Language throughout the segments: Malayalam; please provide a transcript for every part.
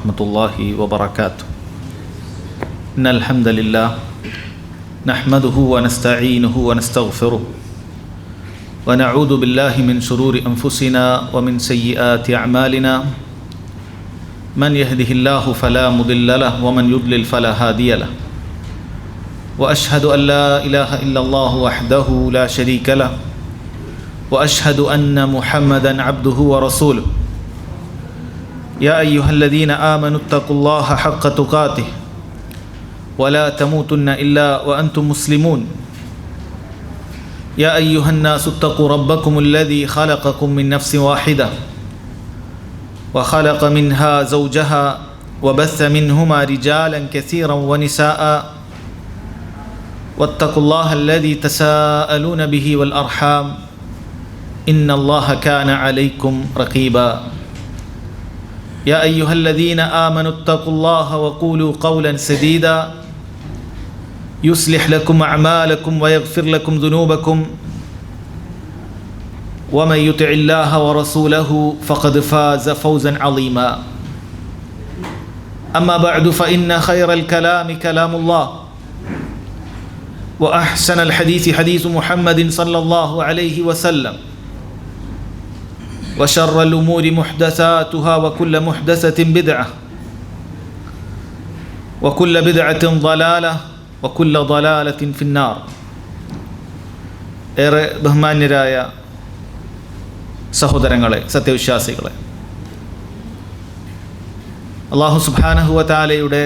ورحمة الله وبركاته. إن الحمد لله نحمده ونستعينه ونستغفره ونعوذ بالله من شرور أنفسنا ومن سيئات أعمالنا. من يهده الله فلا مضل له ومن يضلل فلا هادي له. وأشهد أن لا إله إلا الله وحده لا شريك له وأشهد أن محمدا عبده ورسوله. يا أيها الذين آمنوا اتقوا الله حق تقاته ولا تموتن إلا وأنتم مسلمون. يا أيها الناس اتقوا ربكم الذي خلقكم من نفس واحدة وخلق منها زوجها وبث منهما رجالا كثيرا ونساء واتقوا الله الذي تساءلون به والأرحام إن الله كان عليكم رقيبا. يا أيها الذين آمنوا اتقوا الله وقولوا قولا سديدا يصلح لكم أعمالكم ويغفر لكم ذنوبكم ومن يطع الله ورسوله فقد فاز فوزا عظيما. أما بعد فإن خير الكلام كلام الله وأحسن الحديث حديث محمد صلى الله عليه وسلم وشر الأمور محدثاتها وكل محدثة بدعة وكل بدعة ضلالة وكل ضلالة في النار. ഏറെ ബഹുമാന്യരായ സഹോദരങ്ങളെ, സത്യവിശ്വാസികളെ, അല്ലാഹു സുബ്ഹാനഹു വ തആലയുടെ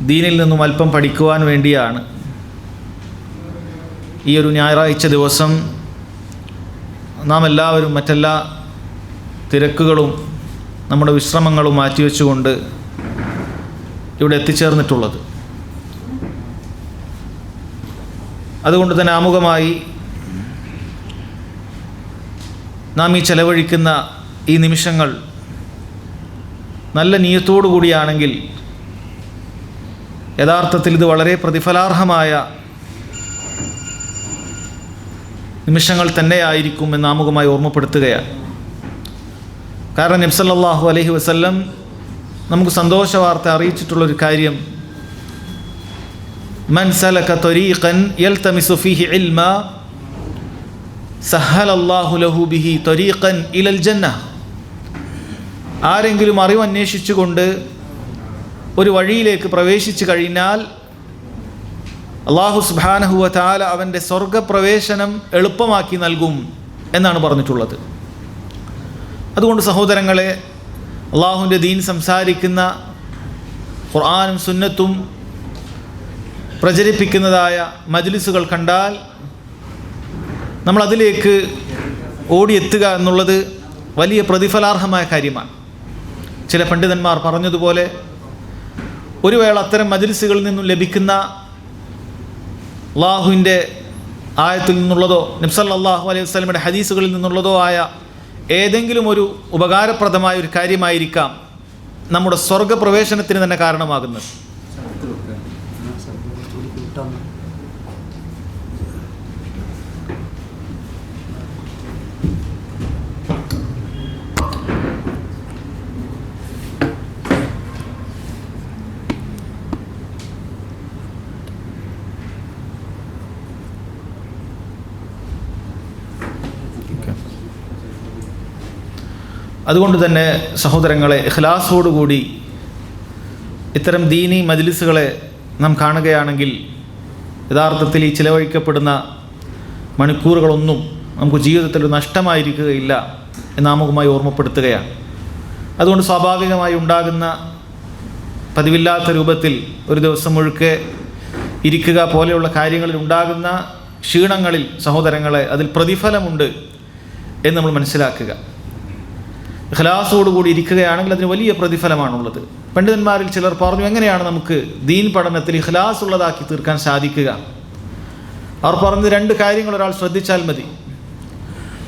ദീനിൽ നിന്നും അല്പം പഠിക്കുവാൻ വേണ്ടിയാണ് ഈ ഒരു ഞായറാഴ്ച ദിവസം നാം എല്ലാവരും മറ്റെല്ലാ തിരക്കുകളും നമ്മുടെ വിശ്രമങ്ങളും മാറ്റിവെച്ചുകൊണ്ട് ഇവിടെ എത്തിച്ചേർന്നിട്ടുള്ളത്. അതുകൊണ്ട് തന്നെ ആമുഖമായി നാം ഈ ചെലവഴിക്കുന്ന ഈ നിമിഷങ്ങൾ നല്ല നിയത്തോടു കൂടിയാണെങ്കിൽ യഥാർത്ഥത്തിൽ ഇത് വളരെ പ്രതിഫലാർഹമായ നിമിഷങ്ങൾ തന്നെയായിരിക്കും എന്ന് ആമുഖമായി ഓർമ്മപ്പെടുത്തുകയാണ്. കാരണം നബി സല്ലല്ലാഹു അലൈഹി വസല്ലം നമുക്ക് സന്തോഷ വാർത്ത അറിയിച്ചിട്ടുള്ളൊരു കാര്യം, മൻ സലക ത്വരീഖൻ യൽതമിസു ഫീഹി ഇൽമ സഹലല്ലാഹു ലഹു ബിഹി ത്വരീഖൻ ഇലൽ ജന്നഹ. ആരെങ്കിലും അറിവ് അന്വേഷിച്ചുകൊണ്ട് ഒരു വഴിയിലേക്ക് പ്രവേശിച്ചു കഴിഞ്ഞാൽ അല്ലാഹു സുബ്ഹാനഹു വ തആല അവൻ്റെ സ്വർഗപ്രവേശനം എളുപ്പമാക്കി നൽകും എന്നാണ് പറഞ്ഞിട്ടുള്ളത്. അതുകൊണ്ട് സഹോദരങ്ങളെ, അള്ളാഹുവിൻ്റെ ദീൻ സംസാരിക്കുന്ന ഖുർആനും സുന്നത്തും പ്രചരിപ്പിക്കുന്നതായ മജ്ലിസുകൾ കണ്ടാൽ നമ്മളതിലേക്ക് ഓടിയെത്തുക എന്നുള്ളത് വലിയ പ്രതിഫലാർഹമായ കാര്യമാണ്. ചില പണ്ഡിതന്മാർ പറഞ്ഞതുപോലെ, ഒരു വേള അത്തരം മജ്ലിസുകളിൽ നിന്നും ലഭിക്കുന്ന അള്ളാഹുവിൻ്റെ ആയത്തിൽ നിന്നുള്ളതോ നബി സല്ലല്ലാഹു അലൈഹി വസല്ലമയുടെ ഹദീസുകളിൽ നിന്നുള്ളതോ ആയ ഏതെങ്കിലും ഒരു ഉപകാരപ്രദമായ ഒരു കാര്യമായിരിക്കാം നമ്മുടെ സ്വർഗപ്രവേശനത്തിന് തന്നെ കാരണമാകുന്നത്. അതുകൊണ്ട് തന്നെ സഹോദരങ്ങളെ, ഇഖ്ലാസോടുകൂടി ഇത്തരം ദീനി മജ്ലിസുകളെ നാം കാണുകയാണെങ്കിൽ യഥാർത്ഥത്തിൽ ഈ ചിലവഴിക്കപ്പെടുന്ന മണിക്കൂറുകളൊന്നും നമുക്ക് ജീവിതത്തിൽ നഷ്ടമായിരിക്കുകയില്ല എന്ന് ആമുഖമായി ഓർമ്മപ്പെടുത്തുകയാണ്. അതുകൊണ്ട് സ്വാഭാവികമായി ഉണ്ടാകുന്ന പതിവില്ലാത്ത രൂപത്തിൽ ഒരു ദിവസം മുഴുക്കെ ഇരിക്കുക പോലെയുള്ള കാര്യങ്ങളിൽ ഉണ്ടാകുന്ന ക്ഷീണങ്ങളിൽ സഹോദരങ്ങളെ അതിൽ പ്രതിഫലമുണ്ട് എന്ന് നമ്മൾ മനസ്സിലാക്കുക. ഇഖ്ലാസോടുകൂടി ഇരിക്കുകയാണെങ്കിൽ അതിന് വലിയ പ്രതിഫലമാണുള്ളത്. പണ്ഡിതന്മാരിൽ ചിലർ പറഞ്ഞു, എങ്ങനെയാണ് നമുക്ക് ദീൻ പഠനത്തിൽ ഇഖ്ലാസ് ഉള്ളതാക്കി തീർക്കാൻ സാധിക്കുക? അവർ പറഞ്ഞത് രണ്ട് കാര്യങ്ങൾ ഒരാൾ ശ്രദ്ധിച്ചാൽ മതി.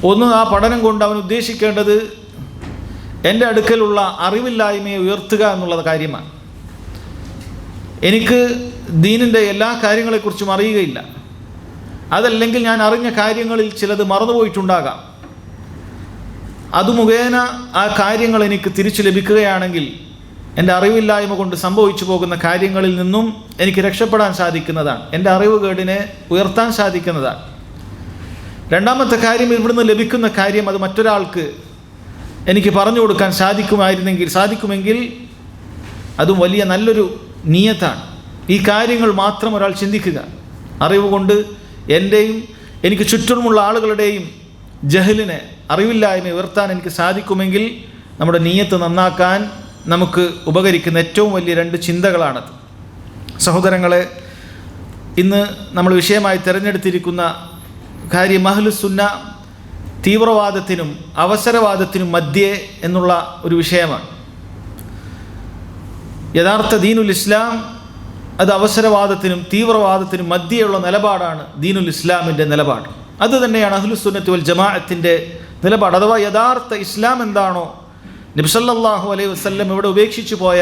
ഒന്ന്, ആ പഠനം കൊണ്ട് അവൻ ഉദ്ദേശിക്കേണ്ടത് എൻ്റെ അടുക്കലുള്ള അറിവില്ലായ്മയെ ഉയർത്തുക എന്നുള്ള കാര്യമാണ്. എനിക്ക് ദീനിൻ്റെ എല്ലാ കാര്യങ്ങളെക്കുറിച്ചും അറിയുകയില്ല, അതല്ലെങ്കിൽ ഞാൻ അറിഞ്ഞ കാര്യങ്ങളിൽ ചിലത് മറന്നുപോയിട്ടുണ്ടാകാം. അത് മുഖേന ആ കാര്യങ്ങൾ എനിക്ക് തിരിച്ചു ലഭിക്കുകയാണെങ്കിൽ എൻ്റെ അറിവില്ലായ്മ കൊണ്ട് സംഭവിച്ചു പോകുന്ന കാര്യങ്ങളിൽ നിന്നും എനിക്ക് രക്ഷപ്പെടാൻ സാധിക്കുന്നതാണ്, എൻ്റെ അറിവുകേടിനെ ഉയർത്താൻ സാധിക്കുന്നതാണ്. രണ്ടാമത്തെ കാര്യം, ഇവിടുന്ന് ലഭിക്കുന്ന കാര്യം അത് മറ്റൊരാൾക്ക് എനിക്ക് പറഞ്ഞു കൊടുക്കാൻ സാധിക്കുമെങ്കിൽ അതും വലിയ നല്ലൊരു നിയത്താണ്. ഈ കാര്യങ്ങൾ മാത്രം ഒരാൾ ചിന്തിക്കുക. അറിവ് കൊണ്ട് എൻ്റെയും എനിക്ക് ചുറ്റുമുള്ള ആളുകളുടെയും ജഹലിനെ, അറിവില്ലായ്മ ഉയർത്താൻ എനിക്ക് സാധിക്കുമെങ്കിൽ നമ്മുടെ നിയത്ത് നന്നാക്കാൻ നമുക്ക് ഉപകരിക്കുന്ന ഏറ്റവും വലിയ 2 ചിന്തകളാണത്. സഹോദരങ്ങളെ, ഇന്ന് നമ്മൾ വിഷയമായി തിരഞ്ഞെടുത്തിരിക്കുന്ന കാര്യം അഹ്ലുസുന്ന തീവ്രവാദത്തിനും അവസരവാദത്തിനും മധ്യേ എന്നുള്ള ഒരു വിഷയമാണ്. യഥാർത്ഥ ദീനുൽ ഇസ്ലാം അത് അവസരവാദത്തിനും തീവ്രവാദത്തിനും മധ്യേയുള്ള നിലപാടാണ് ദീനുൽ ഇസ്ലാമിൻ്റെ നിലപാട്. അത് തന്നെയാണ് അഹ്ലുസുന്നത്തി വൽ ജമാഅത്തിൻ്റെ നിലപാട്. അഥവാ യഥാർത്ഥ ഇസ്ലാം എന്താണോ, നബി സല്ലല്ലാഹു അലൈഹി വസല്ലം ഇവിടെ ഉപേക്ഷിച്ചു പോയ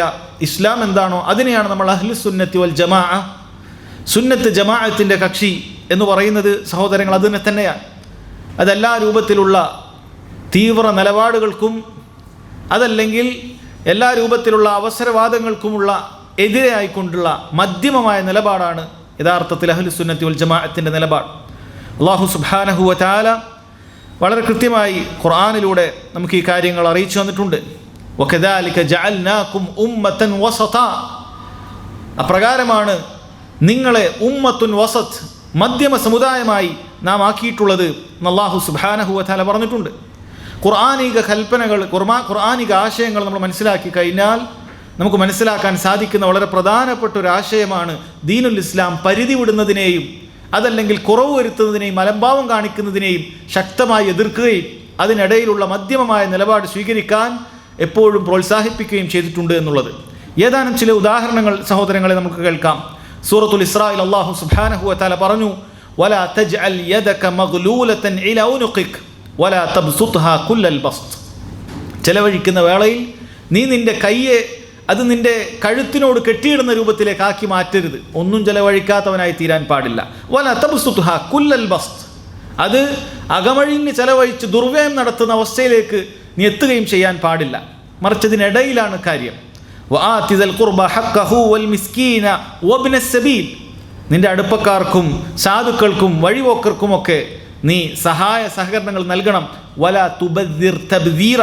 ഇസ്ലാം എന്താണോ, അതിനെയാണ് നമ്മൾ അഹ്ലുസുന്നത്തി വൽ ജമാഅ, സുന്നത്ത് ജമാഅത്തിൻ്റെ കക്ഷി എന്ന് പറയുന്നത്. സഹോദരങ്ങൾ, അതിനെ തന്നെയാണ്. അതെല്ലാ രൂപത്തിലുള്ള തീവ്ര നിലപാടുകൾക്കും അതല്ലെങ്കിൽ എല്ലാ രൂപത്തിലുള്ള അവസരവാദങ്ങൾക്കുമുള്ള എതിരെയായിക്കൊണ്ടുള്ള മധ്യമമായ നിലപാടാണ് യഥാർത്ഥത്തിൽ അഹ്ലുസുന്നത്തി വൽ ജമാഅത്തിൻ്റെ നിലപാട്. അല്ലാഹു സുബ്ഹാനഹു വ തആല വളരെ കൃത്യമായി ഖുർആനിലൂടെ നമുക്ക് ഈ കാര്യങ്ങൾ അറിയിച്ചു തന്നിട്ടുണ്ട്. വകദാലിക ജഅൽനാകും ഉമ്മതൻ വസത, അപ്രകാരമാണ് നിങ്ങളെ ഉമ്മത്തുൻ വസത്ത്, മധ്യമ സമുദായമായി നാം ആക്കിയിട്ടുള്ളത് എന്ന് അല്ലാഹു സുബ്ഹാനഹു വ തആല പറഞ്ഞിട്ടുണ്ട്. ഖുർആനിക കൽപ്പനകൾ, ഖുർആനിക ആശയങ്ങൾ നമ്മൾ മനസ്സിലാക്കി കഴിഞ്ഞാൽ നമുക്ക് മനസ്സിലാക്കാൻ സാധിക്കുന്ന വളരെ പ്രധാനപ്പെട്ട ഒരു ആശയമാണ് ദീനുൽ ഇസ്ലാം പരിധി വിടുന്നതിനെയും അതല്ലെങ്കിൽ കുറവ് വരുത്തുന്നതിനെയും അലംഭാവം കാണിക്കുന്നതിനെയും ശക്തമായി എതിർക്കുകയും അതിനിടയിലുള്ള മധ്യമമായ നിലപാട് സ്വീകരിക്കാൻ എപ്പോഴും പ്രോത്സാഹിപ്പിക്കുകയും ചെയ്തിട്ടുണ്ട് എന്നുള്ളത്. ഏതാനും ചില ഉദാഹരണങ്ങൾ സഹോദരങ്ങളെ നമുക്ക് കേൾക്കാം. സൂറത്തുൽ ഇസ്രായിൽ അല്ലാഹു സുബ്ഹാനഹു വ തആല പറഞ്ഞു, വലാ തജ്അൽ യദക മഗ്ലൂലതൻ ഇലാ ഉനുഖിക വലാ തബ്സുത്ഹാ കുല്ലൽ ബസ്ത്. ചെലവഴിക്കുന്ന വേളയിൽ നീ നിന്റെ കയ്യെ അത് നിന്റെ കഴുത്തിനോട് കെട്ടിയിടുന്ന രൂപത്തിലേക്ക് ആക്കി മാറ്റരുത്. ഒന്നും ചെലവഴിക്കാത്തവനായി തീരാൻ പാടില്ല. വലാ തബ്സുത്ഹാ കുല്ലൽ ബസ്ത്, അത് അകമഴിഞ്ഞ് ചെലവഴിച്ച് ദുർവ്യയം നടത്തുന്ന അവസ്ഥയിലേക്ക് നീ എത്തുകയും ചെയ്യാൻ പാടില്ല. മറിച്ച് ഇതിനിടയിലാണ് കാര്യം. വആതിദൽ ഖുർബ ഹഖഹു വൽ മിസ്കീന വബ്നസ് സബീൽ, നിന്റെ അടുപ്പക്കാർക്കും സാധുക്കൾക്കും വഴിപോക്കർക്കുമൊക്കെ നീ സഹായ സഹകരണങ്ങൾ നൽകണം. വലാ തുബദ്ദിർ തബ്ദീറ,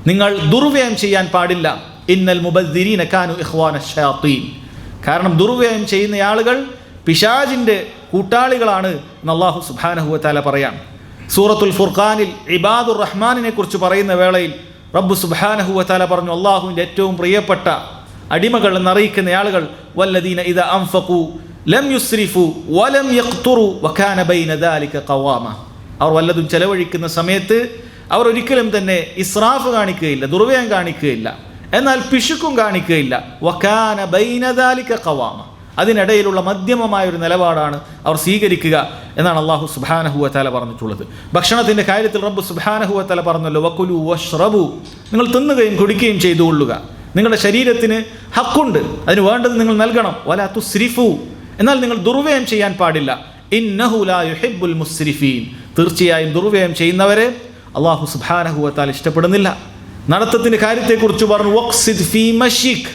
നിങ്ങൾ ദുർവ്യയം ചെയ്യാൻ പാടില്ല. ഇന്നൽ മുബദ്ദിരീന കാനു ഇഖ്വാന ശയാത്തീൻ, കാരണം ദുർവ്യയം ചെയ്യുന്ന ആളുകൾ പിശാചിൻ്റെ കൂട്ടാളികളാണ് എന്ന് അല്ലാഹു സുബ്ഹാനഹു വ തആല പറയാം. സൂറത്തുൽ ഫുർഖാനിൽ ഇബാദുർ റഹ്മാനിനെ കുറിച്ച് പറയുന്ന വേളയിൽ റബ്ബ് സുബ്ഹാനഹു വ തആല പറഞ്ഞു, അല്ലാഹുവിൻ്റെ ഏറ്റവും പ്രിയപ്പെട്ട അടിമകൾ എന്നറിയിക്കുന്ന ആളുകൾ വല്ലദീന ഇദാ അൻഫഖു ലം യുസ്രിഫു വലം യഖ്തുറു വകാന ബൈന ദാലിക ഖവാമ, അവർ വല്ലതും ചെലവഴിക്കുന്ന സമയത്ത് അവർ ഒരിക്കലും തന്നെ ഇസ്രാഫ് കാണിക്കുകയില്ല, ദുർവ്യയം കാണിക്കുകയില്ല, എന്നാൽ പിശുക്കും കാണിക്കുകയില്ല. വകാന ബൈന ദാലിക ഖവാമ, അതിനിടയിലുള്ള മധ്യമമായ ഒരു നിലപാടാണ് അവർ സ്വീകരിക്കുക എന്നാണ് അല്ലാഹു സുബ്ഹാനഹു വ തആല പറഞ്ഞിട്ടുള്ളത്. ഭക്ഷണത്തിൻ്റെ കാര്യത്തിൽ റബ്ബ് സുബ്ഹാനഹു വ തആല പറഞ്ഞല്ലോ, വകുലു വഷ്റബു, നിങ്ങൾ തിന്നുകയും കുടിക്കുകയും ചെയ്തുകൊള്ളുക, നിങ്ങളുടെ ശരീരത്തിന് ഹക്കുണ്ട്, അതിന് വേണ്ടത് നിങ്ങൾ നൽകണം. വലാ തുസ്രിഫു, എന്നാൽ നിങ്ങൾ ദുർവ്യയം ചെയ്യാൻ പാടില്ല. ഇന്നഹു ലാ യുഹിബ്ബുൽ മുസ്രിഫീൻ, തീർച്ചയായും ദുർവ്യയം ചെയ്യുന്നവരെ അല്ലാഹു സുബ്ഹാനഹു വ തആല ഇഷ്ടപ്പെടുന്നില്ല. നടത്തത്തിൻ്റെ കാര്യത്തെക്കുറിച്ച് പറഞ്ഞു, വഖ്സിദ് ഫീ മശീക്,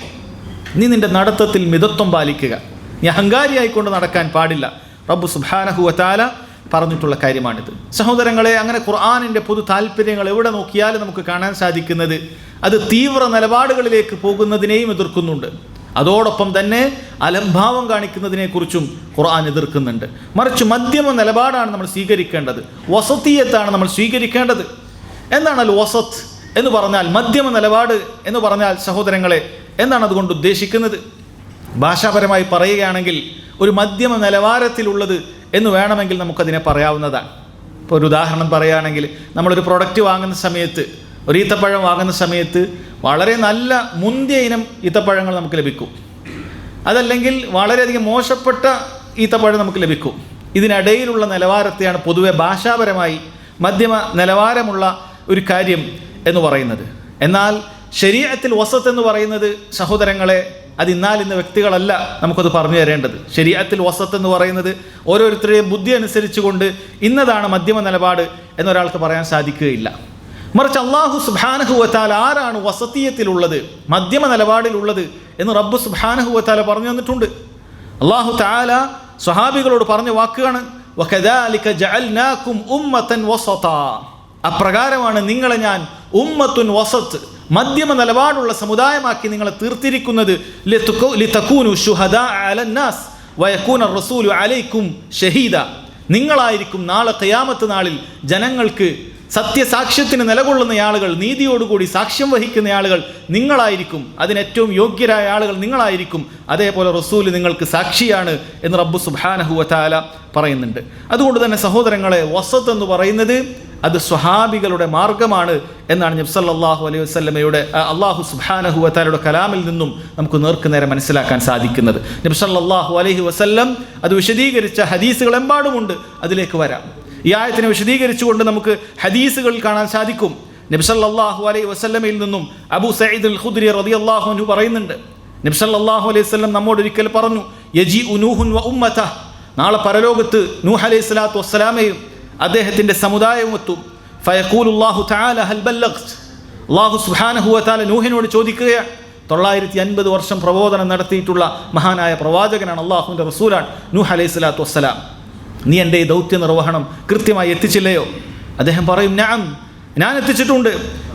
നീ നിൻ്റെ നടത്തത്തിൽ മിതത്വം പാലിക്കുക, നീ അഹങ്കാരിയായിക്കൊണ്ട് നടക്കാൻ പാടില്ല. റബ്ബ് സുബ്ഹാനഹു വ തആല പറഞ്ഞിട്ടുള്ള കാര്യമാണിത്. സഹോദരങ്ങളെ, അങ്ങനെ ഖുർആനിൻ്റെ പൊതു താല്പര്യങ്ങൾ എവിടെ നോക്കിയാലും നമുക്ക് കാണാൻ സാധിക്കുന്നത് അത് തീവ്ര നിലപാടുകളിലേക്ക് പോകുന്നതിനെയും എതിർക്കുന്നുണ്ട്. അതോടൊപ്പം തന്നെ അലംഭാവം കാണിക്കുന്നതിനെക്കുറിച്ചും ഖുർആൻ എതിർക്കുന്നുണ്ട്. മറിച്ച് മധ്യമ നിലപാടാണ് നമ്മൾ സ്വീകരിക്കേണ്ടത്, വസത്തിയത്താണ് നമ്മൾ സ്വീകരിക്കേണ്ടത്. എന്താണ് അൽ വസത്ത് എന്ന് പറഞ്ഞാൽ, മധ്യമ നിലപാട് എന്ന് പറഞ്ഞാൽ സഹോദരങ്ങളെ എന്താണ് അതുകൊണ്ട് ഉദ്ദേശിക്കുന്നത്? ഭാഷാപരമായി പറയുകയാണെങ്കിൽ ഒരു മധ്യമ നിലവാരത്തിലുള്ളത് എന്ന് വേണമെങ്കിൽ നമുക്കതിനെ പറയാവുന്നതാണ്. ഇപ്പോൾ ഒരു ഉദാഹരണം പറയുകയാണെങ്കിൽ, നമ്മളൊരു പ്രൊഡക്റ്റ് വാങ്ങുന്ന സമയത്ത്, ഒരു ഈത്തപ്പഴം വാങ്ങുന്ന സമയത്ത് വളരെ നല്ല മുന്തിയ ഇനം ഈത്തപ്പഴങ്ങൾ നമുക്ക് ലഭിക്കും, അതല്ലെങ്കിൽ വളരെയധികം മോശപ്പെട്ട ഈത്തപ്പഴം നമുക്ക് ലഭിക്കും. ഇതിനിടയിലുള്ള നിലവാരത്തെയാണ് പൊതുവെ ഭാഷാപരമായി മധ്യമ നിലവാരമുള്ള ഒരു കാര്യം എന്ന് പറയുന്നത്. എന്നാൽ ശരീഅത്തിൽ വസത്ത് എന്ന് പറയുന്നത് സഹോദരങ്ങളെ അത് ഇന്ന് വ്യക്തികളല്ല നമുക്കത് പറഞ്ഞു തരേണ്ടത്. ശരീഅത്തിൽ വസത്ത് എന്ന് പറയുന്നത് ഓരോരുത്തരുടെയും ബുദ്ധി അനുസരിച്ച് കൊണ്ട് ഇന്നതാണ് മധ്യമ നിലപാട് എന്നൊരാൾക്ക് പറയാൻ സാധിക്കുകയില്ല. മറിച്ച് അല്ലാഹു സുബ്ഹാനഹു വ തആല ആരാണ് വസതിയത്തിലുള്ളത്, മധ്യമ നിലപാടിലുള്ളത് എന്ന് റബ്ബ് സുബ്ഹാനഹു വ തആല പറഞ്ഞു തന്നിട്ടുണ്ട്. അല്ലാഹു തആല സ്വഹാബികളോട് പറഞ്ഞ വാക്കാണ് വകദാലിക ജഅൽനാകും ഉമ്മതൻ വസതാ. അപ്രകാരമാണ് നിങ്ങളെ ഞാൻ ഉമ്മത്തുൻ വസത്ത്, മധ്യമ നിലപാടുള്ള സമുദായമാക്കി നിങ്ങളെ തീർത്തിരിക്കുന്നത്. ലിതകൂനു ശുഹദാ അലന്നാസ് വയകൂന റസൂലു അലൈക്കും ഷഹീദ. നിങ്ങളായിരിക്കും നാളെ ഖിയാമത്ത് നാളിൽ ജനങ്ങൾക്ക് സത്യസാക്ഷ്യത്തിന് നിലകൊള്ളുന്ന ആളുകൾ, നീതിയോടുകൂടി സാക്ഷ്യം വഹിക്കുന്ന ആളുകൾ നിങ്ങളായിരിക്കും. അതിനേറ്റവും യോഗ്യരായ ആളുകൾ നിങ്ങളായിരിക്കും. അതേപോലെ റസൂല് നിങ്ങൾക്ക് സാക്ഷിയാണ് എന്ന് റബ്ബ് സുബ്ഹാനഹു വ തആല പറയുന്നുണ്ട്. അതുകൊണ്ട് തന്നെ സഹോദരങ്ങളെ, വസത്ത് എന്ന് പറയുന്നത് അത് സ്വഹാബികളുടെ മാർഗമാണ് എന്നാണ് നബി സല്ലല്ലാഹു അലൈഹി വസല്ലമയുടെ അല്ലാഹു സുബ്ഹാനഹു വ തആലയുടെ കലാമിൽ നിന്നും നമുക്ക് നേർക്കുനേരെ മനസ്സിലാക്കാൻ സാധിക്കുന്നത്. നബി സല്ലല്ലാഹു അലൈഹി വസല്ലം അത് വിശദീകരിച്ച ഹദീസുകൾ എമ്പാടുമുണ്ട്. അതിലേക്ക് വരാം. ഈ ആയത്തിനെ വിശദീകരിച്ചുകൊണ്ട് നമുക്ക് ഹദീസുകളിൽ കാണാൻ സാധിക്കും. നബി സല്ലല്ലാഹു അലൈഹി വസല്ലമയിൽ നിന്നും അബൂ സഈദ് അൽ ഖുദ്രി റളിയല്ലാഹു അൻഹു പറയുന്നുണ്ട്, നബി സല്ലല്ലാഹു അലൈഹി വസല്ലം നമ്മോട് ഒരിക്കൽ പറഞ്ഞു, യജീഉ നൂഹുൻ വ ഉമ്മതഹ്. നാളെ പരലോകത്ത് നൂഹ് അലൈഹി സ്വലാത്തു വസ്സലാമയും അദ്ദേഹത്തിൻ്റെ സമുദായവും എത്തും. ഫയഖൂലുല്ലാഹു തആല ഹൽ ബല്ലഗ്ത്. അല്ലാഹു സുബ്ഹാനഹു വ തആല നൂഹിനോട് ചോദിക്കുകയാണ്. 950 വർഷം പ്രബോധനം നടത്തിയിട്ടുള്ള മഹാനായ പ്രവാചകനാണ്, അല്ലാഹുവിൻ്റെ റസൂലാണ് നൂഹ് അലൈഹി സ്വലാത്തു വസ്സലാം. നീ എൻ്റെ ഈ ദൗത്യ നിർവഹണം കൃത്യമായി എത്തിച്ചില്ലയോ? അദ്ദേഹം പറയും, നഅം, ഞാൻ എത്തിച്ചിട്ടുണ്ട്.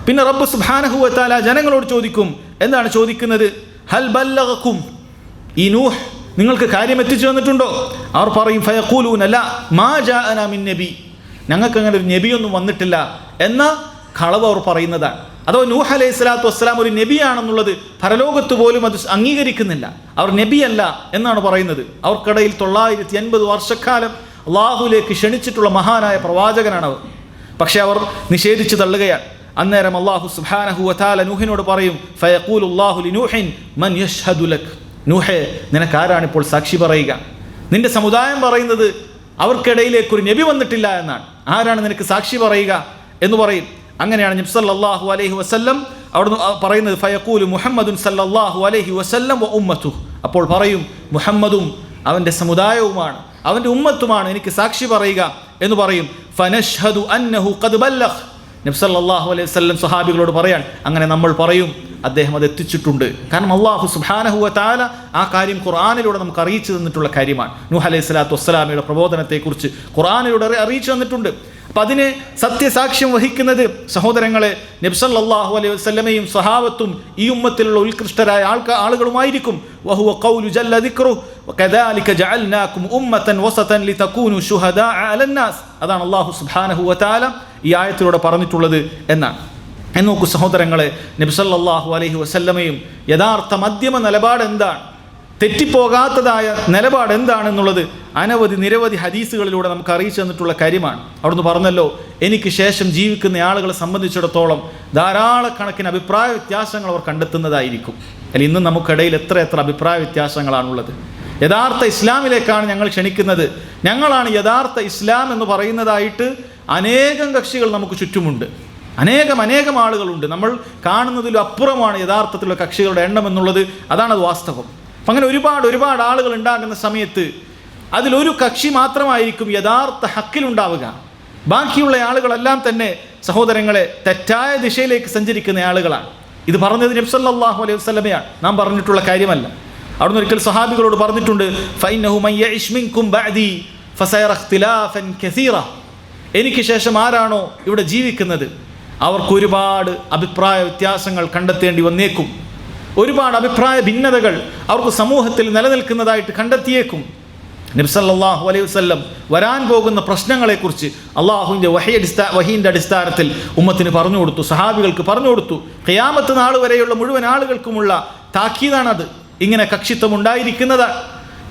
പിന്നെ റബ്ബ് സുബ്ഹാനഹു വ തആല ജനങ്ങളോട് ചോദിക്കും. എന്താണ് ചോദിക്കുന്നത്? ഹൽ ബല്ലഗകും, ഈ നൂഹ് നിങ്ങൾക്ക് കാര്യം എത്തിച്ചു തന്നിട്ടുണ്ടോ? അവർ പറയും, ഫയഖൂലൂന ലാ മാ ജാഅനാ മിൻ നബി, ഞങ്ങൾക്ക് അങ്ങനെ ഒരു നബിയൊന്നും വന്നിട്ടില്ല എന്ന കളവ് അവർ പറയുന്നതാണ്. അഥവാ നൂഹ് അലൈഹി സ്വലാത്തു വസ്സലാം ഒരു നബിയാണെന്നുള്ളത് പരലോകത്ത് പോലും അത് അംഗീകരിക്കുന്നില്ല. അവർ നബിയല്ല എന്നാണ് പറയുന്നത്. അവർക്കിടയിൽ 950 വർഷക്കാലം അള്ളാഹുലേക്ക് ക്ഷണിച്ചിട്ടുള്ള മഹാനായ പ്രവാചകനാണ് അവർ. പക്ഷെ അവർ നിഷേധിച്ച് തള്ളുകയാണ്. അന്നേരം അല്ലാഹു സുബ്ഹാനഹു വ തആല നൂഹിനോട് പറയും, ഫയഖൂലുല്ലാഹു ലിനൂഹിൻ മൻ യശ്ഹദു ലക്. നൂഹേ, നിനക്കാരാണിപ്പോൾ സാക്ഷി പറയുക? നിന്റെ സമുദായം പറയുന്നത് അവർക്കിടയിലേക്ക് ഒരു നബി വന്നിട്ടില്ല എന്നാണ്. ആരാണ് നിനക്ക് സാക്ഷി പറയുക എന്ന് പറയും. അങ്ങനെയാണ് നബി സല്ലല്ലാഹു അലൈഹി വസല്ലം അവിടുന്ന് പറയുന്നത്, ഫയഖൂലു മുഹമ്മദുൻ സല്ലല്ലാഹു അലൈഹി വസല്ലം വ ഉമ്മത്തുഹു. അപ്പോൾ പറയും, മുഹമ്മദും അവൻ്റെ സമുദായവുമാണ് അവൻ്റെ ഉമ്മത്തുമാണ് എനിക്ക് സാക്ഷി പറയുക എന്ന് പറയും. ഫനശ്ഹദു അന്നഹു ഖദ് ബല്ലഗ. നബി സല്ലല്ലാഹു അലൈഹി വസല്ലം സ്വഹാബികളോട് പറയാൻ, അങ്ങനെ നമ്മൾ പറയും അദ്ദേഹം അത് എത്തിച്ചിട്ടുണ്ട്. കാരണം അല്ലാഹു സുബ്ഹാനഹു വ തആല ആ കാര്യം ഖുർആനിലൂടെ നമുക്ക് അറിയിച്ചു തന്നിട്ടുള്ള കാര്യമാണ്. നൂഹ് അലൈഹി സ്വലാത്തു വസ്സലാമയുടെ പ്രബോധനത്തെക്കുറിച്ച് ഖുർആനിലൂടെ അറിയിച്ചു തന്നിട്ടുണ്ട്. അപ്പം അതിന് സത്യസാക്ഷ്യം വഹിക്കുന്നത് സഹോദരങ്ങളെ നബി സല്ലല്ലാഹു അലൈഹി വസല്ലമയും സ്വഹാബത്തും ഈ ഉമ്മത്തിലുള്ള ഉത്കൃഷ്ടരായ ആളുകളുമായിരിക്കും. വഹുവ ഖൗലു ജല്ല ദിക്റുഹു വകദാലിക ജഅൽനാകും ഉമ്മതൻ വസതൻ ലിതകൂനു ശുഹദാ അലന്നാസ്. അതാണ് അല്ലാഹു സുബ്ഹാനഹു വ തആല ഈ ആയത്തിലൂടെ പറഞ്ഞിട്ടുള്ളത് എന്നാണ്. നോക്കൂ സഹോദരങ്ങളെ, നബി സല്ലല്ലാഹു അലൈഹി വസല്ലമയും യഥാർത്ഥ മധ്യമ നിലപാട് എന്താണ്, തെറ്റിപ്പോകാത്തതായ നിലപാട് എന്താണെന്നുള്ളത് നിരവധി ഹദീസുകളിലൂടെ നമുക്ക് അറിയിച്ചു തന്നിട്ടുള്ള കാര്യമാണ്. അവിടുന്ന് പറഞ്ഞല്ലോ, എനിക്ക് ശേഷം ജീവിക്കുന്ന ആളുകളെ സംബന്ധിച്ചിടത്തോളം ധാരാളക്കണക്കിന് അഭിപ്രായ വ്യത്യാസങ്ങൾ അവർ കണ്ടെത്തുന്നതായിരിക്കും. അല്ലെങ്കിൽ ഇന്ന് നമുക്കിടയിൽ എത്ര അഭിപ്രായ വ്യത്യാസങ്ങളാണുള്ളത്. യഥാർത്ഥ ഇസ്ലാമിലേക്കാണ് ഞങ്ങൾ ക്ഷണിക്കുന്നത്, ഞങ്ങളാണ് യഥാർത്ഥ ഇസ്ലാം എന്ന് പറയുന്നതായിട്ട് അനേകം കക്ഷികൾ നമുക്ക് ചുറ്റുമുണ്ട്. അനേകം ആളുകളുണ്ട്. നമ്മൾ കാണുന്നതിലും അപ്പുറമാണ് യഥാർത്ഥത്തിലുള്ള കക്ഷികളുടെ എണ്ണം എന്നുള്ളത്. അതാണത് വാസ്തവം. അപ്പം അങ്ങനെ ഒരുപാട് ആളുകൾ ഉണ്ടാകുന്ന സമയത്ത് അതിലൊരു കക്ഷി മാത്രമായിരിക്കും യഥാർത്ഥ ഹക്കിലുണ്ടാവുക. ബാക്കിയുള്ള ആളുകളെല്ലാം തന്നെ സഹോദരങ്ങളെ തെറ്റായ ദിശയിലേക്ക് സഞ്ചരിക്കുന്ന ആളുകളാണ്. ഇത് പറഞ്ഞത് നബി സല്ലല്ലാഹു അലൈഹി വസല്ലമയാണ്, നാം പറഞ്ഞിട്ടുള്ള കാര്യമല്ല. അവിടുന്ന് ഒരിക്കൽ സ്വഹാബികളോട് പറഞ്ഞിട്ടുണ്ട്, ഫഇന്നഹു മൻ യഇശ് മിൻകും ബഅദി ഫസയറ ഇഖ്തിലാഫൻ കസീറ. എനിക്ക് ശേഷം ആരാണോ ഇവിടെ ജീവിക്കുന്നത് അവർക്ക് ഒരുപാട് അഭിപ്രായ വ്യത്യാസങ്ങൾ കണ്ടെത്തേണ്ടി വന്നേക്കും. ഒരുപാട് അഭിപ്രായ ഭിന്നതകൾ അവർക്ക് സമൂഹത്തിൽ നിലനിൽക്കുന്നതായിട്ട് കണ്ടെത്തിയേക്കും. നബി സല്ലല്ലാഹു അലൈഹി വസല്ലം വരാൻ പോകുന്ന പ്രശ്നങ്ങളെക്കുറിച്ച് അള്ളാഹുവിൻ്റെ വഹീൻ്റെ അടിസ്ഥാനത്തിൽ ഉമ്മത്തിന് പറഞ്ഞു കൊടുത്തു, സഹാബികൾക്ക് പറഞ്ഞു കൊടുത്തു. ഖിയാമത്ത് നാൾ വരെയുള്ള മുഴുവൻ ആളുകൾക്കുമുള്ള താക്കീതാണത്. ഇങ്ങനെ കക്ഷിത്വം ഉണ്ടായിരിക്കുന്നതാണ്.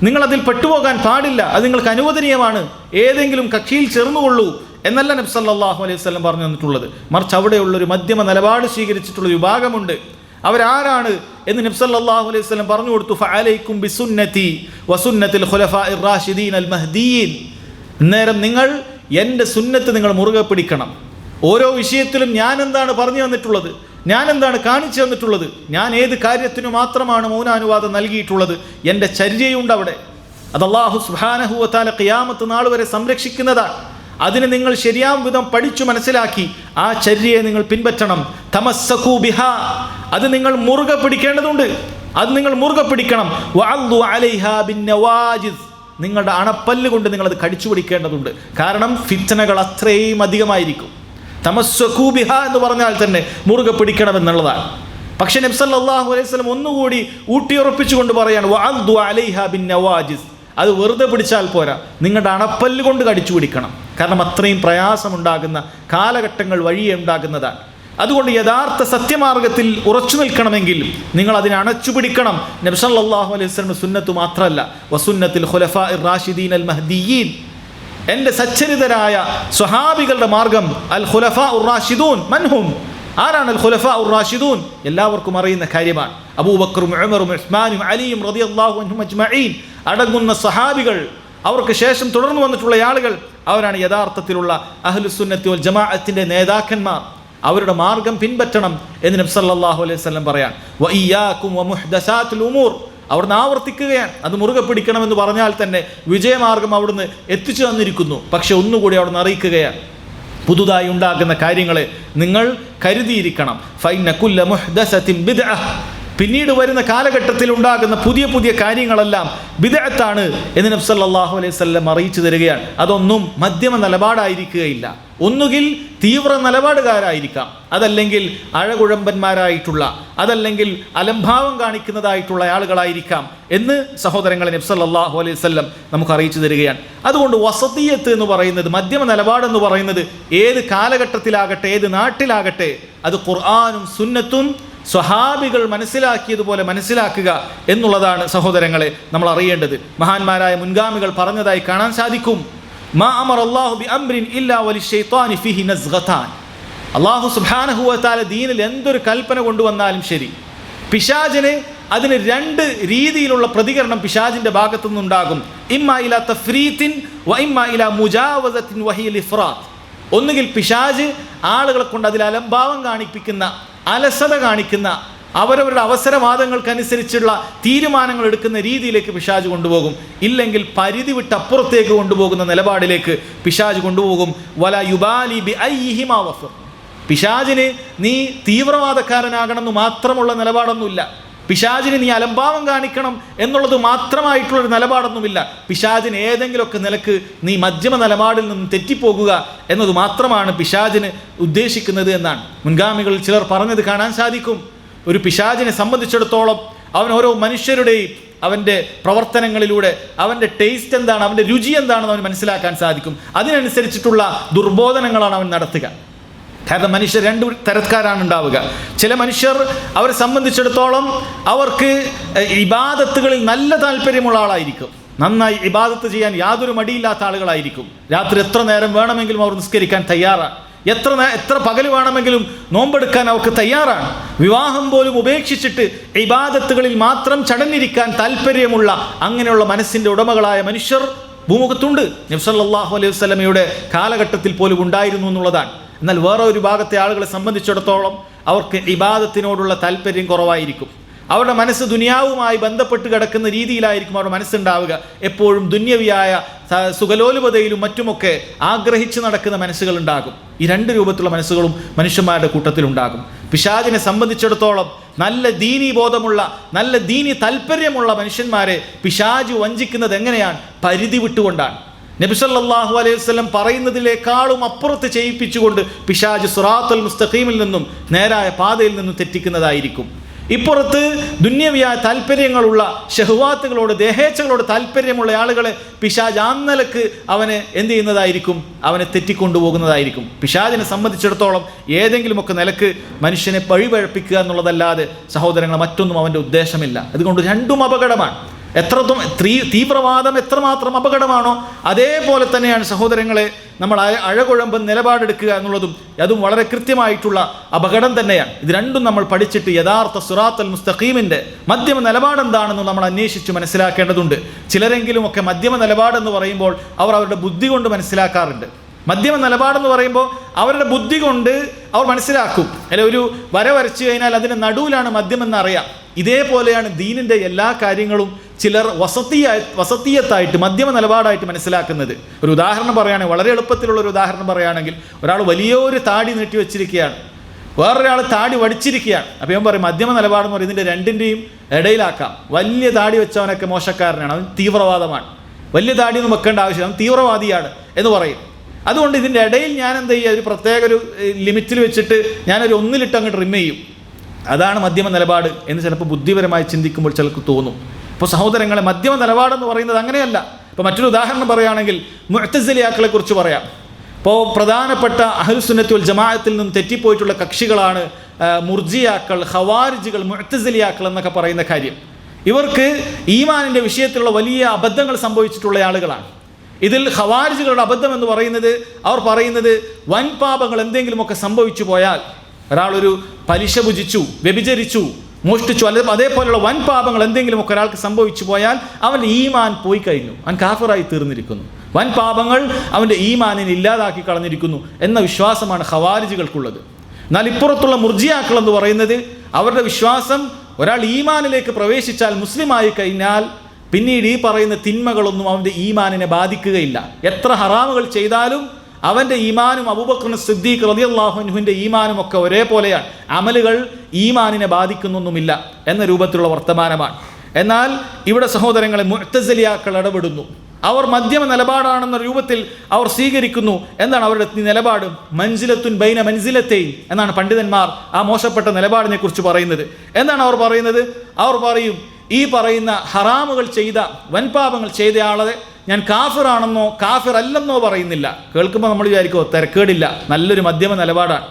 നിങ്ങളതിൽ പെട്ടുപോകാൻ പാടില്ല, അത് നിങ്ങൾക്ക് അനുവദനീയമാണ്. ഏതെങ്കിലും കക്ഷിയിൽ ചേർന്നുകൊള്ളൂ എന്നല്ല നബി സല്ലല്ലാഹു അലൈഹി വസല്ലം പറഞ്ഞു തന്നിട്ടുള്ളത്. മറിച്ച് അവിടെയുള്ളൊരു മധ്യമ നിലപാട് സ്വീകരിച്ചിട്ടുള്ള വിഭാഗമുണ്ട്. അവരാരാണ് എന്ന് നബി സല്ലല്ലാഹു അലൈഹി വസല്ലം പറഞ്ഞു കൊടുത്തു. ഫഅലൈക്കും ബിസുന്നതി വസുന്നതിൽ ഖുലഫാഇർ റാഷിദീൻ അൽ മഹ്ദിയീൻ. നേരം നിങ്ങൾ എൻ്റെ സുന്നത്ത് നിങ്ങൾ മുറുകെ പിടിക്കണം. ഓരോ വിഷയത്തിലും ഞാൻ എന്താണ് പറഞ്ഞു തന്നിട്ടുള്ളത്, ഞാൻ എന്താണ് കാണിച്ചു തന്നിട്ടുള്ളത്, ഞാൻ ഏത് കാര്യത്തിനു മാത്രമാണ് മൗനാനുവാദം നൽകിയിട്ടുള്ളത്, എൻ്റെ ചര്യയുണ്ട് അവിടെ. അത് അല്ലാഹു സുബ്ഹാനഹു വ തആല ഖിയാമത്ത് നാൾ വരെ സംരക്ഷിക്കുന്നതാണ്. അതിനെ നിങ്ങൾ ശരിയാം വിധം പഠിച്ചു മനസ്സിലാക്കി ആ ചര്യയെ നിങ്ങൾ പിൻപറ്റണം. തമസ്സകൂ ബിഹാ, അത് നിങ്ങൾ മുറുകെ പിടിക്കേണ്ടതുണ്ട്, അത് നിങ്ങൾ മുറുകെ പിടിക്കണം. വഅദ്ദു അലൈഹാ ബിന്നവാജിസ്, നിങ്ങളുടെ അണപ്പല്ല് കൊണ്ട് നിങ്ങളത് കടിച്ചു പിടിക്കേണ്ടതുണ്ട്. കാരണം ഫിത്നകൾ അത്രയും അധികമായിരിക്കും. തമസ്സകൂ ബിഹാ എന്ന് പറഞ്ഞാൽ തന്നെ മുറുകെ പിടിക്കണമെന്നുള്ളതാണ്. പക്ഷെ നബി സല്ലല്ലാഹു അലൈഹി വസല്ലം ഒന്നുകൂടി ഊട്ടിയുറപ്പിച്ചുകൊണ്ട് പറയാണ് വഅദ്ദു അലൈഹാ ബിന്നവാജിസ്, അത് വെറുതെ പിടിച്ചാൽ പോരാ, നിങ്ങളുടെ അണപ്പല്ല് കൊണ്ട് കടിച്ചു പിടിക്കണം. കാരണം അത്രയും പ്രയാസമുണ്ടാകുന്ന കാലഘട്ടങ്ങൾ വഴിയെ ഉണ്ടാകുന്നതാണ്. അതുകൊണ്ട് യഥാർത്ഥ സത്യമാർഗത്തിൽ ഉറച്ചു നിൽക്കണമെങ്കിൽ നിങ്ങൾ അതിനെ അണച്ചു പിടിക്കണം. നബി സല്ലല്ലാഹു അലൈഹി വസല്ലം സുന്നത്ത് മാത്രമല്ല, വസുന്നത്തിൽ ഖുലഫാഇർ റാഷിദീൻ അൽ മഹ്ദിയീൻ, എൻ്റെ സച്ചരിതരായ സ്വഹാബികളുടെ മാർഗം. അൽ ഖുലഫാഉർ റാഷിദൂൻ മൻഹും, ആരാണ് അൽ ഖുലഫാഉർ റാഷിദൂൻ? എല്ലാവർക്കും അറിയുന്ന കാര്യമാണ്. അബൂബക്കറും ഉമറും ഉസ്മാനും അലിയും റളിയല്ലാഹു അൻഹും അജ്മഈൻ അടങ്ങുന്ന സ്വഹാബികൾ, അവർക്ക് ശേഷം തുടർന്നു വന്നിട്ടുള്ള ആളുകൾ, അവരാണ് യഥാർത്ഥത്തിലുള്ള അഹ്ലുസുന്നത്തി വൽ ജമാഅത്തിന്റെ നേതാക്കന്മാർ. അവരുടെ മാർഗം പിൻപറ്റണം എന്ന് നബി സല്ലല്ലാഹു അലൈഹി വസല്ലം പറയാൻ. വഇയ്യാകും വമുഹ്ദസാത്തുൽ ഉമൂർ, അവിടുന്ന് ആവർത്തിക്കുകയാണ്. അത് മുറുകെ പിടിക്കണമെന്ന് പറഞ്ഞാൽ തന്നെ വിജയമാർഗം അവിടുന്ന് എത്തിച്ചു തന്നിരിക്കുന്നു. പക്ഷെ ഒന്നുകൂടി അവിടുന്ന് അറിയിക്കുകയാണ്, പുതുതായി ഉണ്ടാകുന്ന കാര്യങ്ങളെ നിങ്ങൾ കരുതിയിരിക്കണം. ഫൈന കുല്ല മുഹ്ദസത്തിൻ ബിദ്അഹ്, പിന്നീട് വരുന്ന കാലഘട്ടത്തിൽ ഉണ്ടാകുന്ന പുതിയ പുതിയ കാര്യങ്ങളെല്ലാം ബിദ്അത്താണ് എന്ന് നബി സല്ലല്ലാഹു അലൈഹി വസല്ലം അറിയിച്ചു തരികയാണ്. അതൊന്നും മധ്യമ നിലപാടായിരിക്കുകയില്ല. ഒന്നുകിൽ തീവ്ര നിലപാടുകാരായിരിക്കാം, അതല്ലെങ്കിൽ അഴകുഴമ്പന്മാരായിട്ടുള്ള, അതല്ലെങ്കിൽ അലംഭാവം കാണിക്കുന്നതായിട്ടുള്ള ആളുകളായിരിക്കാം എന്ന് സഹോദരങ്ങളെ നബി സല്ലല്ലാഹു അലൈഹി വസല്ലം നമുക്ക് അറിയിച്ചു തരികയാണ്. അതുകൊണ്ട് വസതിയത്ത് എന്ന് പറയുന്നത്, മധ്യമ നിലപാടെന്ന് പറയുന്നത് ഏത് കാലഘട്ടത്തിലാകട്ടെ ഏത് നാട്ടിലാകട്ടെ അത് ഖുർആനും സുന്നത്തും സ്വഹാബികൾ മനസ്സിലാക്കിയതുപോലെ മനസ്സിലാക്കുക എന്നുള്ളതാണ് സഹോദരങ്ങളെ നമ്മൾ അറിയേണ്ടത്. മഹാന്മാരായ മുൻഗാമികൾ പറഞ്ഞതായി കാണാൻ സാധിക്കും, മാ അമറല്ലാഹു ബിഅംരിൻ ഇല്ലാ വലിശ്ശൈത്വാനി ഫീഹി നസ്ഗതാൻ. അല്ലാഹു സുബ്ഹാനഹു വ തആല ദീനിൽ എന്തൊരു കൽപ്പന കൊണ്ടുവന്നാലും ശരി, പിശാചിന് അതിന് രണ്ട് രീതിയിലുള്ള പ്രതികരണം പിശാചിന്റെ ഭാഗത്തു നിന്നുണ്ടാകും. ഇമ്മാ ഇലാ തഫ്രീത്തിൻ വ ഇമ്മാ ഇലാ മുജാവസത്തിൻ വഹിയൽ ഇഫ്റാത്ത്. ഒന്നുകിൽ പിശാച് ആളുകളെ കൊണ്ട് അതിൽ അലംഭാവം കാണിപ്പിക്കുന്ന, അലസത കാണിക്കുന്ന, അവരവരുടെ അവസരവാദങ്ങൾക്കനുസരിച്ചുള്ള തീരുമാനങ്ങൾ എടുക്കുന്ന രീതിയിലേക്ക് പിശാച് കൊണ്ടുപോകും. ഇല്ലെങ്കിൽ പരിധി വിട്ട് അപ്പുറത്തേക്ക് കൊണ്ടുപോകുന്ന നിലപാടിലേക്ക് പിശാച് കൊണ്ടുപോകും. വല യുബാലി ബി അയ്യിഹിമാ വഫർ. പിശാചിന് നീ തീവ്രവാദക്കാരനാകണമെന്ന് മാത്രമുള്ള നിലപാടൊന്നുമില്ല, പിശാചിന് നീ അലംഭാവം കാണിക്കണം എന്നുള്ളത് മാത്രമായിട്ടുള്ളൊരു നിലപാടൊന്നുമില്ല. പിശാചിന് ഏതെങ്കിലുമൊക്കെ നിലക്ക് നീ മധ്യമ നിലപാടിൽ നിന്നും തെറ്റിപ്പോകുക എന്നത് മാത്രമാണ് പിശാചിന് ഉദ്ദേശിക്കുന്നത് എന്നാണ് മുൻഗാമികളിൽ ചിലർ പറഞ്ഞത് കാണാൻ സാധിക്കും. ഒരു പിശാചിനെ സംബന്ധിച്ചിടത്തോളം അവൻ ഓരോ മനുഷ്യരുടെയും അവൻ്റെ പ്രവർത്തനങ്ങളിലൂടെ അവൻ്റെ ടേസ്റ്റ് എന്താണ്, അവൻ്റെ രുചി എന്താണെന്ന് അവന് മനസ്സിലാക്കാൻ സാധിക്കും. അതിനനുസരിച്ചിട്ടുള്ള ദുർബോധനങ്ങളാണ് അവൻ നടത്തുക. കാരണം മനുഷ്യർ രണ്ട് തരക്കാരാണ് ഉണ്ടാവുക. ചില മനുഷ്യർ അവരെ സംബന്ധിച്ചിടത്തോളം അവർക്ക് ഇബാദത്തുകളിൽ നല്ല താല്പര്യമുള്ള ആളായിരിക്കും, നന്നായി ഇബാദത്ത് ചെയ്യാൻ യാതൊരു മടിയില്ലാത്ത ആളുകളായിരിക്കും. രാത്രി എത്ര നേരം വേണമെങ്കിലും അവർ നിസ്കരിക്കാൻ തയ്യാറാണ്, എത്ര പകൽ വേണമെങ്കിലും നോമ്പെടുക്കാൻ അവർക്ക് തയ്യാറാണ്. വിവാഹം പോലും ഉപേക്ഷിച്ചിട്ട് ഇബാദത്തുകളിൽ മാത്രം ചടഞ്ഞിരിക്കാൻ താല്പര്യമുള്ള അങ്ങനെയുള്ള മനസ്സിൻ്റെ ഉടമകളായ മനുഷ്യർ ഭൂമുഖത്തുണ്ട്. നബി സല്ലല്ലാഹു അലൈഹി വസല്ലമയുടെ കാലഘട്ടത്തിൽ പോലും ഉണ്ടായിരുന്നു എന്നുള്ളതാണ്. എന്നാൽ വേറെ ഒരു ഭാഗത്തെ ആളുകളെ സംബന്ധിച്ചിടത്തോളം അവർക്ക് ഇബാദത്തിനോടുള്ള താല്പര്യം കുറവായിരിക്കും. അവരുടെ മനസ്സ് ദുനിയാവുമായി ബന്ധപ്പെട്ട് കിടക്കുന്ന രീതിയിലായിരിക്കും അവരുടെ മനസ്സുണ്ടാവുക. എപ്പോഴും ദുന്യവിയായ സുഖലോലുപതയിലും മറ്റുമൊക്കെ ആഗ്രഹിച്ച് നടക്കുന്ന മനസ്സുകൾ ഉണ്ടാകും. ഈ രണ്ട് രൂപത്തിലുള്ള മനസ്സുകളും മനുഷ്യന്മാരുടെ കൂട്ടത്തിലുണ്ടാകും. പിശാചിനെ സംബന്ധിച്ചിടത്തോളം നല്ല ദീനീ ബോധമുള്ള, നല്ല ദീനീ താല്പര്യമുള്ള മനുഷ്യന്മാരെ പിശാച് വഞ്ചിക്കുന്നത് എങ്ങനെയാണ്? പരിധി വിട്ടുകൊണ്ടാണ്. നബി സല്ലല്ലാഹു അലൈഹി വസല്ലം പറയുന്നതിലേക്കാളും അപ്പുറത്ത് ചെയ്യിപ്പിച്ചുകൊണ്ട് പിശാച് സിറാത്തുൽ മുസ്തഖീമിൽ നിന്നും, നേരായ പാതയിൽ നിന്നും തെറ്റിക്കുന്നതായിരിക്കും. ഇപ്പുറത്ത് ദുന്യവിയായ താല്പര്യങ്ങളുള്ള, ഷഹ്വാത്തുകളോട്, ദേഹേച്ഛകളോട് താല്പര്യമുള്ള ആളുകളെ പിശാച് ആ നിലക്ക് അവനെ എന്ത് ചെയ്യുന്നതായിരിക്കും? അവനെ തെറ്റിക്കൊണ്ടുപോകുന്നതായിരിക്കും. പിശാചിനെ സംബന്ധിച്ചിടത്തോളം ഏതെങ്കിലുമൊക്കെ നിലക്ക് മനുഷ്യനെ പഴിപഴപ്പിക്കുക എന്നുള്ളതല്ലാതെ സഹോദരങ്ങൾ മറ്റൊന്നും അവൻ്റെ ഉദ്ദേശമില്ല. അതുകൊണ്ട് രണ്ടും അപകടമാണ്. തീവ്രവാദം എത്രമാത്രം അപകടമാണോ അതേപോലെ തന്നെയാണ് സഹോദരങ്ങളെ നമ്മൾ അഴകുഴമ്പൻ നിലപാടെടുക്കുക എന്നുള്ളതും അതും വളരെ കൃത്യമായിട്ടുള്ള അപകടം തന്നെയാണ്. ഇത് രണ്ടും നമ്മൾ പഠിച്ചിട്ട് യഥാർത്ഥ സിറാത്തുൽ മുസ്തഖീമിൻ്റെ മധ്യമ നിലപാടെന്താണെന്ന് നമ്മൾ അന്വേഷിച്ച് മനസ്സിലാക്കേണ്ടതുണ്ട്. ചിലരെങ്കിലുമൊക്കെ മധ്യമ നിലപാടെന്ന് പറയുമ്പോൾ അവർ അവരുടെ ബുദ്ധി കൊണ്ട് മനസ്സിലാക്കാറുണ്ട്. മധ്യമ നിലപാടെന്ന് പറയുമ്പോൾ അവരുടെ ബുദ്ധി കൊണ്ട് അവർ മനസ്സിലാക്കും. അല്ലെ, ഒരു വര വരച്ചു കഴിഞ്ഞാൽ അതിൻ്റെ നടുവിലാണ് മദ്യമെന്ന് അറിയാം. ഇതേപോലെയാണ് ദീനിൻ്റെ എല്ലാ കാര്യങ്ങളും ചിലർ വസത്തിയത്തായിട്ട് മധ്യമ നിലപാടായിട്ട് മനസ്സിലാക്കുന്നത്. ഒരു ഉദാഹരണം പറയുകയാണെങ്കിൽ, വളരെ എളുപ്പത്തിലുള്ള ഒരു ഉദാഹരണം പറയുകയാണെങ്കിൽ, ഒരാൾ വലിയൊരു താടി നീട്ടി വെച്ചിരിക്കുകയാണ്, വേറൊരാൾ താടി വടിച്ചിരിക്കുകയാണ്. അപ്പോൾ ഞാൻ പറയും മധ്യമ നിലപാടെന്ന് പറയും ഇതിൻ്റെ രണ്ടിൻ്റെയും ഇടയിലാക്കാം. വലിയ താടി വെച്ചവനൊക്കെ മോശക്കാരനാണ്, അവൻ തീവ്രവാദമാണ്. വലിയ താടിയൊന്നും വെക്കേണ്ട ആവശ്യമില്ല, അവൻ തീവ്രവാദിയാണ് എന്ന് പറയും. അതുകൊണ്ട് ഇതിൻ്റെ ഇടയിൽ ഞാൻ എന്ത് ചെയ്യുക, ഒരു പ്രത്യേക ഒരു ലിമിറ്റിൽ വെച്ചിട്ട് ഞാനൊരു ഒന്നിലിട്ട് അങ്ങ് ട്രിം ചെയ്യും. അതാണ് മധ്യമ നിലപാട് എന്ന് ചിലപ്പോൾ ബുദ്ധിപരമായി ചിന്തിക്കുമ്പോൾ ചിലർക്ക് തോന്നും. അപ്പോൾ സഹോദരങ്ങളെ, മധ്യമ നിലപാടെന്ന് പറയുന്നത് അങ്ങനെയല്ല. ഇപ്പോൾ മറ്റൊരു ഉദാഹരണം പറയുകയാണെങ്കിൽ മുഅ്തസിലിയാക്കളെ കുറിച്ച് പറയാം. ഇപ്പോൾ പ്രധാനപ്പെട്ട അഹ്ലുസുന്നത്തി വൽ ജമാഅത്തിൽ നിന്നും തെറ്റിപ്പോയിട്ടുള്ള കക്ഷികളാണ് മുർജിയാക്കൾ, ഖവാരിജികൾ, മുഅ്തസിലിയാക്കൾ എന്നൊക്കെ പറയുന്ന കാര്യം. ഇവർക്ക് ഈമാനിൻ്റെ വിഷയത്തിലുള്ള വലിയ അബദ്ധങ്ങൾ സംഭവിച്ചിട്ടുള്ള ആളുകളാണ്. ഇതിൽ ഖവാരിജികളുടെ അബദ്ധം എന്ന് പറയുന്നത്, അവർ പറയുന്നത് വൻ പാപങ്ങൾ എന്തെങ്കിലുമൊക്കെ സംഭവിച്ചു പോയാൽ, ഒരാളൊരു പലിശ ഭുജിച്ചു, വ്യഭിചരിച്ചു, മോഷ്ടിച്ചു, അല്ലെങ്കിൽ അതേപോലെയുള്ള വൻ പാപങ്ങൾ എന്തെങ്കിലുമൊക്കെ ഒരാൾക്ക് സംഭവിച്ചു പോയാൽ അവൻ്റെ ഈമാൻ പോയി കഴിഞ്ഞു, അവൻ കാഫിറായി തീർന്നിരിക്കുന്നു, വൻ പാപങ്ങൾ അവൻ്റെ ഈമാനിനെ ഇല്ലാതാക്കി കളഞ്ഞിരിക്കുന്നു എന്ന വിശ്വാസമാണ് ഖവാരിജികൾക്കുള്ളത്. എന്നാൽ ഇപ്പുറത്തുള്ള മുർജിയാക്കൾ എന്ന് പറയുന്നത്, അവരുടെ വിശ്വാസം ഒരാൾ ഈമാനിലേക്ക് പ്രവേശിച്ചാൽ, മുസ്ലിമായി കഴിഞ്ഞാൽ പിന്നീട് ഈ പറയുന്ന തിന്മകളൊന്നും അവൻ്റെ ഈമാനിനെ ബാധിക്കുകയില്ല. എത്ര ഹറാമുകൾ ചെയ്താലും അവൻ്റെ ഈമാനും അബൂബക്കർ സിദ്ദീഖ് റളിയല്ലാഹു അൻഹുവിൻ്റെ ഈമാനും ഒക്കെ ഒരേപോലെയാണ്. അമലുകൾ ഈമാനിനെ ബാധിക്കുന്നൊന്നുമില്ല എന്ന രൂപത്തിലുള്ള വർത്തമാനമാണ്. എന്നാൽ ഇവിടെ സഹോദരങ്ങളെ, മുഅ്തസിലിയാക്കൾ ഇടപെടുന്നു. അവർ മധ്യമ നിലപാടാണെന്ന രൂപത്തിൽ അവർ സ്വീകരിക്കുന്നു. എന്താണ് അവരുടെ നിലപാട്? മൻസിലത്തുൻ ബൈന മൻസിലത്തൈൻ എന്നാണ് പണ്ഡിതന്മാർ ആ മോശപ്പെട്ട നിലപാടിനെ കുറിച്ച് പറയുന്നത്. എന്താണ് അവർ പറയുന്നത്? അവർ പറയും, ഈ പറയുന്ന ഹറാമുകൾ ചെയ്ത, വൻപാപങ്ങൾ ചെയ്ത ആളെ ഞാൻ കാഫിറാണെന്നോ കാഫിർ അല്ലെന്നോ പറയുന്നില്ല. കേൾക്കുമ്പോൾ നമ്മൾ വിചാരിക്കുമോ തിരക്കേടില്ല, നല്ലൊരു മധ്യമ നിലപാടാണ്.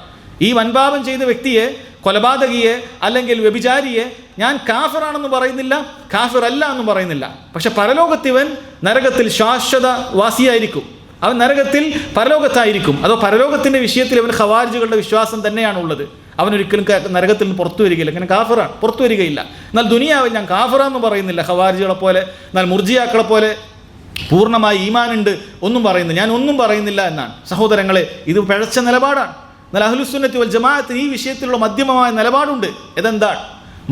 ഈ വൻപാപം ചെയ്ത വ്യക്തിയെ, കൊലപാതകിയെ അല്ലെങ്കിൽ വ്യഭിചാരിയെ ഞാൻ കാഫിറാണെന്ന് പറയുന്നില്ല, കാഫിർ അല്ല എന്നും പറയുന്നില്ല. പക്ഷെ പരലോകത്തിവൻ നരകത്തിൽ ശാശ്വത വാസിയായിരിക്കും, അവൻ നരകത്തിൽ പരലോകത്തായിരിക്കും. അതോ പരലോകത്തിൻ്റെ വിഷയത്തിൽ അവൻ ഖവാരിജികളുടെ വിശ്വാസം തന്നെയാണുള്ളത്. അവനൊരിക്കലും നരകത്തിൽ നിന്ന് പുറത്തു വരികയില്ല, അങ്ങനെ കാഫിറാണ്, പുറത്തു വരികയില്ല. എന്നാൽ ദുനിയാവിൽ ഞാൻ കാഫിറാന്ന് പറയുന്നില്ല ഖവാരിജികളെ പോലെ, എന്നാൽ മുർജിയാക്കളെ പോലെ പൂർണ്ണമായി ഈമാനുണ്ട് ഒന്നും പറയുന്നില്ല, ഞാൻ ഒന്നും പറയുന്നില്ല എന്നാണ്. സഹോദരങ്ങളെ, ഇത് പിഴച്ച നിലപാടാണ്. എന്നാൽ അഹ്ലുസുന്നത്തി വൽ ജമാഅത്തിന് ഈ വിഷയത്തിലുള്ള മധ്യമമായ നിലപാടുണ്ട്. ഇതെന്താണ്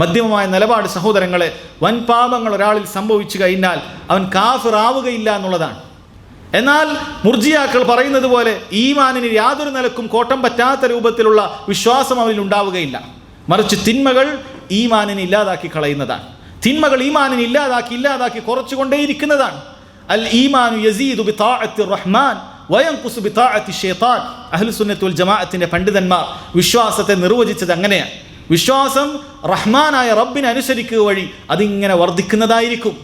മധ്യമമായ നിലപാട്? സഹോദരങ്ങളെ, വൻപാപങ്ങൾ ഒരാളിൽ സംഭവിച്ചു കഴിഞ്ഞാൽ അവൻ കാഫിർ ആവുകയില്ല എന്നുള്ളതാണ്. എന്നാൽ മുർജിയാക്കൾ പറയുന്നത് പോലെ ഈമാനിന് യാതൊരു നിലക്കും കോട്ടം പറ്റാത്ത രൂപത്തിലുള്ള വിശ്വാസം അവനിൽ ഉണ്ടാവുകയില്ല. മറിച്ച് തിന്മകൾ ഈമാനിനെ ഇല്ലാതാക്കി കളയുന്നതാണ്. തിന്മകൾ ഈമാനിനെ ഇല്ലാതാക്കി കുറച്ചുകൊണ്ടേയിരിക്കുന്നതാണ്. അൽ ഈമാനു യസീദു ബിതാഅത്തി റഹ്മാൻ വയൻഖുസു ബിതാഅത്തി ശൈത്താൻ. അഹ്ലുസുന്നത്തി വൽ ജമാഅത്തിന്റെ പണ്ഡിതന്മാർ വിശ്വാസത്തെ നിർവചിച്ചത് അങ്ങനെയാണ്. വിശ്വാസം റഹ്മാനായ റബ്ബിനെ അനുസരിക്കുക വഴി അതിങ്ങനെ വർദ്ധിക്കുന്നതായിരിക്കും,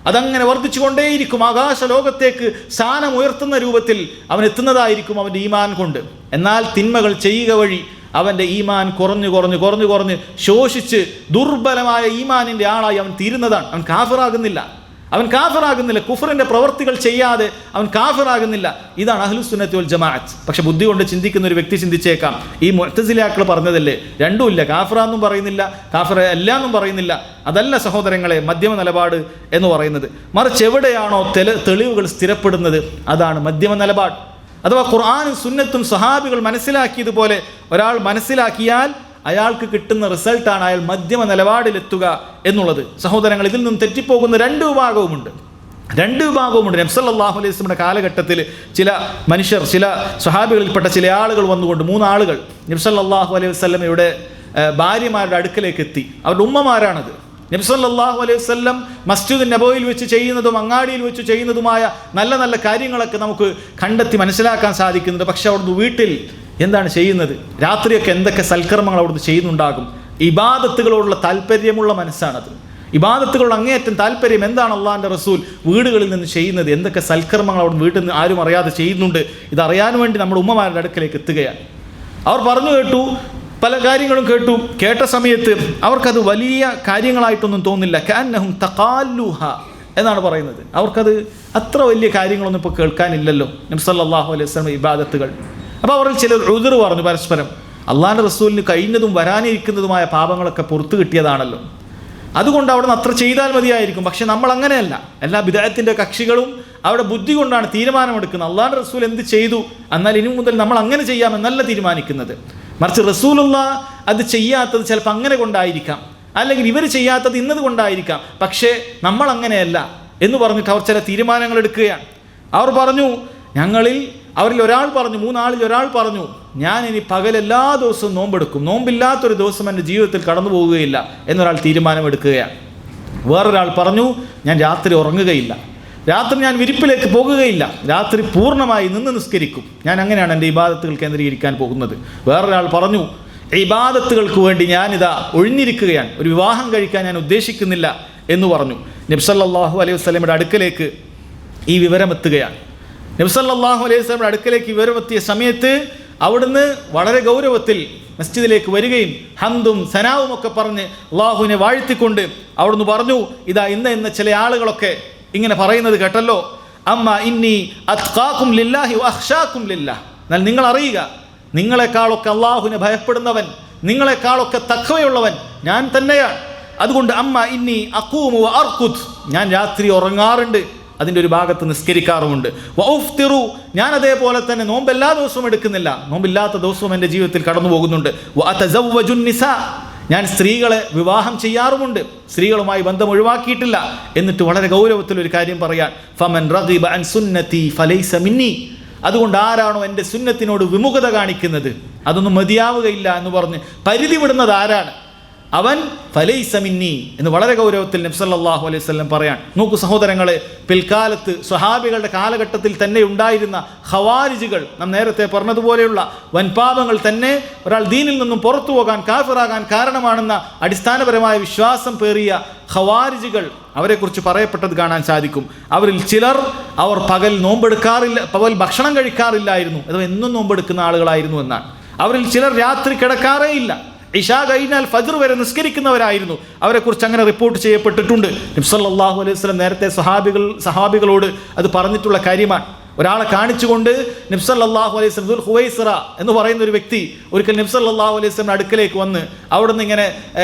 അതങ്ങനെ വർദ്ധിച്ചുകൊണ്ടേയിരിക്കും. ആകാശ ലോകത്തേക്ക് സ്ഥാനം ഉയർത്തുന്ന രൂപത്തിൽ അവൻ എത്തുന്നതായിരിക്കും അവൻ്റെ ഈമാൻ കൊണ്ട്. എന്നാൽ തിന്മകൾ ചെയ്യുക വഴി അവൻ്റെ ഈമാൻ കുറഞ്ഞ് ശോഷിച്ച് ദുർബലമായ ഈമാനിൻ്റെ ആളായി അവൻ തീരുന്നതാണ്. അവൻ കാഫിറാകുന്നില്ല, കുഫറിൻ്റെ പ്രവർത്തികൾ ചെയ്യാതെ അവൻ കാഫിറാകുന്നില്ല. ഇതാണ് അഹ്ലുസുന്നത്തി വൽ ജമാഅത്ത്. പക്ഷെ ബുദ്ധി കൊണ്ട് ചിന്തിക്കുന്ന ഒരു വ്യക്തി ചിന്തിച്ചേക്കാം, ഈ മുഅ്തസിലിയാക്കൾ പറഞ്ഞതല്ലേ, രണ്ടുമില്ല, കാഫിറാന്നും പറയുന്നില്ല, കാഫിർ അല്ലാന്നും പറയുന്നില്ല. അതല്ല സഹോദരങ്ങളെ മധ്യമ നിലപാട് എന്ന് പറയുന്നത്. മറിച്ച് എവിടെയാണോ തെളിവുകൾ സ്ഥിരപ്പെടുന്നത് അതാണ് മധ്യമ നിലപാട്. അഥവാ ഖുർആനും സുന്നത്തും സ്വഹാബികൾ മനസ്സിലാക്കിയതുപോലെ ഒരാൾ മനസ്സിലാക്കിയാൽ അയാൾക്ക് കിട്ടുന്ന റിസൾട്ടാണ് അയാൾ മധ്യമ നിലപാടിലെത്തുക എന്നുള്ളത്. സഹോദരങ്ങൾ, ഇതിൽ നിന്നും തെറ്റിപ്പോകുന്ന രണ്ട് വിഭാഗവുമുണ്ട്. നബി സല്ലല്ലാഹു അലൈഹി വസല്ലമയുടെ കാലഘട്ടത്തിൽ ചില മനുഷ്യർ, ചില സ്വഹാബികളിൽപ്പെട്ട ചില ആളുകൾ വന്നുകൊണ്ട്, 3 ആളുകൾ നബി സല്ലല്ലാഹു അലൈഹി വസല്ലമയുടെ ഭാര്യമാരുടെ അടുക്കലേക്ക് എത്തി. അവരുടെ ഉമ്മമാരാണത്. നബി സല്ലല്ലാഹു അലൈഹി വസല്ലം മസ്ജിദ് നബവിയിൽ വെച്ച് ചെയ്യുന്നതും അങ്ങാടിയിൽ വെച്ച് ചെയ്യുന്നതുമായ നല്ല നല്ല കാര്യങ്ങളൊക്കെ നമുക്ക് കണ്ടെത്തി മനസ്സിലാക്കാൻ സാധിക്കുന്നുണ്ട്. പക്ഷെ അവിടുന്ന് വീട്ടിൽ എന്താണ് ചെയ്യുന്നത്? രാത്രിയൊക്കെ എന്തൊക്കെ സൽക്കർമ്മങ്ങൾ അവിടുന്ന് ചെയ്യുന്നുണ്ടാകും. ഇബാദത്തുകളോടുള്ള താല്പര്യമുള്ള മനസ്സാണത്. ഇബാദത്തുകളുടെ അങ്ങേയറ്റം താല്പര്യം. എന്താണ് അള്ളാഹിൻ്റെ റസൂൽ വീടുകളിൽ നിന്ന് ചെയ്യുന്നത്? എന്തൊക്കെ സൽക്കർമ്മങ്ങൾ അവിടുന്ന് വീട്ടിൽ നിന്ന് ആരും അറിയാതെ ചെയ്യുന്നുണ്ട്? ഇതറിയാൻ വേണ്ടി നമ്മുടെ ഉമ്മമാരുടെ അടുക്കലേക്ക് എത്തുകയാണ്. അവർ പറഞ്ഞു കേട്ടു, പല കാര്യങ്ങളും കേട്ട സമയത്ത് അവർക്കത് വലിയ കാര്യങ്ങളായിട്ടൊന്നും തോന്നില്ല. കഅന്നഹും തഖാല്ലുഹ എന്നാണ് പറയുന്നത്. അവർക്കത് അത്ര വലിയ കാര്യങ്ങളൊന്നും ഇപ്പോൾ കേൾക്കാനില്ലല്ലോ നബി സല്ലല്ലാഹു അലൈഹി വസല്ലം ഇബാദത്തുകൾ. അപ്പോൾ അവരിൽ ചിലർ ഉദ്ർ പറഞ്ഞു പരസ്പരം, അള്ളാഹിൻ്റെ റസൂലിന് കഴിഞ്ഞതും വരാനിരിക്കുന്നതുമായ പാപങ്ങളൊക്കെ പുറത്തു കിട്ടിയതാണല്ലോ, അതുകൊണ്ട് അവിടെ നിന്ന് അത്ര ചെയ്താൽ മതിയായിരിക്കും. പക്ഷെ നമ്മൾ അങ്ങനെയല്ല. എല്ലാ ബിദ്അത്തിന്റെ കക്ഷികളും അവിടെ ബുദ്ധി കൊണ്ടാണ് തീരുമാനമെടുക്കുന്നത്. അള്ളാഹിൻ്റെ റസൂൽ എന്ത് ചെയ്തു, എന്നാൽ ഇനി മുതൽ നമ്മൾ അങ്ങനെ ചെയ്യാമെന്നല്ല തീരുമാനിക്കുന്നത്. മറിച്ച് റസൂലുള്ളാഹ് അത് ചെയ്യാത്തത് ചിലപ്പോൾ അങ്ങനെ കൊണ്ടായിരിക്കാം. അല്ലെങ്കിൽ ഇവർ ചെയ്യാത്തത് ഇന്നത് കൊണ്ടായിരിക്കാം, പക്ഷേ നമ്മൾ അങ്ങനെയല്ല എന്ന് പറഞ്ഞിട്ട് അവർ ചില തീരുമാനങ്ങൾ എടുക്കുകയാണ്. അവർ പറഞ്ഞു, അവരിൽ ഒരാൾ പറഞ്ഞു, 3 ആളിൽ ഒരാൾ പറഞ്ഞു, ഞാൻ ഇനി പകലെല്ലാ ദിവസവും നോമ്പെടുക്കും, നോമ്പില്ലാത്തൊരു ദിവസം എൻ്റെ ജീവിതത്തിൽ കടന്നു പോവുകയില്ല എന്നൊരാൾ തീരുമാനമെടുക്കുകയാണ്. വേറൊരാൾ പറഞ്ഞു, ഞാൻ രാത്രി ഉറങ്ങുകയില്ല, രാത്രി ഞാൻ വിരിപ്പിലേക്ക് പോകുകയില്ല, രാത്രി പൂർണ്ണമായി നിന്ന് നിസ്കരിക്കും, ഞാൻ അങ്ങനെയാണ് എൻ്റെ ഇബാദത്തുകൾ കേന്ദ്രീകരിക്കാൻ പോകുന്നത്. വേറൊരാൾ പറഞ്ഞു, ഇബാദത്തുകൾക്ക് വേണ്ടി ഞാനിതാ ഒഴിഞ്ഞിരിക്കുകയാണ്, ഒരു വിവാഹം കഴിക്കാൻ ഞാൻ ഉദ്ദേശിക്കുന്നില്ല എന്ന് പറഞ്ഞു. നബി സല്ലല്ലാഹു അലൈഹി വസല്ലമയുടെ അടുക്കലേക്ക് ഈ വിവരമെത്തുകയാണ്. നബി സല്ലല്ലാഹു അലൈഹി വസല്ലമയുടെ അടുക്കലേക്ക് വിവരമെത്തിയ സമയത്ത് അവിടുന്ന് വളരെ ഗൗരവത്തിൽ മസ്ജിദിലേക്ക് വരികയും ഹംദും സനാവും ഒക്കെ പറഞ്ഞ് അള്ളാഹുവിനെ വാഴ്ത്തിക്കൊണ്ട് അവിടുന്ന് പറഞ്ഞു, ഇതാ ഇന്ന ചില ആളുകളൊക്കെ ഇങ്ങനെ പറയുന്നത് കേട്ടല്ലോ, അമ്മ ഇന്നി അത്ഖാകും ലില്ലാഹി വഅഖ്ശാകും ലില്ലാഹ്. എന്നാൽ നിങ്ങൾ അറിയുക, നിങ്ങളെക്കാളൊക്കെ അള്ളാഹുവിനെ ഭയപ്പെടുന്നവൻ, നിങ്ങളെക്കാളൊക്കെ തഖ്വയുള്ളവൻ ഞാൻ തന്നെയാണ്. അതുകൊണ്ട് അമ്മ ഇന്നി അഖൂമു വഅർഖുദ്, ഞാൻ രാത്രി ഉറങ്ങാറുണ്ട്, അതിൻ്റെ ഒരു ഭാഗത്ത് നിസ്കരിക്കാറുമുണ്ട്. വഉഫ്തിറു, ഞാൻ അതേപോലെ തന്നെ നോമ്പ് എല്ലാ ദിവസവും എടുക്കുന്നില്ല, നോമ്പില്ലാത്ത ദിവസവും എൻ്റെ ജീവിതത്തിൽ കടന്നു പോകുന്നുണ്ട്. വഅതസവ്വജുൻ നിസാ, ഞാൻ സ്ത്രീകളെ വിവാഹം ചെയ്യാറുമുണ്ട്, സ്ത്രീകളുമായി ബന്ധം ഒഴിവാക്കിയിട്ടില്ല. എന്നിട്ട് വളരെ ഗൗരവത്തിൽ ഒരു കാര്യം പറയാൻ, ഫമൻ റഗിബ അൻ സുന്നതി ഫലൈസ മിന്നി, അതുകൊണ്ട് ആരാണോ എൻ്റെ സുന്നത്തിനോട് വിമുഖത കാണിക്കുന്നത്, അതൊന്നും മതിയാവുകയില്ല എന്ന് പറഞ്ഞ് പരിധി വിടുന്നത് ആരാണ്, അവൻ ഫലൈസ മിന്നി എന്ന് വളരെ ഗൗരവത്തിൽ നബി സല്ലല്ലാഹു അലൈഹി വസല്ലം പറയാൻ. നോക്കൂ സഹോദരങ്ങളെ, പിൽക്കാലത്ത് സ്വഹാബികളുടെ കാലഘട്ടത്തിൽ തന്നെ ഉണ്ടായിരുന്ന ഖവാരിജുകൾ, നാം നേരത്തെ പറഞ്ഞതുപോലെയുള്ള വൻപാപങ്ങൾ തന്നെ ഒരാൾ ദീനിൽ നിന്നും പുറത്തു പോകാൻ, കാഫിറാകാൻ കാരണമാണെന്ന അടിസ്ഥാനപരമായ വിശ്വാസം പേറിയ ഖവാരിജുകൾ, അവരെക്കുറിച്ച് പറയപ്പെട്ടത് കാണാൻ സാധിക്കും. അവരിൽ ചിലർ പകൽ നോമ്പെടുക്കാറില്ല, പകൽ ഭക്ഷണം കഴിക്കാറില്ലായിരുന്നു, അഥവാ എന്നും നോമ്പെടുക്കുന്ന ആളുകളായിരുന്നു എന്നാണ്. അവരിൽ ചിലർ രാത്രി കിടക്കാറേയില്ല, ഇശാ കഴിഞ്ഞാൽ ഫജ്ർ വരെ നിസ്കരിക്കുന്നവരായിരുന്നു. അവരെക്കുറിച്ച് അങ്ങനെ റിപ്പോർട്ട് ചെയ്യപ്പെട്ടിട്ടുണ്ട്. നബി സല്ലല്ലാഹു അലൈഹി വസല്ലം നേരത്തെ സഹാബികളോട് അത് പറഞ്ഞിട്ടുള്ള കാര്യമാണ്. ഒരാളെ കാണിച്ചുകൊണ്ട് നബി സല്ലല്ലാഹു അലൈഹി വസല്ലം ദുൽ ഖുവൈസിറ എന്ന് പറയുന്ന ഒരു വ്യക്തി ഒരിക്കൽ നബി സല്ലല്ലാഹു അലൈഹി വസല്ലം അടുക്കലേക്ക് വന്ന് അവിടുന്ന് ഇങ്ങനെ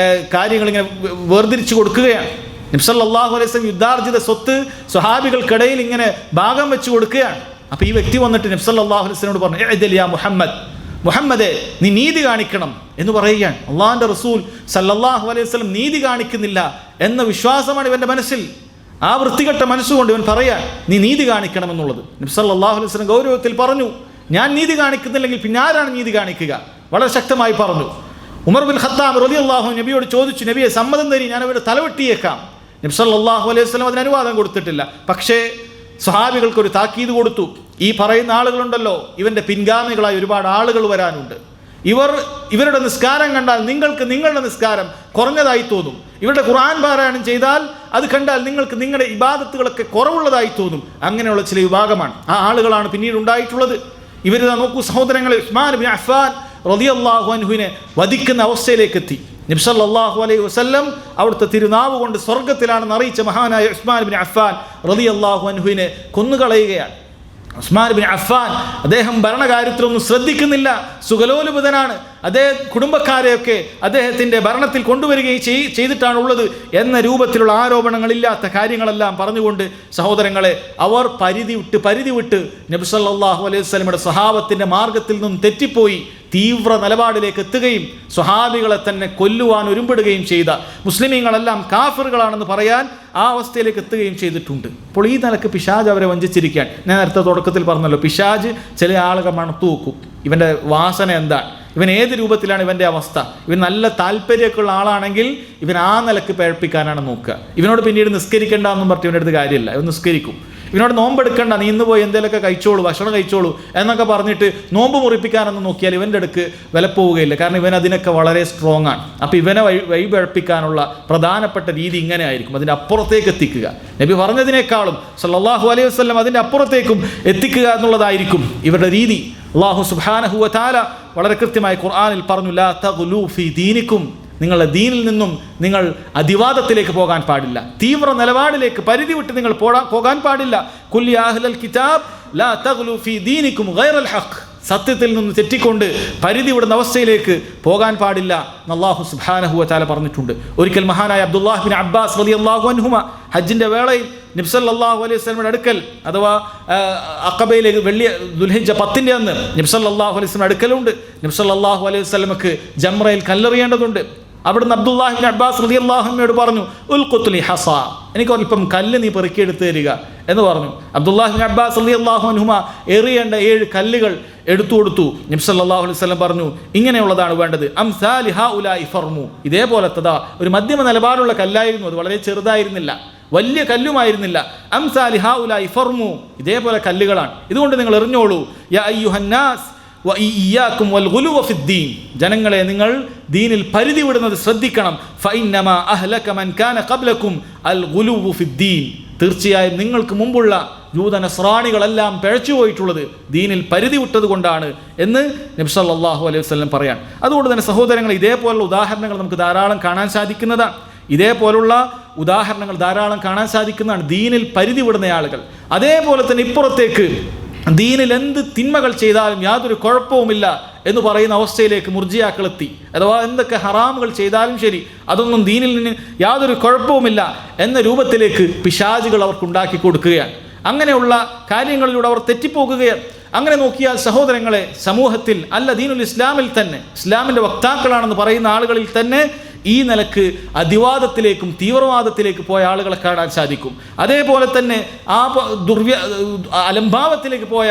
കാര്യങ്ങൾ ഇങ്ങനെ വേർതിരിച്ചു കൊടുക്കുകയാണ്. നബി സല്ലല്ലാഹു അലൈഹി വസല്ലം യുദ്ധാർജിത സ്വത്ത് സ്വഹാബികൾക്കിടയിൽ ഇങ്ങനെ ഭാഗം വെച്ച് കൊടുക്കുകയാണ്. അപ്പോൾ ഈ വ്യക്തി വന്നിട്ട് നബി സല്ലല്ലാഹു അലൈഹി വസല്ലമയോട് പറഞ്ഞു, ഇഅ്ദിൽ യാ മുഹമ്മദേ, നീ നീതി കാണിക്കണം എന്ന് പറയുകയാണ്. അള്ളാഹിൻ്റെ റസൂൽ സല്ലല്ലാഹു അലൈഹി വസല്ലം നീതി കാണിക്കുന്നില്ല എന്ന വിശ്വാസമാണ് ഇവൻ്റെ മനസ്സിൽ. ആ വൃത്തികെട്ട മനസ്സുകൊണ്ട് ഇവൻ പറയാൻ, നീ നീതി കാണിക്കണം എന്നുള്ളത്. നബി സല്ലല്ലാഹു അലൈഹി വസല്ലം ഗൗരവത്തിൽ പറഞ്ഞു, ഞാൻ നീതി കാണിക്കുന്നില്ലെങ്കിൽ പിന്നെ ആരാണ് നീതി കാണിക്കുക? വളരെ ശക്തമായി പറഞ്ഞു. ഉമർ ബിൻ ഖത്താബ് റളിയല്ലാഹു അൻഹു നബിയോട് ചോദിച്ചു, നബിയെ സമ്മതം തരി, ഞാൻ അവരുടെ തലവെട്ടിയേക്കാം. നബി സല്ലല്ലാഹു അലൈഹി വസല്ലം അതിന് അനുവാദം കൊടുത്തിട്ടില്ല. പക്ഷേ സ്വഹാബികൾക്കൊരു താക്കീത് കൊടുത്തു. ഈ പറയുന്ന ആളുകളുണ്ടല്ലോ, ഇവൻ്റെ പിൻഗാമികളായി ഒരുപാട് ആളുകൾ വരാനുണ്ട്. ഇവരുടെ നിസ്കാരം കണ്ടാൽ നിങ്ങൾക്ക് നിങ്ങളുടെ നിസ്കാരം കുറഞ്ഞതായി തോന്നും. ഇവരുടെ ഖുർആൻ പാരായണം ചെയ്താൽ അത് കണ്ടാൽ നിങ്ങൾക്ക് നിങ്ങളുടെ ഇബാദത്തുകളൊക്കെ കുറവുള്ളതായി തോന്നും. അങ്ങനെയുള്ള ചില വിഭാഗമാണ്, ആ ആളുകളാണ് പിന്നീട് ഉണ്ടായിട്ടുള്ളത്. ഇവരിതാ നോക്കൂ സഹോദരങ്ങളെ, ഉസ്മാൻ ഇബ്നു അഫ്ഫാൻ റളിയല്ലാഹു അൻഹുവിനെ വധിക്കുന്ന അവസ്ഥയിലേക്ക് എത്തി. നബി സല്ലല്ലാഹു അലൈഹി വസല്ലം അവിടുത്തെ തിരുനാവ് കൊണ്ട് സ്വർഗത്തിലാണെന്ന് അറിയിച്ച മഹാനായ ഉസ്മാൻ ഇബ്നു അഫ്ഫാൻ റളിയല്ലാഹു അൻഹുവിനെ കൊന്നുകളയുകയാണ്. ഉസ്മാൻ ഇബ്നു അഫ്ഫാൻ അദ്ദേഹം ഭരണകാര്യത്തിലൊന്നും ശ്രദ്ധിക്കുന്നില്ല, സുഖലോലുപതനാണ്. അദ്ദേഹം കുടുംബക്കാരെയൊക്കെ അദ്ദേഹത്തിൻ്റെ ഭരണത്തിൽ കൊണ്ടുവരികയും ചെയ്തിട്ടാണുള്ളത് എന്ന രൂപത്തിലുള്ള ആരോപണങ്ങളില്ലാത്ത കാര്യങ്ങളെല്ലാം പറഞ്ഞുകൊണ്ട് സഹോദരങ്ങളെ, അവർ പരിധി വിട്ട് നബി സല്ലല്ലാഹു അലൈഹി വസല്ലമയുടെ സ്വഹാബത്തിൻ്റെ മാർഗത്തിൽ നിന്നും തെറ്റിപ്പോയി തീവ്ര നിലപാടിലേക്ക് എത്തുകയും സ്വഹാബികളെ തന്നെ കൊല്ലുവാൻ ഒരുമ്പെടുകയും ചെയ്ത മുസ്ലിമീങ്ങളെല്ലാം കാഫിറുകളാണെന്ന് പറയാൻ ആ അവസ്ഥയിലേക്ക് എത്തുകയും ചെയ്തിട്ടുണ്ട്. അപ്പോൾ ഈ നിലക്ക് പിശാജ് അവരെ വഞ്ചിച്ചിരിക്കാൻ, ഞാൻ നേരത്തെ തുടക്കത്തിൽ പറഞ്ഞല്ലോ, പിശാജ് ചില ആളുകൾ മണത്തു വെക്കും. ഇവൻ്റെ വാസന എന്താണ്, ഇവൻ ഏത് രൂപത്തിലാണ് ഇവൻ്റെ അവസ്ഥ. ഇവൻ നല്ല താല്പര്യമൊക്കെ ഉള്ള ആളാണെങ്കിൽ ഇവൻ ആ നിലക്ക് പേഴ്പ്പിക്കാനാണ് നോക്കുക. ഇവനോട് പിന്നീട് നിസ്കരിക്കേണ്ട എന്നും പറഞ്ഞ് ഇവൻ്റെ അടുത്ത് കാര്യമില്ല, ഇവൻ നിസ്കരിക്കും. ഇവനോട് നോമ്പെടുക്കണ്ട, നീ ഇന്ന് പോയി എന്തെങ്കിലുമൊക്കെ കഴിച്ചോളൂ, ഭക്ഷണം കഴിച്ചോളൂ എന്നൊക്കെ പറഞ്ഞിട്ട് നോമ്പ് മുറിപ്പിക്കാനെന്ന് നോക്കിയാൽ ഇവൻ്റെ അടുക്ക് വിലപ്പോവുകയില്ല. കാരണം ഇവൻ അതിനൊക്കെ വളരെ സ്ട്രോങ് ആണ്. അപ്പോൾ ഇവനെ വഴിപഴപ്പിക്കാനുള്ള പ്രധാനപ്പെട്ട രീതി ഇങ്ങനെ ആയിരിക്കും, അതിൻ്റെ അപ്പുറത്തേക്ക് എത്തിക്കുക. നബി പറഞ്ഞതിനേക്കാളും സല്ലല്ലാഹു അലൈഹി വസല്ലം അതിൻ്റെ അപ്പുറത്തേക്കും എത്തിക്കുക എന്നുള്ളതായിരിക്കും ഇവരുടെ രീതി. അല്ലാഹു സുബ്ഹാനഹു വ തആല വളരെ കൃത്യമായി ഖുർആനിൽ പറഞ്ഞു, ലാ തഗ്ലൂ ഫീ ദീനിക്കും, നിങ്ങളുടെ ദീനിൽ നിന്നും നിങ്ങൾ അതിവാദത്തിലേക്ക് പോകാൻ പാടില്ല, തീവ്ര നിലപാടിലേക്ക് പരിധി വിട്ട് നിങ്ങൾ പോകാൻ പാടില്ല. കുൽ യാ അഹ്ലൽ കിതാബ് ലാ തഗ്ലൂ ഫീ ദീനിക്കും ഗൈറൽ ഹഖ്, സത്യത്തിൽ നിന്ന് തെറ്റിക്കൊണ്ട് പരിധി വിടുന്ന അവസ്ഥയിലേക്ക് പോകാൻ പാടില്ല എന്ന് അല്ലാഹു സുബ്ഹാനഹു വ തആല പറഞ്ഞിട്ടുണ്ട്. ഒരിക്കൽ മഹാനായ അബ്ദുല്ലാഹ് ബിൻ അബ്ബാസ് റളിയല്ലാഹു അൻഹുമ ഹജ്ജിൻ്റെ വേളയിൽ നബി സല്ലല്ലാഹു അലൈഹി വസല്ലമയുടെ അടുക്കൽ, അഥവാ അഖബയിലേക്ക് വെള്ളി ദുൽഹിജ്ജ 10 അന്ന് നബി സല്ലല്ലാഹു അലൈഹി വസല്ലമയുടെ അടുക്കലുണ്ട്. നബി സല്ലല്ലാഹു അലൈഹി വസല്ലമക്ക് ജംറയിൽ കല്ലെറിയേണ്ടതുണ്ട്. അവിടുന്ന് അബ്ദുല്ലാഹി ഇബ്നു അബ്ബാസ് റളിയല്ലാഹു അൻഹുവോട് പറഞ്ഞു, ഉൽഖുത്ലി ഹസ, എനിക്ക് അല്പം കല്ല് നീ പെറുക്കിയെടുത്ത് തരിക എന്ന് പറഞ്ഞു. അബ്ദുല്ലാഹി ഇബ്നു അബ്ബാസ് റളിയല്ലാഹു അൻഹുമ എറിയേണ്ട 7 കല്ലുകൾ എടുത്തു കൊടുത്തു. നബി സല്ലല്ലാഹു അലൈഹി വസല്ലം പറഞ്ഞു, ഇങ്ങനെയുള്ളതാണ് വേണ്ടത്. അംസാലി ഹൗലാഇ ഫർമു, ഇതേപോലത്തതാ ഒരു മധ്യമ നിലവാരമുള്ള കല്ലായിരുന്നു, അത് വളരെ ചെറുതായിരുന്നില്ല, വലിയ കല്ലുമായിരുന്നില്ല. അംസാലി ഹൗലാഇ ഫർമു, ഇതേപോലെ കല്ലുകളാണ്, ഇതുകൊണ്ട് നിങ്ങൾ എറിഞ്ഞോളൂ. യാ അയ്യുഹന്നാസ് വ ഇയ്യാകും വൽ ഗുലുവ ഫിദ്ദീൻ, ജനങ്ങളെ നിങ്ങൾ ദീനിൽ പരിധി വിടുന്നത് ശ്രദ്ധിക്കണം. ഫഇന്നമാ അഹ്ലക മൻ കാന ഖബ്ലകും അൽ ഗുലുവു ഫിദ്ദീൻ, തീർച്ചയായും നിങ്ങൾക്ക് മുമ്പുള്ള ജൂത നസ്രാണികളെല്ലാം പിഴച്ചുപോയിട്ടുള്ളത് ദീനിൽ പരിധി വിട്ടത് കൊണ്ടാണ് എന്ന് നബി സല്ലല്ലാഹു അലൈഹി വസല്ലം പറയാൻ. അതുകൊണ്ട് തന്നെ സഹോദരങ്ങൾ, ഇതേപോലുള്ള ഉദാഹരണങ്ങൾ നമുക്ക് ധാരാളം കാണാൻ സാധിക്കുന്നതാണ്. ഇതേപോലുള്ള ഉദാഹരണങ്ങൾ ധാരാളം കാണാൻ സാധിക്കുന്നതാണ്. ദീനിൽ പരിധി വിടുന്ന ആളുകൾ, അതേപോലെ തന്നെ ഇപ്പുറത്തേക്ക് ദീനിൽ എന്ത് തിന്മകൾ ചെയ്താലും യാതൊരു കുഴപ്പവുമില്ല എന്ന് പറയുന്ന അവസ്ഥയിലേക്ക് മുർജിയാക്കളെത്തി. അഥവാ എന്തൊക്കെ ഹറാമുകൾ ചെയ്താലും ശരി, അതൊന്നും ദീനിൽ നിന്ന് യാതൊരു കുഴപ്പവുമില്ല എന്ന രൂപത്തിലേക്ക് പിശാചുകൾ അവർക്കുണ്ടാക്കി കൊടുക്കുകയാണ്. അങ്ങനെയുള്ള കാര്യങ്ങളിലൂടെ അവർ തെറ്റിപ്പോകുകയാണ്. അങ്ങനെ നോക്കിയാൽ സഹോദരങ്ങളെ, സമൂഹത്തിൽ അല്ല ദീനുൽ ഇസ്ലാമിൽ തന്നെ, ഇസ്ലാമിൻ്റെ വക്താക്കളാണെന്ന് പറയുന്ന ആളുകളിൽ തന്നെ ഈ നിലക്ക് അതിവാദത്തിലേക്കും തീവ്രവാദത്തിലേക്ക് പോയ ആളുകളെ കാണാൻ സാധിക്കും. അതേപോലെ തന്നെ ആ അലംഭാവത്തിലേക്ക് പോയ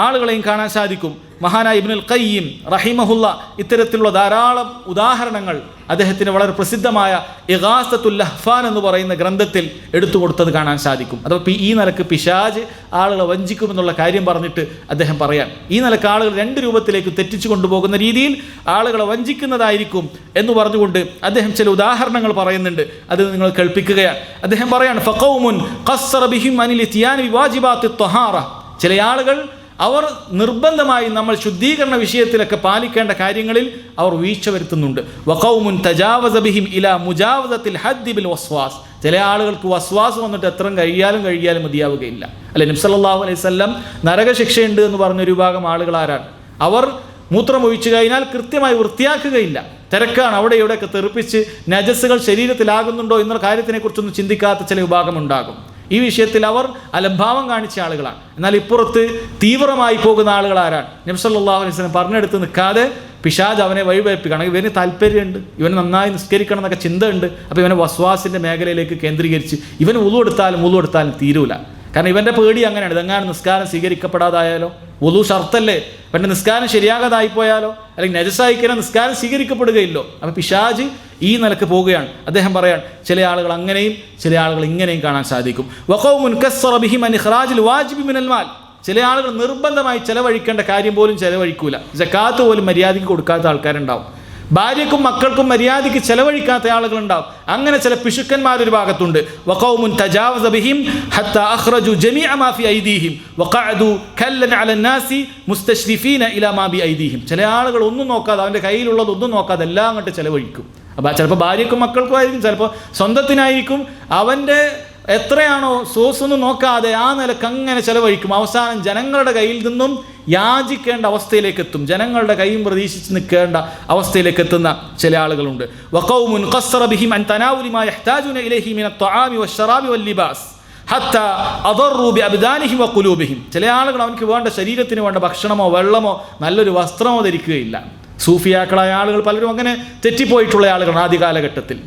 ആളുകളെയും കാണാൻ സാധിക്കും. മഹാനായ ഇബ്നുൽ ഖയ്യിം റഹിമഹുല്ല ഇത്തരത്തിലുള്ള ധാരാളം ഉദാഹരണങ്ങൾ അദ്ദേഹത്തിന് വളരെ പ്രസിദ്ധമായ ഇഗാസത്തുൽ ലഹ്ഫാൻ എന്ന് പറയുന്ന ഗ്രന്ഥത്തിൽ എടുത്തു കൊടുത്തത് കാണാൻ സാധിക്കും. അഥവാ ഈ നിലക്ക് പിശാച് ആളുകളെ വഞ്ചിക്കുമെന്നുള്ള കാര്യം പറഞ്ഞിട്ട് അദ്ദേഹം പറയാൻ, ഈ നിലക്ക് ആളുകൾ 2 രൂപത്തിലേക്ക് തെറ്റിച്ചു കൊണ്ടുപോകുന്ന രീതിയിൽ ആളുകളെ വഞ്ചിക്കുന്നതായിരിക്കും എന്ന് പറഞ്ഞുകൊണ്ട് അദ്ദേഹം ചില ഉദാഹരണങ്ങൾ പറയുന്നുണ്ട്. അത് നിങ്ങൾ കേൾപ്പിക്കുകയാണ്. അദ്ദേഹം പറയാണ്, ഫഖൗമുൻ ഖസ്സറ ബിഹിം അനിൽ ഇത്യാനി ബിവാജിബാത്തി ത്വഹാറ, ചില ആളുകൾ അവർ നിർബന്ധമായി നമ്മൾ ശുദ്ധീകരണ വിഷയത്തിലൊക്കെ പാലിക്കേണ്ട കാര്യങ്ങളിൽ അവർ വീഴ്ച വരുത്തുന്നുണ്ട്. വഖൗമുൻ തജാവസ ബിഹിം ഇലാ മുജാവസത്തിൽ ഹദ്ദി ബിൽ വസ്വാസ്, ചില ആളുകൾക്ക് വസ്വാസ് വന്നിട്ട് എത്ര കഴിയാലും മതിയാവുകയില്ല. അല്ലെ, നബി സല്ലല്ലാഹു അലൈഹി വസല്ലം നരകശിക്ഷയുണ്ട് എന്ന് പറഞ്ഞൊരു വിഭാഗം ആളുകൾ ആരാണ്? അവർ മൂത്രമൊഴിച്ചു കഴിഞ്ഞാൽ കൃത്യമായി വൃത്തിയാക്കുകയില്ല, തിരക്കാണ്, അവിടെ ഇവിടെയൊക്കെ തെറിപ്പിച്ച് നജസ്സുകൾ ശരീരത്തിലാകുന്നുണ്ടോ എന്നുള്ള കാര്യത്തിനെക്കുറിച്ചൊന്നും ചിന്തിക്കാത്ത ചില വിഭാഗമുണ്ടാകും. ഈ വിഷയത്തിൽ അവർ അലംഭാവം കാണിച്ച ആളുകളാണ്. എന്നാൽ ഇപ്പുറത്ത് തീവ്രമായി പോകുന്ന ആളുകൾ ആരാണ്? നബി സല്ലല്ലാഹു അലൈഹി വസല്ലം പറഞ്ഞെടുത്ത് നിൽക്കാതെ പിശാച് അവനെ വഴിവെപ്പിക്കണം. ഇവന് താല്പര്യമുണ്ട്, ഇവന് നന്നായി നിസ്കരിക്കണം എന്നൊക്കെ ചിന്തയുണ്ട്. അപ്പോൾ ഇവനെ വസ്വാസിൻ്റെ മേഖലയിലേക്ക് കേന്ദ്രീകരിച്ച് ഇവന് വുളു എടുത്താലും തീരൂല. കാരണം ഇവൻ്റെ പേടി അങ്ങനെയാണ്, ഇതെങ്ങാനും നിസ്കാരം സ്വീകരിക്കപ്പെടാതായാലോ, വുളു ഷർത്തല്ലേ, ഇവൻ്റെ നിസ്കാരം ശരിയാകാതായിപ്പോയാലോ, അല്ലെങ്കിൽ നജസായിക്കഴിഞ്ഞാൽ നിസ്കാരം സ്വീകരിക്കപ്പെടുകയില്ലോ. അപ്പോൾ പിശാച് ഈ നിലക്ക് പോവുകയാണ്. അദ്ദേഹം പറയാൻ, ചില ആളുകൾ അങ്ങനെയും ചില ആളുകൾ ഇങ്ങനെയും കാണാൻ സാധിക്കും. വഖൗമുൻ കസ്സറ ബിഹിം അൻ ഇഖ്റാജിൽ വാജിബി മിനൽ മാൽ, ചില ആളുകൾ നിർബന്ധമായി ചെലവഴിക്കേണ്ട കാര്യം പോലും ചെലവഴിക്കൂല, സക്കാത്ത് പോലും മര്യാദയ്ക്ക് കൊടുക്കാത്ത ആൾക്കാരുണ്ടാവും. ഭാര്യക്കും മക്കൾക്കും മര്യാദയ്ക്ക് ചെലവഴിക്കാത്ത ആളുകളുണ്ടാവും. അങ്ങനെ ചില പിശുക്കന്മാരൊരു ഭാഗത്തുണ്ട്. വഖൗമുൻ തജാവസ ബിഹിം ഹത്താ അഖ്റജു ജമീഅ മാ ഫി ഐദീഹിം വഖഅദു കല്ലൻ അലൻ നാസി മുസ്തശ്രിഫീന ഇലാ മാ ബി ഐദീഹിം, ചില ആളുകൾ ഒന്നും നോക്കാതെ, അവൻ്റെ കയ്യിലുള്ളത് ഒന്നും നോക്കാതെ എല്ലാം അങ്ങോട്ട് ചെലവഴിക്കും. അപ്പോൾ ചിലപ്പോൾ ഭാര്യക്കും മക്കൾക്കും ആയിരിക്കും, ചിലപ്പോൾ സ്വന്തത്തിനായിരിക്കും. അവൻ്റെ എത്രയാണോ സോഴ്സ് ഒന്നും നോക്കാതെ ആ നിലക്ക് അങ്ങനെ ചെലവഴിക്കും. അവസാനം ജനങ്ങളുടെ കയ്യിൽ നിന്നും യാചിക്കേണ്ട അവസ്ഥയിലേക്ക് എത്തും, ജനങ്ങളുടെ കൈയും പ്രതീക്ഷിച്ച് നിൽക്കേണ്ട അവസ്ഥയിലേക്ക് എത്തുന്ന ചില ആളുകളുണ്ട്. വഖൗമുൻ ഖസ്സറ ബിഹിം അൻ തനാവുലി മാ യഹ്താജുന ഇലൈഹി മിന അത്ത്വാമി വശ്ശറാബി വല്ലിബാസ് ഹത്താ അദറു ബിഅബ്ദാനിഹിം വഖുലൂബിഹിം, ചില ആളുകൾ അവർക്ക് വേണ്ട ശരീരത്തിന് വേണ്ട ഭക്ഷണമോ വെള്ളമോ നല്ലൊരു വസ്ത്രമോ ധരിക്കുകയില്ല. സൂഫിയാക്കളായ ആളുകൾ പലരും അങ്ങനെ തെറ്റിപ്പോയിട്ടുള്ള ആളുകളാണ്. ആദ്യ കാലഘട്ടത്തിൽ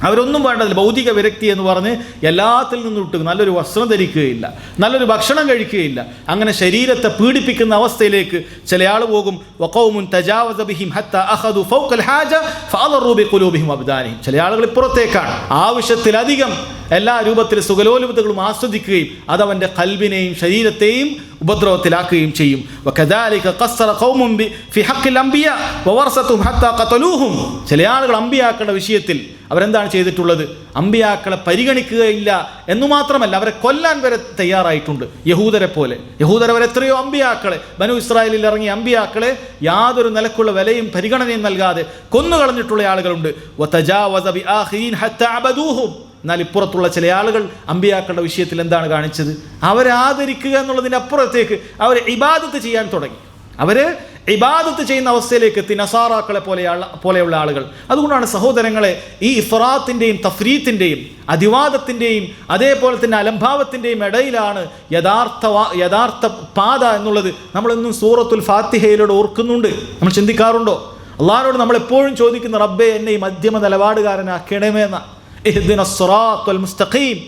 അവരൊന്നും വേണ്ടതില്ല, ഭൗതിക വിരക്തി എന്ന് പറഞ്ഞ് എല്ലാത്തിൽ നിന്നും വിട്ടു, നല്ലൊരു വസ്ത്രം ധരിക്കുകയില്ല, നല്ലൊരു ഭക്ഷണം കഴിക്കുകയില്ല. അങ്ങനെ ശരീരത്തെ പീഡിപ്പിക്കുന്ന അവസ്ഥയിലേക്ക് ചില ആൾ പോകും. വഖൗമുൻ തജാവസ ബിഹിം ഹത്താ അഖദു ഫൗഖൽ ഹാജ ഫഅദറു ബിഖുലൂബിഹിം വഅബ്ദാനിഹിം, ചില ആളുകൾ ഇപ്പുറത്തേക്കാണ്, ആവശ്യത്തിലധികം എല്ലാ രൂപത്തിലും സുഖലോലുപതകളും ആസ്വദിക്കുകയും അതവൻ്റെ ഖൽബിനെയും ശരീരത്തെയും ഉപദ്രവത്തിലാക്കുകയും ചെയ്യും. വകദാലിക ഖസ്സറ ഖൗമുൻ ഫി ഹഖ്ഖിൽ അംബിയാ വവറസതുഹും ഹത്താ ഖതലൂഹും, ചില ആളുകൾ അമ്പിയാക്കളുടെ വിഷയത്തിൽ അവരെന്താണ് ചെയ്തിട്ടുള്ളത്? അമ്പിയാക്കളെ പരിഗണിക്കുകയില്ല എന്നു മാത്രമല്ല, അവരെ കൊല്ലാൻ വരെ തയ്യാറായിട്ടുണ്ട്. യഹൂദരെ പോലെ, യഹൂദരവർ എത്രയോ അമ്പിയാക്കളെ, ബനു ഇസ്രായേലിൽ ഇറങ്ങിയ അമ്പിയാക്കളെ യാതൊരു നിലക്കുള്ള വിലയും പരിഗണനയും നൽകാതെ കൊന്നുകളഞ്ഞിട്ടുള്ള ആളുകളുണ്ട്. വതജാവസ ബിആഖിരീൻ ഹത്താ അബദൂഹും, എന്നാൽ ഇപ്പുറത്തുള്ള ചില ആളുകൾ അമ്പിയാക്കളുടെ വിഷയത്തിൽ എന്താണ് കാണിച്ചത്? അവരെ ആദരിക്കുക എന്നുള്ളതിൻ്റെ അപ്പുറത്തേക്ക് അവർ ഇബാദത്ത് ചെയ്യാൻ തുടങ്ങി. അവർ ഇബാദത്ത് ചെയ്യുന്ന അവസ്ഥയിലേക്ക് എത്തി, നസാറാക്കളെ പോലെയുള്ള ആളുകൾ. അതുകൊണ്ടാണ് സഹോദരങ്ങളെ, ഈ ഇഫ്റാത്തിൻ്റെയും തഫ്രീത്തിൻ്റെയും അതിവാദത്തിൻ്റെയും അതേപോലെ തന്നെ അലംഭാവത്തിൻ്റെയും ഇടയിലാണ് യഥാർത്ഥ പാത എന്നുള്ളത് നമ്മളെന്നും സൂറത്തുൽ ഫാത്തിഹയിലൂടെ ഓർക്കുന്നുണ്ട്. നമ്മൾ ചിന്തിക്കാറുണ്ടോ? അള്ളാഹിനോട് നമ്മൾ എപ്പോഴും ചോദിക്കുന്ന റബ്ബേ എന്നെ ഈ മധ്യമ നിലപാടുകാരനാക്കണമേ എന്ന. ഇഹ്ദിന സിറാത്തുൽ മുസ്തഖീം,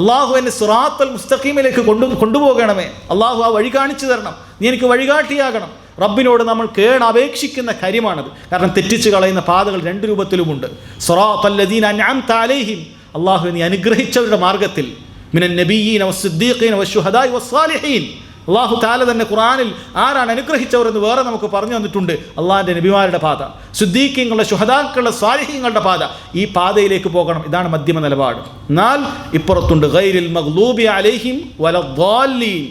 അള്ളാഹു എന്നെ സിറാത്തുൽ മുസ്തഖീമിലേക്ക് കൊണ്ടുപോകണമേ. അള്ളാഹു ആ വഴി കാണിച്ചു തരണം, നീ എനിക്ക് വഴികാട്ടിയാകണം. റബ്ബിനോട് നമ്മൾ അപേക്ഷിക്കുന്ന കാര്യമാണത്. കാരണം തെറ്റിച്ച് കളയുന്ന പാതകൾ രണ്ട് രൂപത്തിലുമുണ്ട്. സിറാത്തൽ ലദീന അൻഅംത അലൈഹിം, അള്ളാഹു നീ അനുഗ്രഹിച്ചവരുടെ മാർഗത്തിൽ, മിനൻ നബിയ്യീന വസ്സിദ്ദീഖീന വശുഹദാഇ വസ്സാലിഹീൻ. അള്ളാഹു തആല തന്നെ ഖുർആനിൽ ആരാണ് അനുഗ്രഹിച്ചവർ എന്ന് വേറെ നമുക്ക് പറഞ്ഞു തന്നിട്ടുണ്ട്. അള്ളാഹിൻ്റെ നബിമാരുടെ പാത, സിദ്ദീഖീങ്ങളുടെ, ശുഹദാക്കളുടെ, സ്വാലിഹീങ്ങളുടെ പാത. ഈ പാതയിലേക്ക് പോകണം. ഇതാണ് മധ്യമ നിലപാട്. എന്നാൽ ഇപ്പുറത്തുണ്ട് ഗൈരിൽ മഗ്ലൂബി അലൈഹിം വലദ്ദാല്ലീൻ.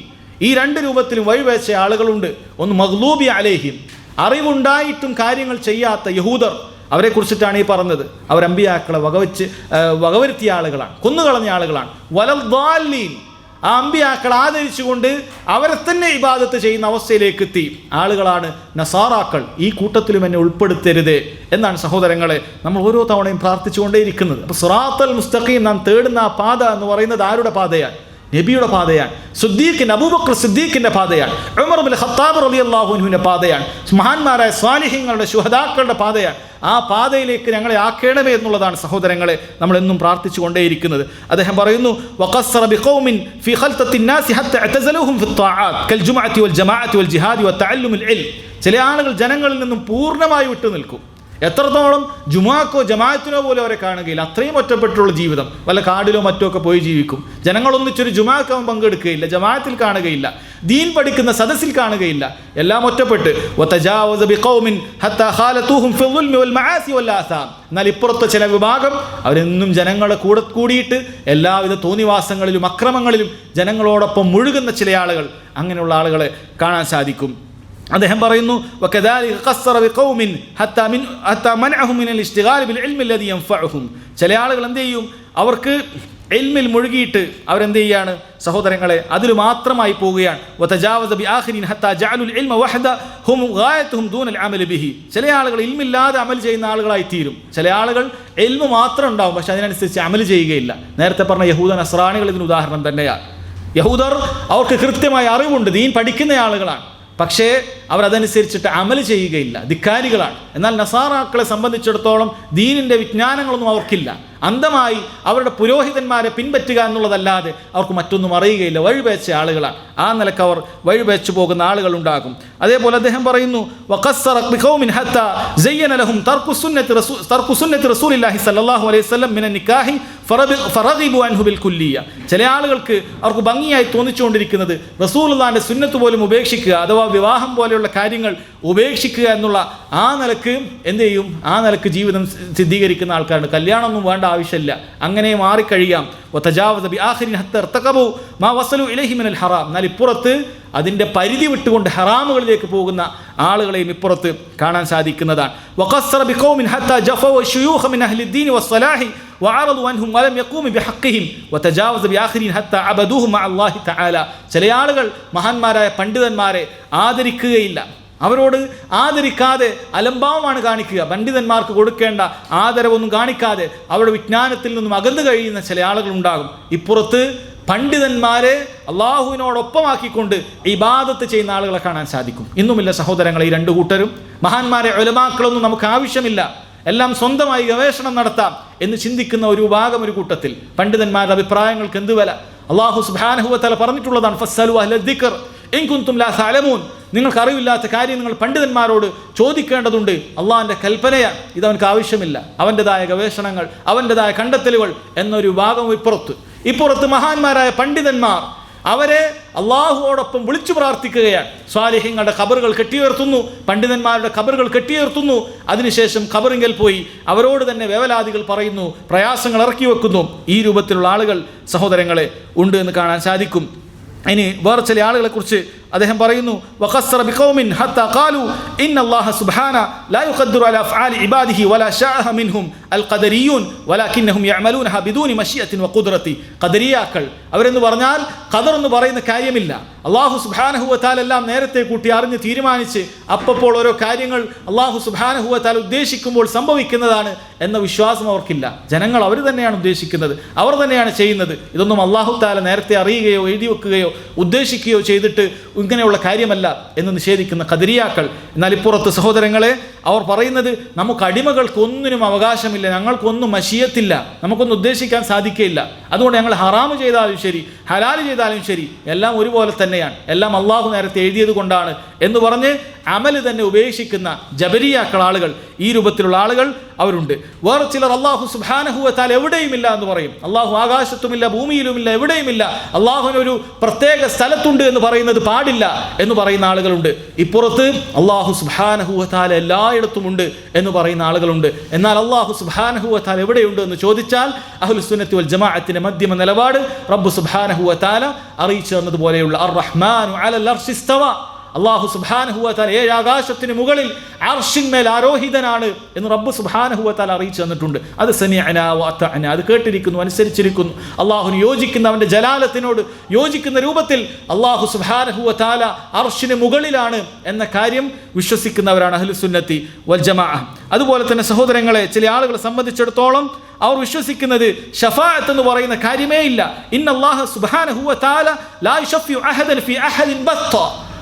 ഈ രണ്ട് രൂപത്തിലും വഴിവെച്ച ആളുകളുണ്ട്. ഒന്ന് മഗ്ലൂബി അലൈഹിം, അറിവുണ്ടായിട്ടും കാര്യങ്ങൾ ചെയ്യാത്ത യഹൂദർ, അവരെക്കുറിച്ചിട്ടാണ് ഈ പറഞ്ഞത്. അവർ അമ്പിയാക്കളെ വകവരുത്തിയ ആളുകളാണ്, കൊന്നുകളഞ്ഞ ആളുകളാണ്. വലദ്ദാല്ലീൻ, ആ അമ്പിയാക്കൾ ആദരിച്ചുകൊണ്ട് അവരെ തന്നെ ഇബാദത്ത് ചെയ്യുന്ന അവസ്ഥയിലേക്ക് എത്തി ആളുകളാണ് നസാറാക്കൾ. ഈ കൂട്ടത്തിലും എന്നെ ഉൾപ്പെടുത്തരുത് എന്നാണ് സഹോദരങ്ങളെ നമ്മൾ ഓരോ തവണയും പ്രാർത്ഥിച്ചുകൊണ്ടേയിരിക്കുന്നത്. അപ്പോൾ സിറാത്തുൽ മുസ്തഖീം നാം തേടുന്ന ആ പാത എന്ന് പറയുന്നത് ആരുടെ പാതയാണ്? നബിയുടെ പാതയാണ്. സിദ്ദീഖിൻ്റെ, അബൂബക്കർ സിദ്ദീഖിൻ്റെ പാതയാണ്. ഉമർ ഇബ്നുൽ ഖത്താബ് റളിയല്ലാഹു അൻഹുവിൻ്റെ പാതയാണ്. മഹാന്മാരായ സ്വാലിഹീങ്ങളുടെ, ശുഹദാക്കളുടെ പാതയാണ്. ആ പാതയിലേക്ക് ഞങ്ങളെ ആക്കേണമേ എന്നുള്ളതാണ് സഹോദരങ്ങളെ നമ്മളെന്നും പ്രാർത്ഥിച്ചു കൊണ്ടേയിരിക്കുന്നത്. അദ്ദേഹം പറയുന്നു, വഖസ്സറ ബിഖൗമിൻ ഫീ ഖൽതത്തിൻ നാസി ഹത്ത അഅ്തസലൂഹും ഫി ത്വാആത്ത് കൽ ജുമുഅത്തി വൽ ജമാഅത്തി വൽ ജിഹാദി വതഅല്ലുമുൽ ഇൽം. ചില ആളുകൾ ജനങ്ങളിൽ നിന്നും പൂർണ്ണമായി വിട്ടു നിൽക്കും. എത്രത്തോളം? ജുമാക്കോ ജമാഅത്തിനോ പോലും അവരെ കാണുകയില്ല. അത്രയും ഒറ്റപ്പെട്ടുള്ള ജീവിതം. വല്ല കാടിലോ മറ്റോ ഒക്കെ പോയി ജീവിക്കും. ജനങ്ങളൊന്നിച്ചൊരു ജുമാക്കാവും പങ്കെടുക്കുകയില്ല, ജമാഅത്തിൽ കാണുകയില്ല, ദീൻ പഠിക്കുന്ന സദസ്സിൽ കാണുകയില്ല. എല്ലാം ഒറ്റപ്പെട്ട്. വതജാവസ ബിഖൗമിൻ ഹത്താ ഖാലതൂഹും ഫി ദുൽമി വൽ മആസി വൽ ആസാം. എന്നാൽ ഇപ്പുറത്തെ ചില വിഭാഗം അവരെന്നും ജനങ്ങളെ കൂടിയിട്ട് എല്ലാവിധ തോന്നിവാസങ്ങളിലും അക്രമങ്ങളിലും ജനങ്ങളോടൊപ്പം മുഴുകുന്ന ചില ആളുകൾ, അങ്ങനെയുള്ള ആളുകളെ കാണാൻ സാധിക്കും. അദ്ദേഹം പറയുന്നു, വകദാലിക ഖസ്സറ ബിഖൗമിൻ ഹത്താ മനഅഹും മിനൽ ഇശ്തിഗാൽ ബിൽ ഇൽമി അല്ലദി യൻഫഉഹും. ചില ആളുകൾ എന്ത് ചെയ്യും? അവർക്ക് ഇൽമിൽ മുഴുകിയിട്ട് അവരെന്ത് ചെയ്യാണ് സഹോദരങ്ങളെ? അതിൽ മാത്രമായി പോവുകയാണ്. വതജാവസ ബിആഖിരിൻ ഹത്താ ജഅലുൽ ഇൽമ വഹദ ഹും ഗായതുഹും ദൂനൽ അമൽ ബിഹി. ചില ആളുകൾ ഇൽമില്ലാതെ അമൽ ചെയ്യുന്ന ആളുകളായി തീരും. ചില ആളുകൾ ഇൽമു മാത്രം ഉണ്ടാവും, പക്ഷെ അതിനനുസരിച്ച് അമൽ ചെയ്യുകയില്ല. നേരത്തെ പറഞ്ഞ യഹൂദ നസ്രാനികൾ ഇതിന് ഉദാഹരണം തന്നെയാണ്. യഹൂദർ അവർക്ക് കൃത്യമായ അറിവുണ്ട്, ദീൻ പഠിക്കുന്ന ആളുകളാണ്, പക്ഷേ അവരതനുസരിച്ചിട്ട് അമൽ ചെയ്യുകയില്ല, ധിക്കാരികളാണ്. എന്നാൽ നസാറാക്കളെ സംബന്ധിച്ചിടത്തോളം ദീനിൻ്റെ വിജ്ഞാനങ്ങളൊന്നും അവർക്കില്ല. അന്ധമായി അവരുടെ പുരോഹിതന്മാരെ പിൻപറ്റുക എന്നുള്ളതല്ലാതെ അവർക്ക് മറ്റൊന്നും അറിയുകയില്ല. വഴിപേച്ച ആളുകളാണ്. ആ നിലക്ക് അവർ വഴിപേച്ചു പോകുന്ന ആളുകളുണ്ടാകും. അതേപോലെ അദ്ദേഹം പറയുന്നു, വഖസ്സറ ബിഖൗമിൻ ഹത്താ സയ്യന ലഹും തർക്കു സുന്നത്തി റസൂലില്ലാഹി സ്വല്ലല്ലാഹു അലൈഹി വസല്ലം മിനൻ നിക്കാഹി ഫറഗിബു അൻഹു ബിൽ കുല്ലിയ. ചില ആളുകൾക്ക് അവർക്ക് ഭംഗിയായി തോന്നിച്ചുകൊണ്ടിരിക്കുന്നത് റസൂലുള്ളാഹിന്റെ സുന്നത്ത് പോലും ഉപേക്ഷിക്കുക, അഥവാ വിവാഹം പോലെയുള്ള കാര്യങ്ങൾ ഉപേക്ഷിക്കുക എന്നുള്ള ആ നിലക്ക് എന്ത് ചെയ്യും? ആ നിലക്ക് ജീവിതം സിദ്ധീകരിക്കുന്ന ആൾക്കാരുണ്ട്. കല്യാണമൊന്നും വേണ്ട, ആവശ്യമില്ല, അങ്ങനെ മാറിക്കഴിയാം. വതജാവസ ബിആഖിരിൻ ഹത്താ ഇർതഖബു മാ വസലു ഇലൈഹി മിനൽ ഹറാം. എന്നാൽ ഇപ്പുറത്ത് അതിൻ്റെ പരിധി വിട്ടുകൊണ്ട് ഹറാമുകളിലേക്ക് പോകുന്ന ആളുകളെയും ഇപ്പുറത്ത് കാണാൻ സാധിക്കുന്നതാണ്. വഖസ്സറ ബിഖൗമിൻ ഹത്താ ജഫവ ശുയൂഖ മിൻ അഹ്ലിദ്ദീൻ വസ്സലാഹി വഅറദു അൻഹും വലം യഖൂമു ബിഹഖ്ഖിഹിം വതജാവസ ബിആഖിരിൻ ഹത്താ അബദൂഹു മഅ അല്ലാഹി തആല. ചില ആളുകൾ മഹാന്മാരായ പണ്ഡിതന്മാരെ ആദരിക്കുകയില്ല, അവരോട് ആദരിക്കാതെ അലംഭാവമാണ് കാണിക്കുക. പണ്ഡിതന്മാർക്ക് കൊടുക്കേണ്ട ആദരവൊന്നും കാണിക്കാതെ അവരുടെ വിജ്ഞാനത്തിൽ നിന്നും അകന്നു കഴിയുന്ന ചില ആളുകളുണ്ടാകും. ഇപ്പുറത്ത് പണ്ഡിതന്മാരെ അള്ളാഹുവിനോടൊപ്പമാക്കിക്കൊണ്ട് ഇബാദത്ത് ചെയ്യുന്ന ആളുകളെ കാണാൻ സാധിക്കും. ഇന്നുമില്ല സഹോദരങ്ങളെ ഈ രണ്ടു കൂട്ടരും. മഹാന്മാരെ ഉലമാക്കളൊന്നും നമുക്ക് ആവശ്യമില്ല, എല്ലാം സ്വന്തമായി ഗവേഷണം നടത്താം എന്ന് ചിന്തിക്കുന്ന ഒരു വിഭാഗം ഒരു കൂട്ടത്തിൽ. പണ്ഡിതന്മാരുടെ അഭിപ്രായങ്ങൾക്ക് എന്ത് വില? അള്ളാഹു സുബ്ഹാനഹു വ തആല പറഞ്ഞിട്ടുള്ളതാണ്, ഫസ്അലു അഹ്ലൽ ദിക്ർ ഇൻ കുൻതും ലാ തഅലമൂൻ. നിങ്ങൾക്ക് അറിവില്ലാത്ത കാര്യം നിങ്ങൾ പണ്ഡിതന്മാരോട് ചോദിക്കേണ്ടതുണ്ട്. അള്ളാഹിൻ്റെ കൽപ്പനയാണ്, ഇതവനക്ക് ആവശ്യമില്ല. അവൻ്റെതായ ഗവേഷണങ്ങൾ, അവൻ്റെതായ കണ്ടെത്തലുകൾ എന്നൊരു വിഭാഗം ഇപ്പുറത്ത് മഹാന്മാരായ പണ്ഡിതന്മാർ അവരെ അള്ളാഹുവോടൊപ്പം വിളിച്ചു പ്രാർത്ഥിക്കുകയാണ്. സ്വാലിഹീങ്ങളുടെ ഖബറുകൾ കെട്ടിയുയർത്തുന്നു, പണ്ഡിതന്മാരുടെ ഖബറുകൾ കെട്ടിയുയർത്തുന്നു. അതിനുശേഷം ഖബറിങ്കൽ പോയി അവരോട് തന്നെ വേവലാദികൾ പറയുന്നു, പ്രയാസങ്ങൾ ഇറക്കി വെക്കുന്നു. ഈ രൂപത്തിലുള്ള ആളുകൾ സഹോദരങ്ങളെ ഉണ്ട് എന്ന് കാണാൻ സാധിക്കും. ഇനി വേറെ ചില ആളുകളെ കുറിച്ച് അദ്ദേഹം പറയുന്നു, വഖസ്സറ ബിഖൗമിൻ ഹത്താ ഖാലു ഇന്നല്ലാഹ സുബ്ഹാന ലാ യുഖദ്ദിറു അലാ അഫ്ആലി ഇബാദിഹി വലാ ശാഅഹ മിൻഹും അൽ ഖദരിയൂൻ വലാകിന്നഹും യഅമലൂനഹ ബിദൂനി മശിയത്തിൻ വഖുദ്റതി. ഖദരിയാക്കൾ അവരെന്ന് പറഞ്ഞാൽ ഖദർ എന്ന് പറയുന്ന കാര്യമില്ല. അല്ലാഹു സുബ്ഹാനഹു വ തആല എല്ലാം നേരത്തെ കൂട്ടി അറിഞ്ഞ് തീരുമാനിച്ച് അപ്പോൾ ഓരോ കാര്യങ്ങൾ അല്ലാഹു സുബ്ഹാനഹു വ തആല ഉദ്ദേശിക്കുമ്പോൾ സംഭവിക്കുന്നതാണ് എന്ന വിശ്വാസം അവർക്കില്ല. ജനങ്ങൾ അവർ തന്നെയാണ് ഉദ്ദേശിക്കുന്നത്, അവർ തന്നെയാണ് ചെയ്യുന്നത്. ഇതൊന്നും അല്ലാഹു തആല നേരത്തെ അറിയുകയോ എഴുതി വെക്കുകയോ ഉദ്ദേശിക്കുകയോ ചെയ്തിട്ട് ഇങ്ങനെയുള്ള കാര്യമല്ല എന്ന് നിഷേധിക്കുന്ന ഖദരിയാക്കൾ. എന്നാൽ ഇപ്പുറത്ത് സഹോദരങ്ങളെ അവർ പറയുന്നത് നമുക്ക് അടിമകൾക്കൊന്നിനും അവകാശമില്ല, ഞങ്ങൾക്കൊന്നും മശിയത്തില്ല, നമുക്കൊന്നും ഉദ്ദേശിക്കാൻ സാധിക്കുകയില്ല, അതുകൊണ്ട് ഞങ്ങൾ ഹറാമ് ചെയ്താലും ശരി ഹലാല് ചെയ്താലും ശരി എല്ലാം ഒരുപോലെ തന്നെയാണ്, എല്ലാം അള്ളാഹു നേരത്തെ എഴുതിയത് കൊണ്ടാണ് എന്ന് പറഞ്ഞ് അമല് തന്നെ ഉപേക്ഷിക്കുന്ന ജബരിയാക്കൾ ആളുകൾ, ഈ രൂപത്തിലുള്ള ആളുകൾ അവരുണ്ട്. വേറെ ചിലർ അള്ളാഹു സുബ്ഹാനഹു വ തആല എവിടെയുമില്ല എന്ന് പറയും. അള്ളാഹു ആകാശത്തുമില്ല ഭൂമിയിലുമില്ല എവിടെയുമില്ല, അള്ളാഹുവിനൊരു പ്രത്യേക സ്ഥലത്തുണ്ട് എന്ന് പറയുന്നത് പാടില്ല എന്ന് പറയുന്ന ആളുകളുണ്ട്. ഇപ്പുറത്ത് അള്ളാഹു സുബ്ഹാനഹു വ തആല എല്ലായിടത്തുമുണ്ട് എന്ന് പറയുന്ന ആളുകളുണ്ട്. എന്നാൽ അള്ളാഹു സുബ്ഹാനഹു വ തആല എവിടെയുണ്ട് എന്ന് ചോദിച്ചാൽ അഹ്ലുസ് സുന്നത്തി വൽ ജമാഅത്തിന്റെ മധ്യമ നിലപാട് റബ്ബ് സുബ്ഹാനഹു വ തആല അറിയിച്ചു തന്നതുപോലെയുള്ള അർ റഹ്മാനു അലൽ അർശി ഇസ്തവ, അള്ളാഹു സുബ്ഹാനഹു വ തആല 7 ആകാശത്തിന് മുകളിൽ അർശിന്മേൽ ആരോഹിതനാണ് എന്ന് റബ്ബ് സുബ്ഹാനഹു വ തആല അറിയിച്ചു തന്നിട്ടുണ്ട്. അത് സമിഅനാ വ അതഅനാ, അത് കേട്ടിരിക്കുന്നു അനുസരിച്ചിരിക്കുന്നു. അള്ളാഹുവിന് യോജിക്കുന്ന, അവൻ്റെ ജലാലത്തിനോട് യോജിക്കുന്ന രൂപത്തിൽ അള്ളാഹു സുബ്ഹാനഹു വ തആല അർശിന് മുകളിലാണ് എന്ന കാര്യം വിശ്വസിക്കുന്നവരാണ് അഹ്ലുസ് സുന്നത്തി വൽ ജമാഅ. അതുപോലെ തന്നെ സഹോദരങ്ങളെ, ചില ആളുകളെ സംബന്ധിച്ചിടത്തോളം അവർ വിശ്വസിക്കുന്നത് ഷഫാഅത്ത് എന്ന് പറയുന്ന കാര്യമേ ഇല്ല. ഇന്നല്ലാഹ സുബ്ഹാനഹു വ തആല ലാ യുശഫിഉ അഹദൻ ഫി അഹദിൻ ബത്ത,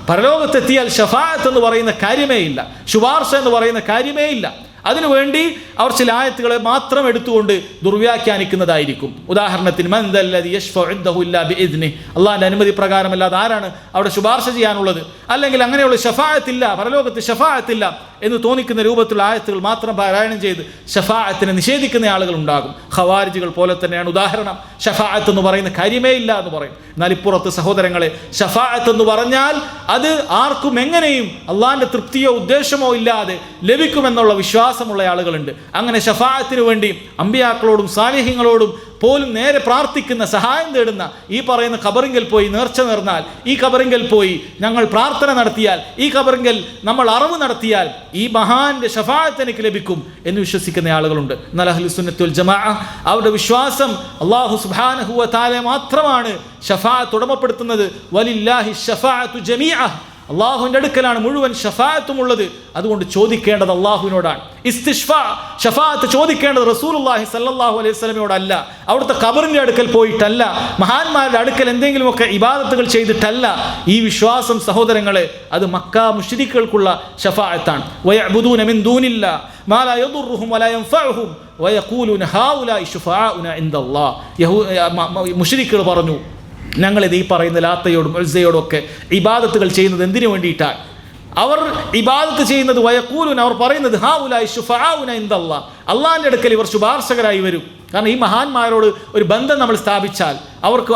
പരലോകത്തെത്തിയാൽ ഷഫാഅത്ത് എന്ന് പറയുന്ന കാര്യമേ ഇല്ല, ശുപാർശ എന്ന് പറയുന്ന കാര്യമേ ഇല്ല. അതിനുവേണ്ടി അവർ ചില ആയത്തുകളെ മാത്രം എടുത്തുകൊണ്ട് ദുർവ്യാഖ്യാനിക്കുന്നതായിരിക്കും. ഉദാഹരണത്തിന് മൻ ദല്ലദി യശ്ഫഉ ഇൻദഹു ഇല്ലാ ബിഇദ്നിഹി, അല്ലാഹുവിന്റെ അനുമതി പ്രകാരമല്ലാതെ ആരാണ് അവിടെ ശുപാർശ ചെയ്യാനുള്ളത്, അല്ലെങ്കിൽ അങ്ങനെയുള്ള ഷഫാഅത്തില്ല, പരലോകത്ത് ഷഫാഅത്തില്ല എന്ന് തോന്നിക്കുന്ന രൂപത്തിലുള്ള ആയത്തുകൾ മാത്രം പാരായണം ചെയ്ത് ഷഫാഅത്തിനെ നിഷേധിക്കുന്ന ആളുകൾ ഉണ്ടാകും. ഖവാരിജികൾ പോലെ തന്നെയാണ് ഉദാഹരണം. ഷഫാഅത്ത് എന്ന് പറയുന്ന കാര്യമേ ഇല്ല എന്ന് പറയും. എന്നാൽ ഇപ്പുറത്ത് സഹോദരങ്ങളെ, ഷഫാഅത്ത് എന്ന് പറഞ്ഞാൽ അത് ആർക്കും എങ്ങനെയും അള്ളാഹിന്റെ തൃപ്തിയോ ഉദ്ദേശമോ ഇല്ലാതെ ലഭിക്കുമെന്നുള്ള വിശ്വാസമുള്ള ആളുകളുണ്ട്. അങ്ങനെ ഷഫാഅത്തിന് വേണ്ടി അമ്പിയാക്കളോടും സാലിഹ്യങ്ങളോടും പോലും നേരെ പ്രാർത്ഥിക്കുന്ന, സഹായം തേടുന്ന, ഈ പറയുന്ന ഖബറിങ്കൽ പോയി നേർച്ച നേർന്നാൽ, ഈ ഖബറിങ്കൽ പോയി ഞങ്ങൾ പ്രാർത്ഥന നടത്തിയാൽ, ഈ ഖബറിങ്കൽ നമ്മൾ അറിവ് നടത്തിയാൽ ഈ മഹാന്റെ ഷഫാഅത്ത് എനിക്ക് ലഭിക്കും എന്ന് വിശ്വസിക്കുന്ന ആളുകളുണ്ട്. എന്നാൽ അഹ്ലുസ് സുന്നത്തി വൽ ജമാഅ അവരുടെ വിശ്വാസം അല്ലാഹു സുബ്ഹാനഹു വ തആല മാത്രമാണ് ഷഫാഅത്ത് ഉടമപ്പെടുത്തുന്നത്. വലില്ലാഹി ഷഫാഅത്തു ജമീഅ, അള്ളാഹുവിൻ്റെ അടുക്കലാണ് മുഴുവൻ ഷഫാഅത്തും ഉള്ളത്. അതുകൊണ്ട് ചോദിക്കേണ്ടത് അള്ളാഹുവിനോടാണ്. ഇസ്തിഷ്ഫാ, ഷഫാഅത്ത് ചോദിക്കേണ്ടത് റസൂലുള്ളാഹി സ്വല്ലല്ലാഹു അലൈഹി വസല്ലമയോടല്ല, അവിടുത്തെ ഖബറിന്റെ അടുക്കൽ പോയിട്ടല്ല, മഹാന്മാരുടെ അടുക്കൽ എന്തെങ്കിലുമൊക്കെ ഇബാദത്തുകൾ ചെയ്തിട്ടല്ല. ഈ വിശ്വാസം സഹോദരങ്ങളെ, അത് മക്ക മുശ്രിക്കുകൾക്കുള്ള ഷഫാഅത്താണ്. വയഅ്ബുദൂന മിൻ ദൂനില്ലാ മാ ലാ യദുർറുഹും വലാ യൻഫഉഹും വയഖൂലൂന ഹൗലാഇ ശുഫാഉനാ ഇൻദല്ലാഹ്. മുശ്രിക്കുകൾ പറഞ്ഞു, ഞങ്ങളിത് ഈ പറയുന്ന ലാത്തയോടും ഉസ്സയോടും ഒക്കെ ഇബാദത്തുകൾ ചെയ്യുന്നത് എന്തിനു വേണ്ടിയിട്ടാണ്? അവർ ഇബാദത്ത് ചെയ്യുന്നത് വയഖൂലൂന, അവർ പറയുന്നത് ഹൗലാഇ ശുഫാഉനാ ഇൻദല്ലാഹ്, അള്ളാഹിൻ്റെ അടുക്കൽ ഇവർ ശുപാർശകരായി വരും. കാരണം ഈ മഹാന്മാരോട് ഒരു ബന്ധം നമ്മൾ സ്ഥാപിച്ചാൽ,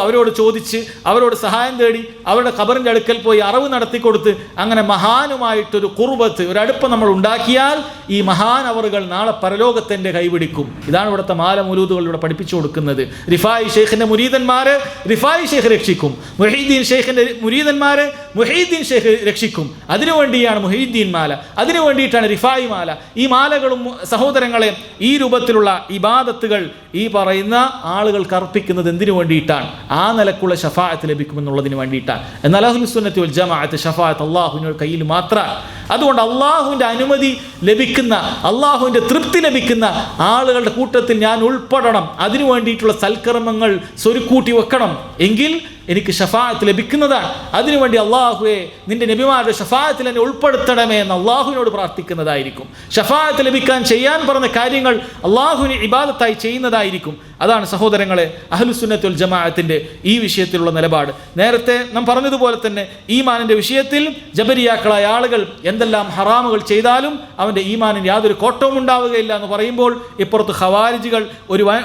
അവരോട് ചോദിച്ച്, അവരോട് സഹായം തേടി, അവരുടെ ഖബറിൻ്റെ അടുക്കൽ പോയി അറിവ് നടത്തിക്കൊടുത്ത്, അങ്ങനെ മഹാനുമായിട്ടൊരു ഖുർബത്ത്, ഒരു അടുപ്പം നമ്മൾ ഉണ്ടാക്കിയാൽ ഈ മഹാൻ അവറുകൾ നാളെ പരലോകത്തിൻ്റെ കൈപിടിക്കും. ഇതാണ് ഇവിടുത്തെ മാല മുലൂദുകൾ ഇവിടെ പഠിപ്പിച്ചു കൊടുക്കുന്നത്. റിഫായി ഷെയ്ഖിൻ്റെ മുരീദന്മാരെ റിഫായി ഷെയ്ഖ് രക്ഷിക്കും, മുഹീദ്ദീൻ ഷെയ്ഖിൻ്റെ മുരീദന്മാരെ മുഹീദ്ദീൻ ഷെയ്ഖ് രക്ഷിക്കും. അതിനുവേണ്ടിയാണ് മുഹീദ്ദീൻ മാല, അതിനു വേണ്ടിയിട്ടാണ് റിഫായി മാല. ഈ മാലകളും സഹോദരങ്ങളെ, ഈ രൂപത്തിലുള്ള ഇബാദത്തുകൾ ഈ പറയുന്ന ആളുകൾക്ക് അർപ്പിക്കുന്നത് എന്തിനു വേണ്ടിയിട്ടാണ്? ആ നിലക്കുള്ള ഷഫാഅത്ത് ലഭിക്കുമെന്നുള്ളതിന് വേണ്ടിയിട്ടാണ്. എന്നാൽ അഹ്ലുസ് സുന്നത്തി വൽ ജമാഅത്ത് ഷഫാഅത്ത് അള്ളാഹുവിൻ്റെ കയ്യിൽ മാത്രമാണ്. അതുകൊണ്ട് അള്ളാഹുവിൻ്റെ അനുമതി ലഭിക്കുന്ന, അള്ളാഹുവിൻ്റെ തൃപ്തി ലഭിക്കുന്ന ആളുകളുടെ കൂട്ടത്തിൽ ഞാൻ ഉൾപ്പെടണം. അതിനു വേണ്ടിയിട്ടുള്ള സൽക്കർമ്മങ്ങൾ സ്വരുക്കൂട്ടി വെക്കണം, എങ്കിൽ എനിക്ക് ഷഫാഅത്ത് ലഭിക്കുന്നതാണ്. അതിനുവേണ്ടി അള്ളാഹുവെ നിന്റെ നബിമാരുടെ ഷഫാഅത്തിൽ എന്നെ ഉൾപ്പെടുത്തണമേ എന്ന് അള്ളാഹുവിനോട് പ്രാർത്ഥിക്കുന്നതായിരിക്കും. ഷഫാഅത്ത് ലഭിക്കാൻ ചെയ്യാൻ പറഞ്ഞ കാര്യങ്ങൾ അള്ളാഹുവിന് ഇബാദത്തായി ചെയ്യുന്നതായിരിക്കും. അതാണ് സഹോദരങ്ങളെ അഹ്ലുസ് സുന്നത്തി വൽ ജമാഅത്തിന്റെ ഈ വിഷയത്തിലുള്ള നിലപാട്. നേരത്തെ നാം പറഞ്ഞതുപോലെ തന്നെ ഈമാനിന്റെ വിഷയത്തിൽ ജബരിയാക്കളായ ആളുകൾ എന്തെല്ലാം ഹറാമുകൾ ചെയ്താലും അവൻ്റെ ഈമാനിന് യാതൊരു കോട്ടവും ഉണ്ടാവുകയില്ല എന്ന് പറയുമ്പോൾ, ഇപ്പുറത്ത് ഖവാരിജികൾ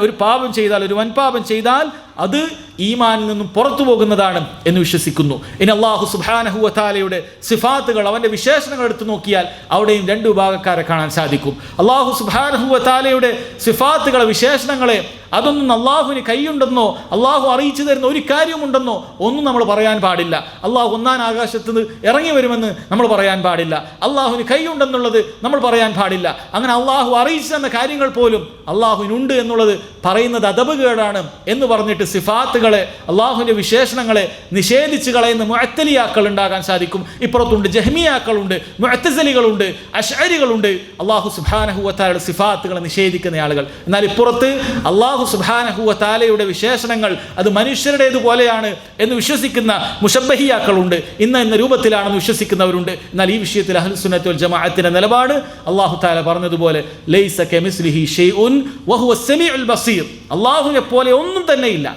ഒരു പാപം ചെയ്താൽ, ഒരു വൻപാപം ചെയ്താൽ അത് ഈമാനിൽ നിന്നും പുറത്തു പോകുന്നതാണ് എന്ന് വിശ്വസിക്കുന്നു. ഇനി അല്ലാഹു സുബ്ഹാനഹു വ തആലയുടെ സിഫാത്തുകൾ, അവൻ്റെ വിശേഷണങ്ങൾ എടുത്തു നോക്കിയാൽ അവിടെയും രണ്ട് വിഭാഗക്കാരെ കാണാൻ സാധിക്കും. അല്ലാഹു സുബ്ഹാനഹു വ തആലയുടെ സിഫാത്തുകളെ, വിശേഷണങ്ങളെ, അതൊന്നും അള്ളാഹുവിന് കൈയുണ്ടെന്നോ അള്ളാഹു അറിയിച്ചു തരുന്ന ഒരു കാര്യമുണ്ടെന്നോ ഒന്നും നമ്മൾ പറയാൻ പാടില്ല. അള്ളാഹു ഒന്നാം ആകാശത്ത് നിന്ന് ഇറങ്ങി വരുമെന്ന് നമ്മൾ പറയാൻ പാടില്ല. അള്ളാഹുവിന് കൈയുണ്ടെന്നുള്ളത് നമ്മൾ പറയാൻ പാടില്ല. അങ്ങനെ അള്ളാഹു അറിയിച്ചു തന്ന കാര്യങ്ങൾ പോലും അള്ളാഹുവിനുണ്ട് എന്നുള്ളത് പറയുന്നത് അദബുകേടാണ് എന്ന് പറഞ്ഞിട്ട് സിഫാത്തുകളെ, അള്ളാഹുവിൻ്റെ വിശേഷണങ്ങളെ നിഷേധിച്ച് കളയുന്ന മുഅത്തലിയാക്കൾ ഉണ്ടാകാൻ സാധിക്കും. ഇപ്പുറത്തുണ്ട് ജഹ്മിയാക്കളുണ്ട്, മുഅത്തസിലികളുണ്ട്, അശ്അരികളുണ്ട്, അള്ളാഹു സുബ്ഹാനഹു വ തആലയുടെ സിഫാത്തുകളെ നിഷേധിക്കുന്ന ആളുകൾ. എന്നാൽ ഇപ്പുറത്ത് അള്ളാഹു സുബ്ഹാനഹു വ തആലയുടെ വിശേഷണങ്ങൾ അത് മനുഷ്യരുടേതുപോലെയാണ് എന്ന് വിശ്വസിക്കുന്ന മുശബ്ബഹിയാക്കളുണ്ട്, ഇന്ന രൂപത്തിലാണെന്ന് വിശ്വസിക്കുന്നവരുണ്ട്. എന്നാൽ ഈ വിഷയത്തിൽ അഹ്ലുസ് സുന്നത്ത് വൽ ജമാഅത്തിന്റെ നിലപാട് അല്ലാഹു തആല പറഞ്ഞതുപോലെ ലൈസ കമിസ്ലിഹി ഷൈഉൻ വഹുവ സമീഉൽ ബസീർ, അല്ലാഹുവിനെ പോലെ ഒന്നും തന്നെയില്ല.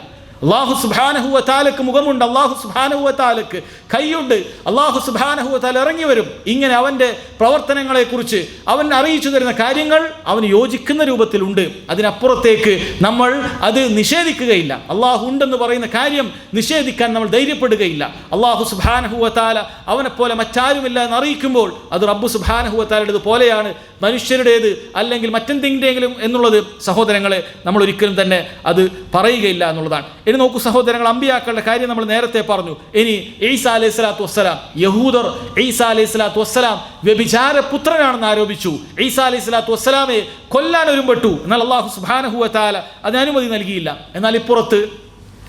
അല്ലാഹു സുബ്ഹാനഹു വ തആലക്ക് മുഖമുണ്ട്, അല്ലാഹു സുബ്ഹാനഹു വ തആലക്ക് കൈയുണ്ട്, അല്ലാഹു സുബ്ഹാനഹു വ തആല ഇറങ്ങി വരും. ഇങ്ങനെ അവൻ്റെ പ്രവർത്തനങ്ങളെക്കുറിച്ച് അവൻ അറിയിച്ചു തരുന്ന കാര്യങ്ങൾ അവന് യോജിക്കുന്ന രൂപത്തിലുണ്ട്. അതിനപ്പുറത്തേക്ക് നമ്മൾ അത് നിഷേധിക്കുകയില്ല. അല്ലാഹു ഉണ്ടെന്ന് പറയുന്ന കാര്യം നിഷേധിക്കാൻ നമ്മൾ ധൈര്യപ്പെടുകയില്ല. അല്ലാഹു സുബ്ഹാനഹു വ തആല അവനെപ്പോലെ മറ്റാരുമില്ല എന്ന് അറിയിക്കുമ്പോൾ അത് റബ്ബ് സുബ്ഹാനഹു വ തആലയുടേത് പോലെയാണ്, മനുഷ്യരുടേത് അല്ലെങ്കിൽ മറ്റെന്തെങ്കിലും എന്നുള്ളത് സഹോദരങ്ങളെ നമ്മൾ ഒരിക്കലും തന്നെ അത് പറയുകയില്ല എന്നുള്ളതാണ്. ഇനി നോക്കൂ സഹോദരങ്ങൾ, അമ്പിയാക്കളുടെ കാര്യം നമ്മൾ നേരത്തെ പറഞ്ഞു. ഇനി ഈസാ അലൈഹി സ്വലാത്തു വസ്സലാം, യഹൂദർ ഈസാ അലൈഹി സ്വലാത്തു വസ്സലാം വ്യഭിചാര പുത്രനാണെന്ന് ആരോപിച്ചു. ഈസാ അലൈഹി സ്വലാത്തു വസ്സലാമെ കൊല്ലാൻ ഒരുമ്പെട്ടു. എന്നാൽ അല്ലാഹു സുബ്ഹാനഹു വ തആല അതിന് അനുമതി നൽകിയില്ല. എന്നാൽ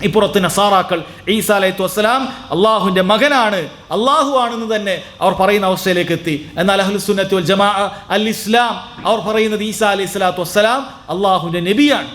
ഇപ്പുറത്ത് നസാറാക്കൾ ഈസാ അലൈഹി വസ്സലാം അള്ളാഹുവിൻ്റെ മകനാണ്, അള്ളാഹു ആണെന്ന് തന്നെ അവർ പറയുന്ന അവസ്ഥയിലേക്ക് എത്തി. എന്നാൽ അഹ്ലുസ് സുന്നത്ത് വൽ ജമാഅ അൽ ഇസ്ലാം അവർ പറയുന്നത് ഈസാ അലൈഹി സ്വലാത്തു വസ്സലാം അള്ളാഹുവിൻ്റെ നബിയാണ്,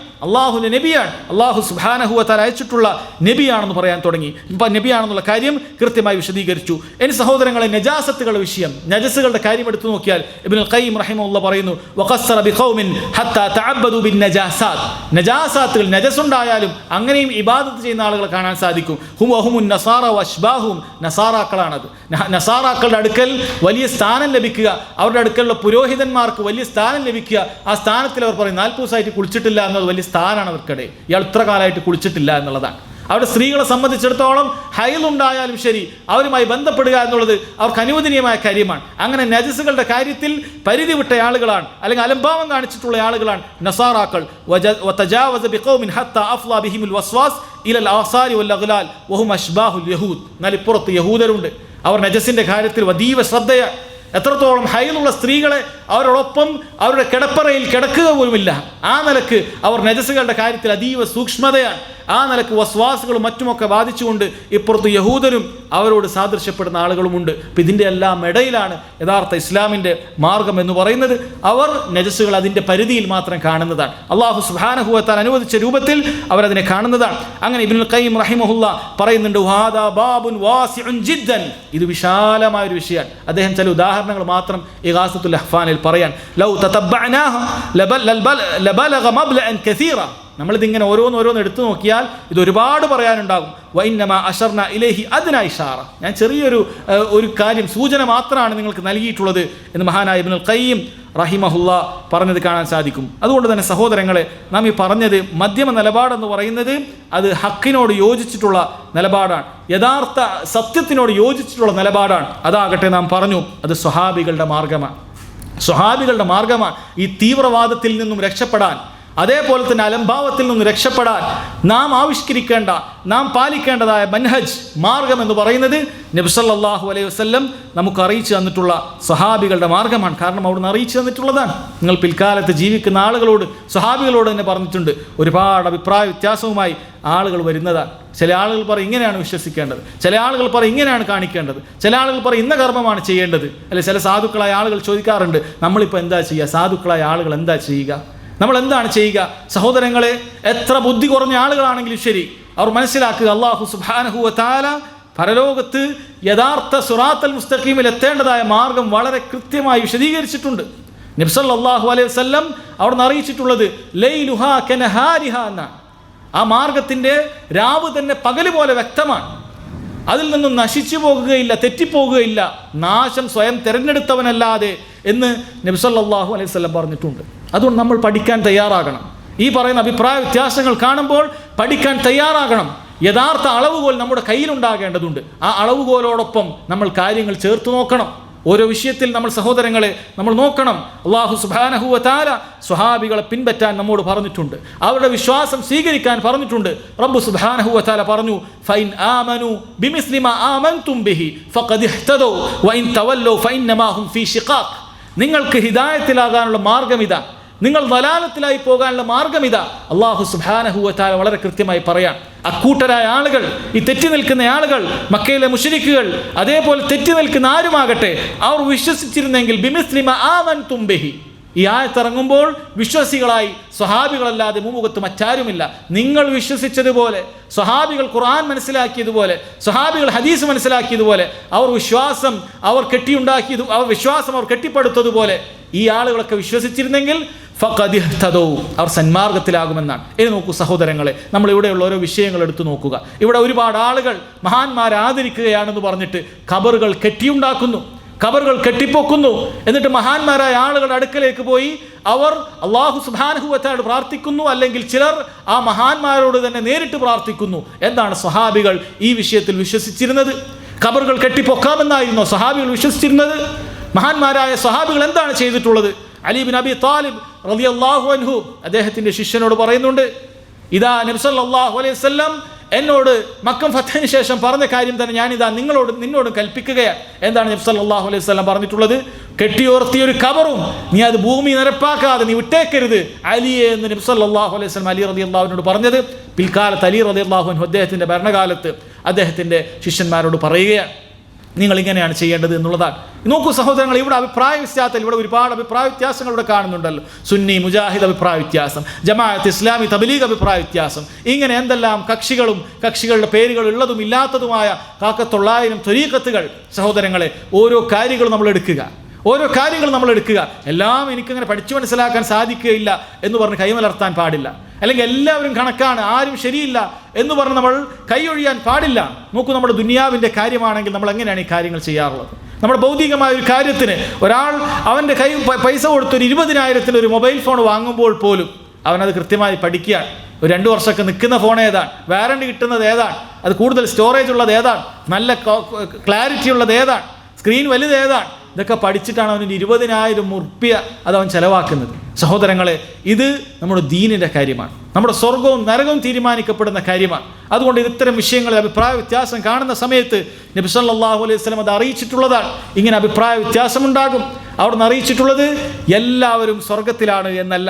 അള്ളാഹു സുബ്ഹാനഹു വ തആല അയച്ചിട്ടുള്ള നബിയാണെന്ന് പറയാൻ തുടങ്ങി. ഇപ്പം നബിയാണെന്നുള്ള കാര്യം കൃത്യമായി വിശദീകരിച്ചു. ഇനി സഹോദരങ്ങളെ, നജാസത്തുകളുടെ വിഷയം, നജസുകളുടെ കാര്യം എടുത്തു നോക്കിയാൽ ഇബ്നുൽ ഖയ്യിം റഹിമഹുല്ലാഹ് പറയുന്നു വഖസ്സറ ബിഖൗമിൻ ഹത്താ തഅബ്ബദു ബിൻ നജാസാത്ത്, നജാസാത്തുകൾ നജസുണ്ടായാലും അങ്ങനെയും ഇബാദത്ത് ചെയ്യുന്ന ആളുകളെ കാണാൻ സാധിക്കും. ഹുമുൻ നസാറ വഅശ്ബാഹും, നസാറാക്കളാണത്. നസാറാക്കളുടെ അടുക്കൽ വലിയ സ്ഥാനം ലഭിക്കുക, അവരുടെ അടുക്കലുള്ള പുരോഹിതന്മാർക്ക് വലിയ സ്ഥാനം ലഭിക്കുക. ആ സ്ഥാനത്തിൽ അവർ പറയും 40 ദിവസമായിട്ട് കുളിച്ചിട്ടില്ല എന്നത് വലിയ സ്ഥാനമാണ് അവർക്കിടെ, ഇയാൾ ഇത്ര കാലമായിട്ട് കുളിച്ചിട്ടില്ല എന്നുള്ളതാണ്. അവിടെ സ്ത്രീകളെ സംബന്ധിച്ചിടത്തോളം ഹൈലുണ്ടായാലും ശരി അവരുമായി ബന്ധപ്പെടുക എന്നുള്ളത് അവർക്ക് അനുവദനീയമായ കാര്യമാണ്. അങ്ങനെ നജസുകളുടെ കാര്യത്തിൽ പരിധി വിട്ട ആളുകളാണ്, അല്ലെങ്കിൽ അലംഭാവം കാണിച്ചിട്ടുള്ള ആളുകളാണ് നസാറാക്കൾ. എന്നാൽ ഇപ്പുറത്ത് യഹൂദരുണ്ട്, അവർ നജസിന്റെ കാര്യത്തിൽ അതീവ ശ്രദ്ധയാണ്. എത്രത്തോളം ഹൈലുള്ള സ്ത്രീകളെ അവരോടൊപ്പം അവരുടെ കിടപ്പറയിൽ കിടക്കുക പോലുമില്ല. ആ നിലക്ക് അവർ നജസുകളുടെ കാര്യത്തിൽ അതീവ സൂക്ഷ്മതയാണ്. ആ നിലക്ക് വസ്വാസുകളും മറ്റുമൊക്കെ ബാധിച്ചുകൊണ്ട് ഇപ്പുറത്ത് യഹൂദരും അവരോട് സാദൃശ്യപ്പെടുന്ന ആളുകളുമുണ്ട്. അപ്പം ഇതിൻ്റെ എല്ലാം ഇടയിലാണ് യഥാർത്ഥ ഇസ്ലാമിൻ്റെ മാർഗം എന്ന് പറയുന്നത്. അവർ നജസുകൾ അതിൻ്റെ പരിധിയിൽ മാത്രം കാണുന്നതാണ്, അല്ലാഹു സുബ്ഹാനഹു വ തആല അനുവദിച്ച രൂപത്തിൽ അവരതിനെ കാണുന്നതാണ്. അങ്ങനെ ഇബ്നുൽ ഖയ്യിം റഹിമഹുല്ലാഹ് പറയുന്നുണ്ട് ഹാദാ ബാബുൻ വാസിഉൻ ജിദ്ദൻ, ഇത് വിശാലമായൊരു വിഷയമാണ്. അദ്ദേഹം ചില ഉദാഹരണങ്ങൾ മാത്രം ഇഗാസത്തുൽ അഹ്ഫാനിൽ പറയാൻ, ലൗ തതബ്ബഅനാഹ ലബലഗ മബ്ലഅൻ കസീറ, നമ്മളിതിങ്ങനെ ഓരോന്ന് എടുത്തു നോക്കിയാൽ ഇത് ഒരുപാട് പറയാനുണ്ടാകും. വഇന്നമാ അശർന ഇലൈഹി അദ്നാ ഇഷാറ, ഞാൻ ചെറിയൊരു കാര്യം സൂചന മാത്രമാണ് നിങ്ങൾക്ക് നൽകിയിട്ടുള്ളത് എന്ന് മഹാനായ ഇബ്നുൽ ഖയ്യിം റഹിമഹുല്ലാഹ് പറഞ്ഞത് കാണാൻ സാധിക്കും. അതുകൊണ്ട് തന്നെ സഹോദരങ്ങളെ, നാം ഈ പറഞ്ഞത് മധ്യമ നിലപാടെന്ന് പറയുന്നത് അത് ഹക്കിനോട് യോജിച്ചിട്ടുള്ള നിലപാടാണ്, യഥാർത്ഥ സത്യത്തിനോട് യോജിച്ചിട്ടുള്ള നിലപാടാണ്. അതാകട്ടെ നാം പറഞ്ഞു അത് സ്വഹാബികളുടെ മാർഗമാണ്. ഈ തീവ്രവാദത്തിൽ നിന്നും രക്ഷപ്പെടാൻ, അതേപോലെ തന്നെ അലംഭാവത്തിൽ നിന്ന് രക്ഷപ്പെടാൻ നാം ആവിഷ്കരിക്കേണ്ട, നാം പാലിക്കേണ്ടതായ മൻഹജ്, മാർഗം എന്ന് പറയുന്നത് നബി സല്ലല്ലാഹു അലൈഹി വസല്ലം നമുക്ക് അറിയിച്ചു തന്നിട്ടുള്ള സ്വഹാബികളുടെ മാർഗമാണ്. കാരണം അവിടുന്ന് അറിയിച്ചു തന്നിട്ടുള്ളതാണ്. നിങ്ങൾ പിൽക്കാലത്ത് ജീവിക്കുന്ന ആളുകളോട്, സ്വഹാബികളോട് തന്നെ പറഞ്ഞിട്ടുണ്ട്, ഒരുപാട് അഭിപ്രായ വ്യത്യാസവുമായി ആളുകൾ വരുന്നതാണ്. ചില ആളുകൾ പറയും ഇങ്ങനെയാണ് വിശ്വസിക്കേണ്ടത്, ചില ആളുകൾ പറയും ഇങ്ങനെയാണ് കാണിക്കേണ്ടത്, ചില ആളുകൾ പറയും ഇന്ന കർമ്മമാണ് ചെയ്യേണ്ടത്. അല്ലെ, ചില സാധുക്കളായ ആളുകൾ ചോദിക്കാറുണ്ട്, നമ്മളിപ്പോൾ എന്താ ചെയ്യുക, സാധുക്കളായ ആളുകൾ എന്താ ചെയ്യുക, നമ്മൾ എന്താണ് ചെയ്യുക? സഹോദരങ്ങളെ, എത്ര ബുദ്ധി കുറഞ്ഞ ആളുകളാണെങ്കിലും ശരി, അവർ മനസ്സിലാക്കുക അല്ലാഹു സുബ്ഹാനഹു വ തആല പരലോകത്ത് യഥാർത്ഥ സിറാത്തുൽ മുസ്തഖീമിൽ എത്തേണ്ടതായ മാർഗം വളരെ കൃത്യമായി വിശദീകരിച്ചിട്ടുണ്ട്. നബി സല്ലല്ലാഹു അലൈഹി വസല്ലം അവിടുന്ന് അറിയിച്ചിട്ടുള്ളത് ലൈലുഹാ കനഹാരിഹാ എന്നാണ്. ആ മാർഗത്തിൻ്റെ രാവ് തന്നെ പകല് പോലെ വ്യക്തമാണ്. അതിൽ നിന്നും നശിച്ചു പോകുകയില്ല, തെറ്റിപ്പോകുകയില്ല, നാശം സ്വയം തിരഞ്ഞെടുത്തവനല്ലാതെ എന്ന് നബി സല്ലല്ലാഹു അലൈഹി വസല്ലം പറഞ്ഞിട്ടുണ്ട്. അതുകൊണ്ട് നമ്മൾ പഠിക്കാൻ തയ്യാറാകണം. ഈ പറയുന്ന അഭിപ്രായ വ്യത്യാസങ്ങൾ കാണുമ്പോൾ പഠിക്കാൻ തയ്യാറാകണം. യഥാർത്ഥ അളവുകോൽ നമ്മുടെ കയ്യിലുണ്ടാകേണ്ടതുണ്ട്. ആ അളവുകോലോടൊപ്പം നമ്മൾ കാര്യങ്ങൾ ചേർത്ത് നോക്കണം. ഓരോ വിഷയത്തിൽ നമ്മൾ സഹോദരങ്ങളെ നമ്മൾ നോക്കണം. അല്ലാഹു സുബ്ഹാനഹു വ തആല സ്വഹാബികളെ പിൻപറ്റാൻ നമ്മോട് പറഞ്ഞിട്ടുണ്ട്, അവരുടെ വിശ്വാസം സ്വീകരിക്കാൻ പറഞ്ഞിട്ടുണ്ട്. റബ്ബ് സുബ്ഹാനഹു വ തആല പറഞ്ഞു, ഫൈൻ ആമനു ബിമിസ്ലി മാ ആമൻതും ബിഹി ഫഖദ് ഇഹ്തദൗ വഇൻ തവല്ലൗ ഫഇന്നമാ ഹും ഫീ ശിഖാഖ്. നിങ്ങൾക്ക് ഹിദായത്തിലാകാനുള്ള മാർഗം ഇതാ, നിങ്ങൾ ദലാലത്തിലായി പോകാനുള്ള മാർഗം ഇതാ. അല്ലാഹു സുബ്ഹാനഹു വ തആല വളരെ കൃത്യമായി പറയാൻ, അക്കൂട്ടരായ ആളുകൾ, ഈ തെറ്റി നിൽക്കുന്ന ആളുകൾ, മക്കയിലെ മുശ്രിക്കുകൾ, അതേപോലെ തെറ്റി നിൽക്കുന്ന ആരുമാകട്ടെ, അവർ വിശ്വസിച്ചിരുന്നെങ്കിൽ ബിമിസ്ലി മാ ആമൻതും ബിഹി, ഈ ആയത്തിറങ്ങുമ്പോൾ വിശ്വാസികളായി സ്വഹാബികളല്ലാതെ മുമുഖത്ത് മറ്റാരുമില്ല. നിങ്ങൾ വിശ്വസിച്ചതുപോലെ, സ്വഹാബികൾ ഖുർആൻ മനസ്സിലാക്കിയതുപോലെ, സ്വഹാബികൾ ഹദീസ് മനസ്സിലാക്കിയതുപോലെ, അവർ വിശ്വാസം അവർ കെട്ടിപ്പടുത്തതുപോലെ ഈ ആളുകളൊക്കെ വിശ്വസിച്ചിരുന്നെങ്കിൽ ഫഖദ് ഇഹ്തദൗ, അവർ സന്മാർഗത്തിലാകുമെന്നാണ്. ഇനി നോക്കൂ സഹോദരങ്ങളെ, നമ്മൾ ഇവിടെയുള്ള ഓരോ വിഷയങ്ങൾ എടുത്തു നോക്കുക. ഇവിടെ ഒരുപാട് ആളുകൾ മഹാന്മാരെ ആദരിക്കുകയാണെന്ന് പറഞ്ഞിട്ട് ഖബറുകൾ കെട്ടിയുണ്ടാക്കുന്നു, ഖബറുകൾ കെട്ടിപ്പൊക്കുന്നു. എന്നിട്ട് മഹാന്മാരായ ആളുകളുടെ അടുക്കലേക്ക് പോയി അവർ അല്ലാഹു സുബ്ഹാനഹു വ തആല പ്രാർത്ഥിക്കുന്നു, അല്ലെങ്കിൽ ചിലർ ആ മഹാന്മാരോട് തന്നെ നേരിട്ട് പ്രാർത്ഥിക്കുന്നു. എന്താണ് സ്വഹാബികൾ ഈ വിഷയത്തിൽ വിശ്വസിച്ചിരുന്നത്? ഖബറുകൾ കെട്ടിപ്പൊക്കാമെന്നായിരുന്നോ സ്വഹാബികൾ വിശ്വസിച്ചിരുന്നത്? മഹാന്മാരായ സ്വഹാബികൾ എന്താണ് ചെയ്തിട്ടുള്ളത്? അലി ബിൻ അബി താലിബ് റളിയല്ലാഹു അൻഹു അദ്ദേഹത്തിൻ്റെ ശിഷ്യനോട് പറയുന്നുണ്ട്, ഇതാ നബി സല്ലല്ലാഹു അലൈഹി വസല്ലം എന്നോട് മക്കം ഫത്തഹിന് ശേഷം പറഞ്ഞ കാര്യം തന്നെ ഞാനിതാ നിന്നോട് കൽപ്പിക്കുകയാണ്. എന്താണ് നബി സല്ലല്ലാഹു അലൈഹി വസല്ലം പറഞ്ഞിട്ടുള്ളത്? കെട്ടിയോർത്തിയൊരു ഖബറും നീ അത് ഭൂമി നിരപ്പാക്കാതെ നീ വിട്ടേക്കരുത് അലിയെ എന്ന് നബി സല്ലല്ലാഹു അലൈഹി വസല്ലം അലി റളിയല്ലാഹു അൻഹുവിനോട് പറഞ്ഞത് പിൽക്കാലത്ത് അലി റളിയല്ലാഹു അൻഹു അദ്ദേഹത്തിൻ്റെ ഭരണകാലത്ത് അദ്ദേഹത്തിൻ്റെ ശിഷ്യന്മാരോട് പറയുകയാണ്, നിങ്ങൾ ഇങ്ങനെയാണ് ചെയ്യേണ്ടത് എന്നുള്ളതാണ്. നോക്കൂ സഹോദരങ്ങൾ, ഇവിടെ അഭിപ്രായ വ്യത്യാസത്തിൽ ഇവിടെ ഒരുപാട് അഭിപ്രായ വ്യത്യാസങ്ങൾ ഇവിടെ കാണുന്നുണ്ടല്ലോ. സുന്നി മുജാഹിദ് അഭിപ്രായ വ്യത്യാസം, ജമാഅത്ത് ഇസ്ലാമി തബ്ലീഗ് അഭിപ്രായ വ്യത്യാസം, ഇങ്ങനെ എന്തെല്ലാം കക്ഷികളുടെ പേരുകൾ ഉള്ളതും ഇല്ലാത്തതുമായ 900 ത്വരീഖത്തുകൾ. സഹോദരങ്ങളെ, ഓരോ കാര്യങ്ങളും നമ്മൾ എടുക്കുക. എല്ലാം എനിക്കങ്ങനെ പഠിച്ചു മനസ്സിലാക്കാൻ സാധിക്കുകയില്ല എന്ന് പറഞ്ഞ് കൈമലർത്താൻ പാടില്ല. അല്ലെങ്കിൽ എല്ലാവരും കണക്കാണ്, ആരും ശരിയില്ല എന്ന് പറഞ്ഞ് നമ്മൾ കൈയൊഴിയാൻ പാടില്ല. നോക്കൂ, നമ്മുടെ ദുനിയാവിൻ്റെ കാര്യമാണെങ്കിൽ നമ്മൾ എങ്ങനെയാണ് ഈ കാര്യങ്ങൾ ചെയ്യാറുള്ളത്? നമ്മുടെ ഭൗതികമായ ഒരു കാര്യത്തിന് ഒരാൾ അവൻ്റെ കൈ പൈസ കൊടുത്തൊരു 20,000 ഒരു മൊബൈൽ ഫോൺ വാങ്ങുമ്പോൾ പോലും അവനത് കൃത്യമായി പഠിക്കുകയാണ്. ഒരു 2 വർഷമൊക്കെ നിൽക്കുന്ന ഫോൺ ഏതാണ്, വാറണ്ടി കിട്ടുന്നത് ഏതാണ്, അത് കൂടുതൽ സ്റ്റോറേജ് ഉള്ളത് ഏതാണ്, നല്ല ക്ലാരിറ്റി ഉള്ളത് ഏതാണ്, സ്ക്രീൻ വലുത് ഏതാണ്, ഇതൊക്കെ പഠിച്ചിട്ടാണ് അവന് 20,000 ഉറുപ്പ്യ അത് അവൻ ചെലവാക്കുന്നത്. സഹോദരങ്ങളെ, ഇത് നമ്മുടെ ദീനിൻ്റെ കാര്യമാണ്, നമ്മുടെ സ്വർഗവും നരകവും തീരുമാനിക്കപ്പെടുന്ന കാര്യമാണ്. അതുകൊണ്ട് ഇത്തരം വിഷയങ്ങളിൽ അഭിപ്രായ വ്യത്യാസം കാണുന്ന സമയത്ത് നബി സല്ലല്ലാഹു അലൈഹി വസല്ലം അത് അറിയിച്ചിട്ടുള്ളതാണ്. ഇങ്ങനെ അഭിപ്രായ വ്യത്യാസമുണ്ടാകും. അവിടുന്ന് അറിയിച്ചിട്ടുള്ളത് എല്ലാവരും സ്വർഗത്തിലാണ് എന്നല്ല.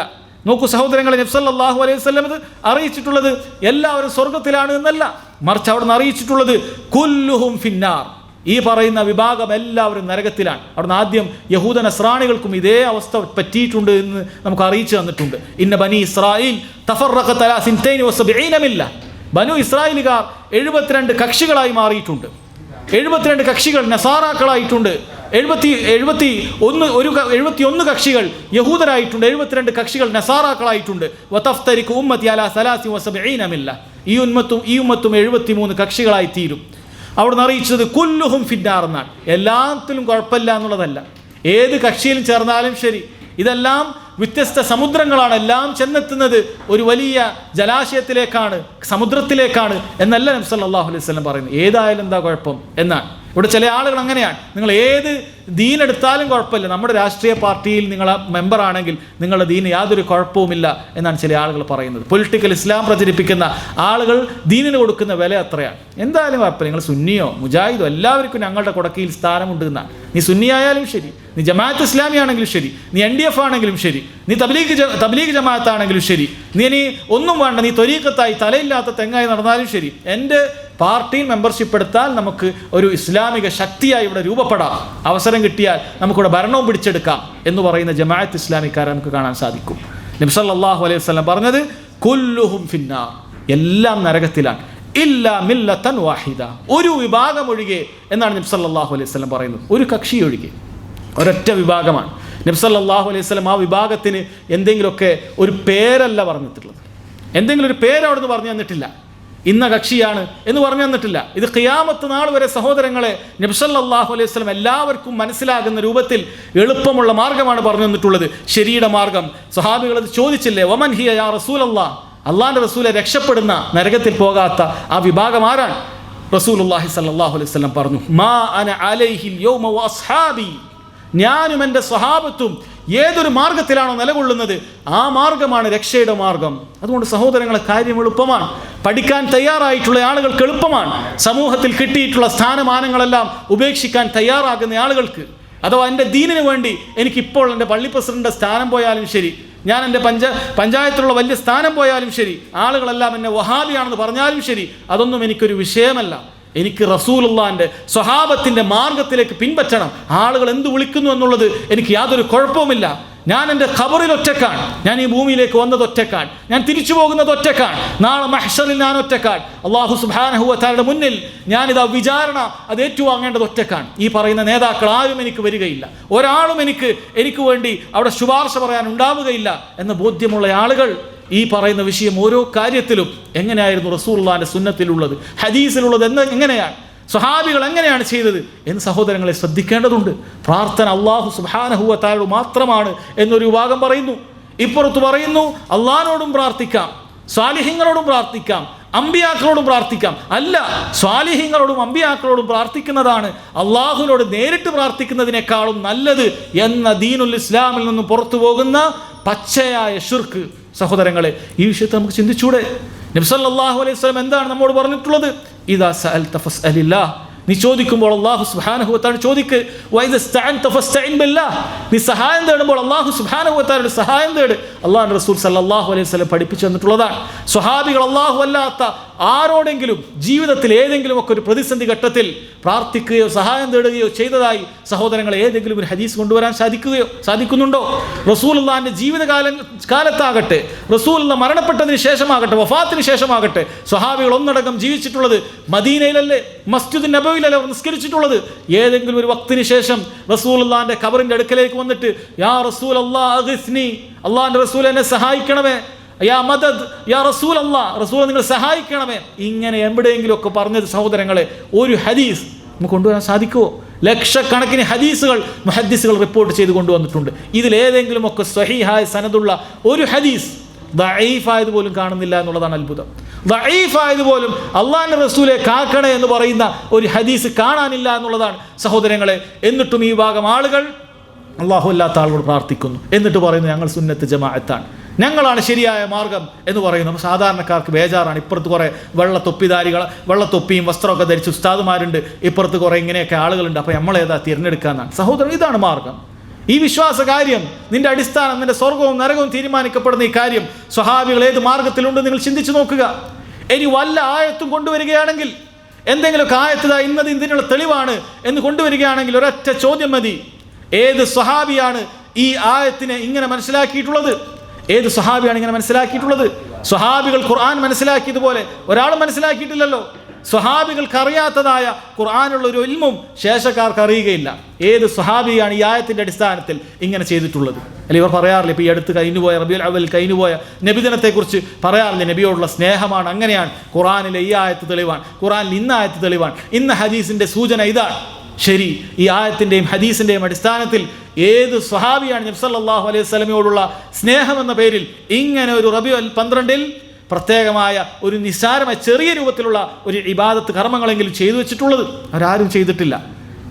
നോക്കൂ സഹോദരങ്ങളെ, നബി സല്ലല്ലാഹു അലൈഹി വസല്ലം അത് അറിയിച്ചിട്ടുള്ളത് എല്ലാവരും സ്വർഗത്തിലാണ് എന്നല്ല, മറിച്ച് അവിടുന്ന് അറിയിച്ചിട്ടുള്ളത് കുല്ലുഹും ഫിന്നാർ, ഈ പറയുന്ന വിഭാഗം എല്ലാവരും നരകത്തിലാണ്. അവിടുന്ന് ആദ്യം യഹൂദ നസ്രാണികൾക്കും ഇതേ അവസ്ഥ പറ്റിയിട്ടുണ്ട് എന്ന് നമുക്ക് അറിയിച്ചു തന്നിട്ടുണ്ട്. ഇന്ന ബനി ഇസ്രായേൽ തഫറഖത് അലാ 72 മില്ല, ബനു ഇസ്രായേലുകാർ 72 കക്ഷികളായി മാറിയിട്ടുണ്ട്. 72 കക്ഷികൾ നസാറാക്കളായിട്ടുണ്ട്. 71 കക്ഷികൾ യഹൂദരായിട്ടുണ്ട്. 72 കക്ഷികൾ നസാറാക്കളായിട്ടുണ്ട്. വതഫ്തരികു ഉമ്മത്തി അലാ 73 മില്ല, ഈ ഉമ്മത്തും 73 കക്ഷികളായി തീരും. അവിടുന്ന് അറിയിച്ചത് കുല്ലുഹും ഫിന്നാർ എന്നാണ്. എല്ലാത്തിലും കുഴപ്പമില്ല എന്നുള്ളതല്ല, ഏത് കക്ഷിയിലും ചേർന്നാലും ശരി, ഇതെല്ലാം വ്യത്യസ്ത സമുദ്രങ്ങളാണ്, എല്ലാം ചെന്നെത്തുന്നത് ഒരു വലിയ ജലാശയത്തിലേക്കാണ്, സമുദ്രത്തിലേക്കാണ് എന്നല്ല നബി സല്ലല്ലാഹു അലൈഹി വസല്ലം പറയുന്നത്. ഏതായാലും എന്താ കുഴപ്പം എന്നാണ്. ഇവിടെ ചില ആളുകൾ അങ്ങനെയാണ്, നിങ്ങൾ ഏത് ദീനെടുത്താലും കുഴപ്പമില്ല, നമ്മുടെ രാഷ്ട്രീയ പാർട്ടിയിൽ നിങ്ങൾ മെമ്പർ ആണെങ്കിൽ നിങ്ങളുടെ ദീന് യാതൊരു കുഴപ്പവുമില്ല എന്നാണ് ചില ആളുകൾ പറയുന്നത്. പൊളിറ്റിക്കൽ ഇസ്ലാം പ്രചരിപ്പിക്കുന്ന ആളുകൾ ദീനിന് കൊടുക്കുന്ന വില അത്രയാണ്. എന്തായാലും കുഴപ്പമില്ല, നിങ്ങൾ സുന്നിയോ മുജാഹിദോ എല്ലാവർക്കും ഞങ്ങളുടെ കൊടക്കയിൽ സ്ഥാനമുണ്ട് എന്നാണ്. നീ സുന്നി ആയാലും ശരി, നീ ജമാഅത്ത് ഇസ്ലാമി ആണെങ്കിലും ശരി, നീ NDF ആണെങ്കിലും ശരി, നീ തബ്ലീഗ് ജമാഅത്ത് ആണെങ്കിലും ശരി, നീ ഒന്നും വേണ്ട, നീ ത്വരീഖത്തായി തലയില്ലാത്ത തെങ്ങായി നടന്നാലും ശരി, എൻ്റെ പാർട്ടിയിൽ മെമ്പർഷിപ്പ് എടുത്താൽ നമുക്ക് ഒരു ഇസ്ലാമിക ശക്തിയായി ഇവിടെ രൂപപ്പെടാം, അവസരം കിട്ടിയാൽ നമുക്കിവിടെ ഭരണവും പിടിച്ചെടുക്കാം എന്ന് പറയുന്ന ജമാഅത്ത് ഇസ്ലാമിക്കാരെ നമുക്ക് കാണാൻ സാധിക്കും. നബി സല്ലല്ലാഹു അലൈഹി വസല്ലം പറഞ്ഞത് കുല്ലുഹും ഫിന്നാർ, എല്ലാം നരകത്തിലാണ്, ഇല്ലാ മില്ലത്തൻ വാഹിദ, ഒരു വിഭാഗം ഒഴികെ എന്നാണ് നബി സല്ലല്ലാഹു അലൈഹി വസല്ലം പറയുന്നത്. ഒരു കക്ഷി ഒഴികെ, ഒരൊറ്റ വിഭാഗമാണ്. നബി സല്ലല്ലാഹു അലൈഹി വസല്ലം ആ വിഭാഗത്തിന് എന്തെങ്കിലുമൊക്കെ ഒരു പേരല്ല പറഞ്ഞിട്ടുള്ളത്, എന്തെങ്കിലും ഒരു പേര് അവിടുന്ന് പറഞ്ഞു തന്നിട്ടില്ല, ഇന്ന കക്ഷിയാണ് എന്ന് പറഞ്ഞു തന്നിട്ടില്ല. ഇത് ഖിയാമത്ത് നാൾ വരെ സഹോദരങ്ങളെ നബി സല്ലല്ലാഹു അലൈഹി വസല്ലം എല്ലാവർക്കും മനസ്സിലാകുന്ന രൂപത്തിൽ എളുപ്പമുള്ള മാർഗ്ഗമാണ് പറഞ്ഞു തന്നിട്ടുള്ളത്, ശരിയുടെ മാർഗം. സ്വഹാബികൾ അത് ചോദിച്ചില്ലേ, വമൻ ഹിയ യാ റസൂലല്ലാഹ്, അള്ളാഹിൻ്റെ റസൂലെ രക്ഷപ്പെടുന്ന നരകത്തിൽ പോകാത്ത ആ വിഭാഗം ആരാണ്? റസൂലുള്ളാഹി സ്വല്ലല്ലാഹു അലൈഹി വസല്ലം പറഞ്ഞു, മാ അന അലൈഹിൽ യൗമ വഅസ്ഹാബി, ഞാനും എൻ്റെ സ്വഹാബത്തും ഏതൊരു മാർഗത്തിലാണോ നിലകൊള്ളുന്നത് ആ മാർഗമാണ് രക്ഷയുടെ മാർഗം. അതുകൊണ്ട് സഹോദരങ്ങളെ, കാര്യം എളുപ്പമാണ്, പഠിക്കാൻ തയ്യാറായിട്ടുള്ള ആളുകൾക്ക് എളുപ്പമാണ്. സമൂഹത്തിൽ കിട്ടിയിട്ടുള്ള സ്ഥാനമാനങ്ങളെല്ലാം ഉപേക്ഷിക്കാൻ തയ്യാറാകുന്ന ആളുകൾക്ക്, അഥവാ എൻ്റെ ദീനിന് വേണ്ടി എനിക്കിപ്പോൾ എൻ്റെ പള്ളി പ്രസിഡന്റ് സ്ഥാനം പോയാലും ശരി, ഞാൻ എൻ്റെ പഞ്ചായത്തിലുള്ള വലിയ സ്ഥാനം പോയാലും ശരി, ആളുകളെല്ലാം എന്നെ വഹാബിയാണെന്ന് പറഞ്ഞാലും ശരി, അതൊന്നും എനിക്കൊരു വിഷയമല്ല. എനിക്ക് റസൂലുള്ളാഹിൻ്റെ സ്വഹാബത്തിൻ്റെ മാർഗത്തിലേക്ക് പിൻപറ്റണം. ആളുകൾ എന്ത് വിളിക്കുന്നു എന്നുള്ളത് എനിക്ക് യാതൊരു കുഴപ്പവുമില്ല. ഞാൻ എൻ്റെ ഖബറിൽ ഒറ്റക്കാണ്, ഞാൻ ഈ ഭൂമിയിലേക്ക് വന്നത് ഒറ്റക്കാണ്, ഞാൻ തിരിച്ചു പോകുന്നത് ഒറ്റക്കാണ്, നാളെ മഹ്ശറിൽ ഞാൻ ഒറ്റക്കാണ്, അല്ലാഹു സുബ്ഹാനഹു വ തആലയുടെ മുന്നിൽ ഞാനിതാ വിചാരണ അത് ഏറ്റുവാങ്ങേണ്ടത് ഒറ്റക്കാണ്. ഈ പറയുന്ന നേതാക്കൾ ആരും എനിക്ക് വരികയില്ല, ഒരാളും എനിക്ക് വേണ്ടി അവിടെ ശുപാർശ പറയാൻ ഉണ്ടാവുകയില്ല എന്ന ബോധ്യമുള്ള ആളുകൾ ഈ പറയുന്ന വിഷയം ഓരോ കാര്യത്തിലും എങ്ങനെയായിരുന്നു റസൂലുള്ളാഹിന്റെ സുന്നത്തിലുള്ളത്, ഹദീസിലുള്ളത് എങ്ങനെയാണ്, സ്വഹാബികൾ എങ്ങനെയാണ് ചെയ്തത് എന്ന് സഹോദരങ്ങളെ ശ്രദ്ധിക്കേണ്ടതുണ്ട്. പ്രാർത്ഥന അല്ലാഹു സുബ്ഹാനഹു വ തആല മാത്രമാണ് എന്നൊരു വിഭാഗം പറയുന്നു. ഇപ്പുറത്ത് പറയുന്നു അള്ളാഹിനോടും പ്രാർത്ഥിക്കാം, സ്വാലിഹീങ്ങളോടും പ്രാർത്ഥിക്കാം, അമ്പിയാക്കളോടും പ്രാർത്ഥിക്കാം. അല്ല, സ്വാലിഹീങ്ങളോടും അമ്പിയാക്കളോടും പ്രാർത്ഥിക്കുന്നതാണ് അള്ളാഹുവിനോട് നേരിട്ട് പ്രാർത്ഥിക്കുന്നതിനേക്കാളും നല്ലത് എന്ന ദീനുൽ ഇസ്ലാമിൽ നിന്നും പുറത്തു പോകുന്ന പച്ചയായ ശിർക്ക്. സഹോദരങ്ങളെ, ഈ വിഷയത്തെ നമുക്ക് ചിന്തിച്ചൂടെ? നബി സല്ലല്ലാഹു അലൈഹി വസല്ലം എന്താണ് നമ്മോട് പറഞ്ഞിട്ടുള്ളത്? ഇദാ സഅൽത ഫസ്അലില്ലാഹ്, നീ ചോദിക്കുമ്പോൾ അല്ലാഹു സുബ്ഹാനഹു വ തആല ചോദിക്ക്. വഇദ ഇസ്തഅൻത ഫസ്തഇൻ ബില്ലാഹ്, നീ സഹായം തേടുമ്പോൾ അല്ലാഹു സുബ്ഹാനഹു വ തആലയുടെ സഹായം തേട്. അല്ലാഹുവിന്റെ റസൂൽ സല്ലല്ലാഹു അലൈഹി വസല്ലം പഠിപ്പിച്ചു തന്നിട്ടുള്ളതാണ്. സ്വഹാബികൾ അല്ലാഹു അല്ലാത്ത ആരോടെങ്കിലും ജീവിതത്തിൽ ഏതെങ്കിലും ഒക്കെ ഒരു പ്രതിസന്ധി ഘട്ടത്തിൽ പ്രാർത്ഥിക്കുകയോ സഹായം തേടുകയോ ചെയ്തതായി സഹോദരങ്ങളെ ഏതെങ്കിലും ഒരു ഹദീസ് കൊണ്ടുവരാൻ സാധിക്കുന്നുണ്ടോ? റസൂലുള്ളാഹിന്റെ കാലത്താകട്ടെ, റസൂലുള്ള മരണപ്പെട്ടതിന് ശേഷമാകട്ടെ, വഫാത്തിന് ശേഷമാകട്ടെ, സ്വഹാബികൾ ഒന്നടങ്കം ജീവിച്ചിട്ടുള്ളത് മദീനയിലല്ലേ, മസ്ജിദ് നബവിയിലല്ലേ അവർ നിസ്കരിച്ചിട്ടുള്ളത്? ഏതെങ്കിലും ഒരു വക്തിന് ശേഷം റസൂലുള്ളാഹിന്റെ ഖബറിന്റെ അടുക്കലേക്ക് വന്നിട്ട് യാ റസൂലല്ലാഹ് അഗ്സ്നി, അല്ലാഹുവിന്റെ റസൂൽ എന്നെ സഹായിക്കണമേ, യാ മദദ് യാ റസൂൽ അല്ലാഹ്, റസൂൽ നിങ്ങൾ സഹായിക്കണമേ, ഇങ്ങനെ എവിടെയെങ്കിലും ഒക്കെ പറഞ്ഞത് സഹോദരങ്ങളെ ഒരു ഹദീസ് നമുക്ക് കൊണ്ടുവരാൻ സാധിക്കുമോ? ലക്ഷക്കണക്കിന് ഹദീസുകൾ മുഹദ്ദിസുകൾ റിപ്പോർട്ട് ചെയ്ത് കൊണ്ടുവന്നിട്ടുണ്ട്. ഇതിലേതെങ്കിലും ഒക്കെ സ്വഹീഹായ സനദുള്ള ഒരു ഹദീസ് ദഈഫായതുപോലും കാണുന്നില്ല എന്നുള്ളതാണ് അത്ഭുതം. ദഈഫായതുപോലും അല്ലാഹുവിന്റെ റസൂലെ കാക്കണേ എന്ന് പറയുന്ന ഒരു ഹദീസ് കാണാനില്ല എന്നുള്ളതാണ് സഹോദരങ്ങളെ. എന്നിട്ടും ഈ ഭാഗം ആളുകൾ അല്ലാഹു അല്ലാത്ത ആളുകൾ പ്രാർത്ഥിക്കുന്നു, എന്നിട്ട് പറയുന്നു ഞങ്ങൾ സുന്നത്ത് ജമാഅത്താണ്, ഞങ്ങളാണ് ശരിയായ മാർഗം എന്ന് പറയുന്നു. അപ്പോൾ സാധാരണക്കാർക്ക് ബേജാറാണ്. ഇപ്പുറത്ത് കുറേ വെള്ളത്തൊപ്പിയും വസ്ത്രമൊക്കെ ധരിച്ച് ഉസ്താദുമാരുണ്ട്, ഇപ്പുറത്ത് കുറേ ഇങ്ങനെയൊക്കെ ആളുകളുണ്ട്. അപ്പോൾ നമ്മളേതാ തിരഞ്ഞെടുക്കാന്നാണ്. സഹോദരൻ, ഇതാണ് മാർഗം. ഈ വിശ്വാസ കാര്യം, നിന്റെ അടിസ്ഥാനം, നിന്റെ സ്വർഗവും നരകവും തീരുമാനിക്കപ്പെടുന്ന ഈ കാര്യം സ്വഹാബികൾ ഏത് മാർഗത്തിലുണ്ട് നിങ്ങൾ ചിന്തിച്ചു നോക്കുക. ഇനി വല്ല ആയത്തും കൊണ്ടുവരികയാണെങ്കിൽ, എന്തെങ്കിലുമൊക്കെ ആയത്ത് ഇന്നത് ഇതിനുള്ള തെളിവാണ് എന്ന് കൊണ്ടുവരികയാണെങ്കിൽ ഒരൊറ്റ ചോദ്യം മതി: ഏത് സ്വഹാബിയാണ് ഈ ആയത്തിനെ ഇങ്ങനെ മനസ്സിലാക്കിയിട്ടുള്ളത്? ഏത് സ്വഹാബിയാണ് ഇങ്ങനെ മനസ്സിലാക്കിയിട്ടുള്ളത്? സ്വഹാബികൾ ഖുർആൻ മനസ്സിലാക്കിയതുപോലെ ഒരാളും മനസ്സിലാക്കിയിട്ടില്ലല്ലോ. സ്വഹാബികൾക്ക് അറിയാത്തതായ ഖുർആനുള്ള ഒരു ഇൽമും ശേഷക്കാർക്ക് അറിയുകയില്ല. ഏത് സ്വഹാബിയാണ് ഈ ആയത്തിൻ്റെ അടിസ്ഥാനത്തിൽ ഇങ്ങനെ ചെയ്തിട്ടുള്ളത്? അല്ലെങ്കിൽ ഇവർ പറയാറില്ല, ഇപ്പോൾ ഈ അടുത്ത് കഴിഞ്ഞുപോയ റബീഉൽ അവ്വൽ കഴിഞ്ഞുപോയ നബിദിനത്തെക്കുറിച്ച് പറയാറില്ല, നബിയോടുള്ള സ്നേഹമാണ്, അങ്ങനെയാണ്, ഖുർആനിലെ ഈ ആയത്ത് തെളിവാണ്, ഖുർആനിൽ ഇന്ന ആയത്ത് തെളിവാണ്, ഇന്ന ഹദീസിൻ്റെ സൂചന ഇതാണ്. ശരി, ഈ ആയത്തിൻ്റെയും ഹദീസിൻ്റെയും അടിസ്ഥാനത്തിൽ ഏത് സ്വഹാബിയാണ് നബി സല്ലല്ലാഹു അലൈഹി വസല്ലമയോടുള്ള സ്നേഹമെന്ന പേരിൽ ഇങ്ങനെ ഒരു റബീഉൽ 12 പ്രത്യേകമായ ഒരു നിസ്സാരമായ ചെറിയ രൂപത്തിലുള്ള ഒരു ഇബാദത്ത് കർമ്മങ്ങളെങ്കിലും ചെയ്തു വെച്ചിട്ടുള്ളത്? അവരാരും ചെയ്തിട്ടില്ല.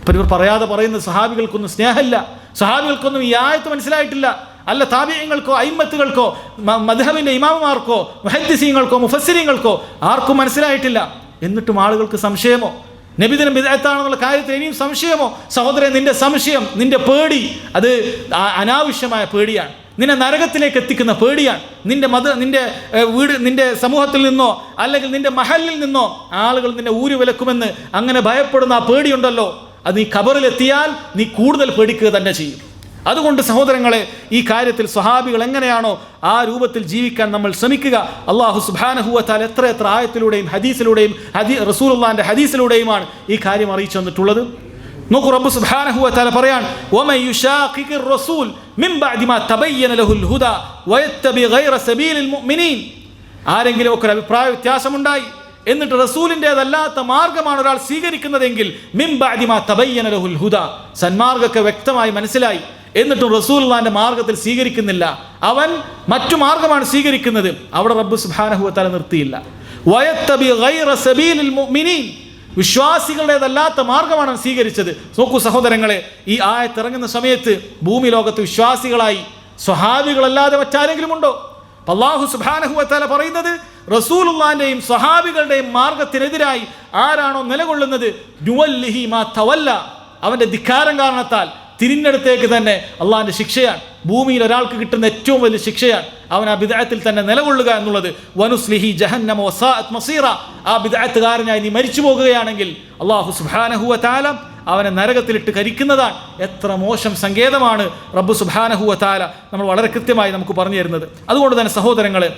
ഇപ്പം ഇവർ പറയാതെ പറയുന്നത് സ്വഹാബികൾക്കൊന്നും സ്നേഹമില്ല, സ്വഹാബികൾക്കൊന്നും ഈ ആയത്ത് മനസ്സിലായിട്ടില്ല. അല്ല, താബിഈങ്ങൾക്കോ അയിമ്മത്തുകൾക്കോ മദ്ഹബിൻ്റെ ഇമാമുമാർക്കോ മുഹദ്ദിസീങ്ങൾക്കോ മുഫസ്സിരീങ്ങൾക്കോ ആർക്കും മനസ്സിലായിട്ടില്ല. എന്നിട്ടും ആളുകൾക്ക് സംശയമോ? നബിദിനം ബിദ്അത്താണെന്നുള്ള കാര്യത്തിൽ ഇനിയും സംശയമോ? സഹോദരൻ, നിന്റെ സംശയം, നിന്റെ പേടി, അത് അനാവശ്യമായ പേടിയാണ്, നിന്നെ നരകത്തിലേക്ക് എത്തിക്കുന്ന പേടിയാണ്. നിന്റെ വീട്, നിന്റെ സമൂഹത്തിൽ നിന്നോ അല്ലെങ്കിൽ നിന്റെ മഹലിൽ നിന്നോ ആളുകൾ നിന്നെ ഊരുവിലക്കുമെന്ന് അങ്ങനെ ഭയപ്പെടുന്ന ആ പേടിയുണ്ടല്ലോ, അത് നീ ഖബറിലെത്തിയാൽ നീ കൂടുതൽ പേടിക്കുക തന്നെ ചെയ്യും. അതുകൊണ്ട് സഹോദരങ്ങളെ, ഈ കാര്യത്തിൽ സ്വഹാബികൾ എങ്ങനെയാണോ ആ രൂപത്തിൽ ജീവിക്കാൻ നമ്മൾ ശ്രമിക്കുക. അല്ലാഹു സുബ്ഹാനഹു വ തആല എത്ര ആയത്തിലൂടെയും ഹദീസിലൂടെയും റസൂലുള്ളാഹിന്റെ ഹദീസിലൂടെയുമാണ് ഈ കാര്യം അറിയിച്ചു തന്നിട്ടുള്ളത്. നോക്കൂ, റബ്ബ് സുബ്ഹാനഹു വ തആല പറയാൻ: വമൻ യുശാഖിഖിർ റസൂൽ മിൻ ബഅദി മാ തബയ്യന ലഹുൽ ഹുദാ വയത്തബി ഗൈറ സബീലിൽ മുഅ്മിനീൻ. ആരെങ്കിലും ഒക്കെ അഭിപ്രായ വ്യത്യാസമുണ്ടായി, എന്നിട്ട് റസൂലിൻ്റെതല്ലാത്ത മാർഗമാണ് ഒരാൾ സ്വീകരിക്കുന്നതെങ്കിൽ മിൻ ബഅദി മാ തബയ്യന ലഹുൽ ഹുദാ, സന്മാർഗ്ഗമൊക്കെ വ്യക്തമായി മനസ്സിലായി, എന്നിട്ടും റസൂലുള്ളാഹിന്റെ മാർഗത്തിൽ സ്വീകരിക്കുന്നില്ല, അവൻ മറ്റു മാർഗമാണ് സ്വീകരിക്കുന്നത്. അവിടെ റബ്ബ് സുബ്ഹാനഹു വ തആല നിർത്തിയില്ല. വയത്തബി ഗൈറ സബീലിൽ മുഅ്മിനീൻ, വിശ്വാസികളുടേതല്ലാത്ത മാർഗമാണ് സ്വീകരിച്ചത്. നോക്കൂ സഹോദരങ്ങളെ, ഈ ആയത്ത് ഇറങ്ങുന്ന സമയത്ത് ഭൂമി ലോകത്ത് വിശ്വാസികളായി സ്വഹാബികളല്ലാതെ മറ്റാരെങ്കിലും ഉണ്ടോ? അല്ലാഹു സുബ്ഹാനഹു വ തആല പറയുന്നത് റസൂലുള്ളാഹിന്റെയും സ്വഹാബികളുടെയും മാർഗത്തിനെതിരായി ആരാണോ നിലകൊള്ളുന്നത്, നുവല്ലിഹി മാ തവല്ല, അവന്റെ ധിക്കാരം കാരണത്താൽ തിരിഞ്ഞെടുത്തേക്ക് തന്നെ അള്ളാഹിന്റെ ശിക്ഷയാണ്. ഭൂമിയിൽ ഒരാൾക്ക് കിട്ടുന്ന ഏറ്റവും വലിയ ശിക്ഷയാണ് അവൻ ആ ബിദ്അത്തിൽ തന്നെ നിലകൊള്ളുക എന്നുള്ളത്. വനുസ്ലിഹി ജഹന്നമ വസാഅത് മസീറ, ആ ബിദ്അത്തുകാരനായി നീ മരിച്ചു പോകുകയാണെങ്കിൽ അല്ലാഹു സുബ്ഹാനഹു വ തആല അവനെ നരകത്തിലിട്ട് കരിക്കുന്നതാണ്. എത്ര മോശം സങ്കേതമാണ് റബ്ബ് സുബ്ഹാനഹു വ തആല നമ്മൾ വളരെ കൃത്യമായി നമുക്ക് പറഞ്ഞു തരുന്നത്. അതുകൊണ്ട് തന്നെ സഹോദരങ്ങളെ,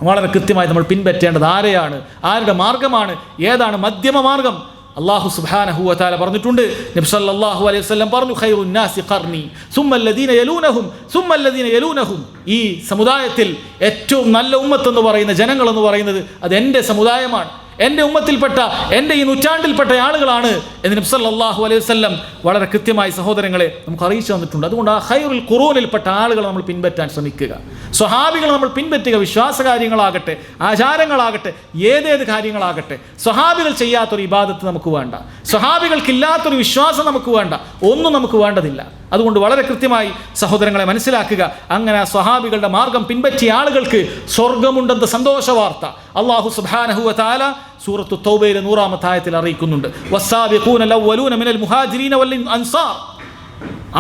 വളരെ കൃത്യമായി നമ്മൾ പിൻപറ്റേണ്ടത് ആരെയാണ്, ആരുടെ മാർഗമാണ്, ഏതാണ് മധ്യമ മാർഗം. അല്ലാഹു സുബ്ഹാനഹു വ തആല പറഞ്ഞിട്ടുണ്ട്, നബി സല്ലല്ലാഹു അലൈഹി വസല്ലം പറഞ്ഞു, ഖൈറുൻ നാസി ഖർനി സുമ്മല്ലദീന യലൂനഹും സുമ്മല്ലദീന യലൂനഹും. ഈ സമുദായത്തിൽ ഏറ്റവും നല്ല ഉമ്മത്ത് എന്ന് പറയുന്ന ജനങ്ങൾ എന്ന് പറയുന്നത് അത് എൻ്റെ സമുദായമാണ്, എൻ്റെ ഉമ്മത്തിൽപ്പെട്ട, എൻ്റെ ഈ നൂറ്റാണ്ടിൽപ്പെട്ട ആളുകളാണ് എന്ന് നബി സല്ലല്ലാഹു അലൈഹി വസല്ലം വളരെ കൃത്യമായി സഹോദരങ്ങളെ നമുക്ക് അറിയിച്ചു തന്നിട്ടുണ്ട്. അതുകൊണ്ട് ആ ഖൈറുൽ ഖുറൂനിൽപ്പെട്ട ആളുകളെ നമ്മൾ പിൻപറ്റാൻ ശ്രമിക്കുക. സ്വഹാബികൾ നമ്മൾ പിൻപറ്റുക. വിശ്വാസകാര്യങ്ങളാകട്ടെ, ആചാരങ്ങളാകട്ടെ, ഏതേത് കാര്യങ്ങളാകട്ടെ, സ്വഹാബികൾ ചെയ്യാത്തൊരു ഇബാദത്ത് നമുക്ക് വേണ്ട, സ്വഹാബികൾക്കില്ലാത്തൊരു വിശ്വാസം നമുക്ക് വേണ്ട, ഒന്നും നമുക്ക് വേണ്ടതില്ല. അതുകൊണ്ട് വളരെ കൃത്യമായി സഹോദരങ്ങളെ മനസ്സിലാക്കുക. അങ്ങനെ ആ സ്വഹാബികളുടെ മാർഗം പിൻപറ്റിയ ആളുകൾക്ക് സ്വർഗമുണ്ടെന്ന സന്തോഷ വാർത്ത അല്ലാഹു സുബ്ഹാനഹു വ തആല സൂറത്തു തൗബയിലെ 100-ാമത്തെ ആയത്തിൽ അറിയിക്കുന്നുണ്ട്. വസ്സാബിഖൂനൽ അവ്വലൂന മിനൽ മുഹാജിരീന വൽ അൻസാർ.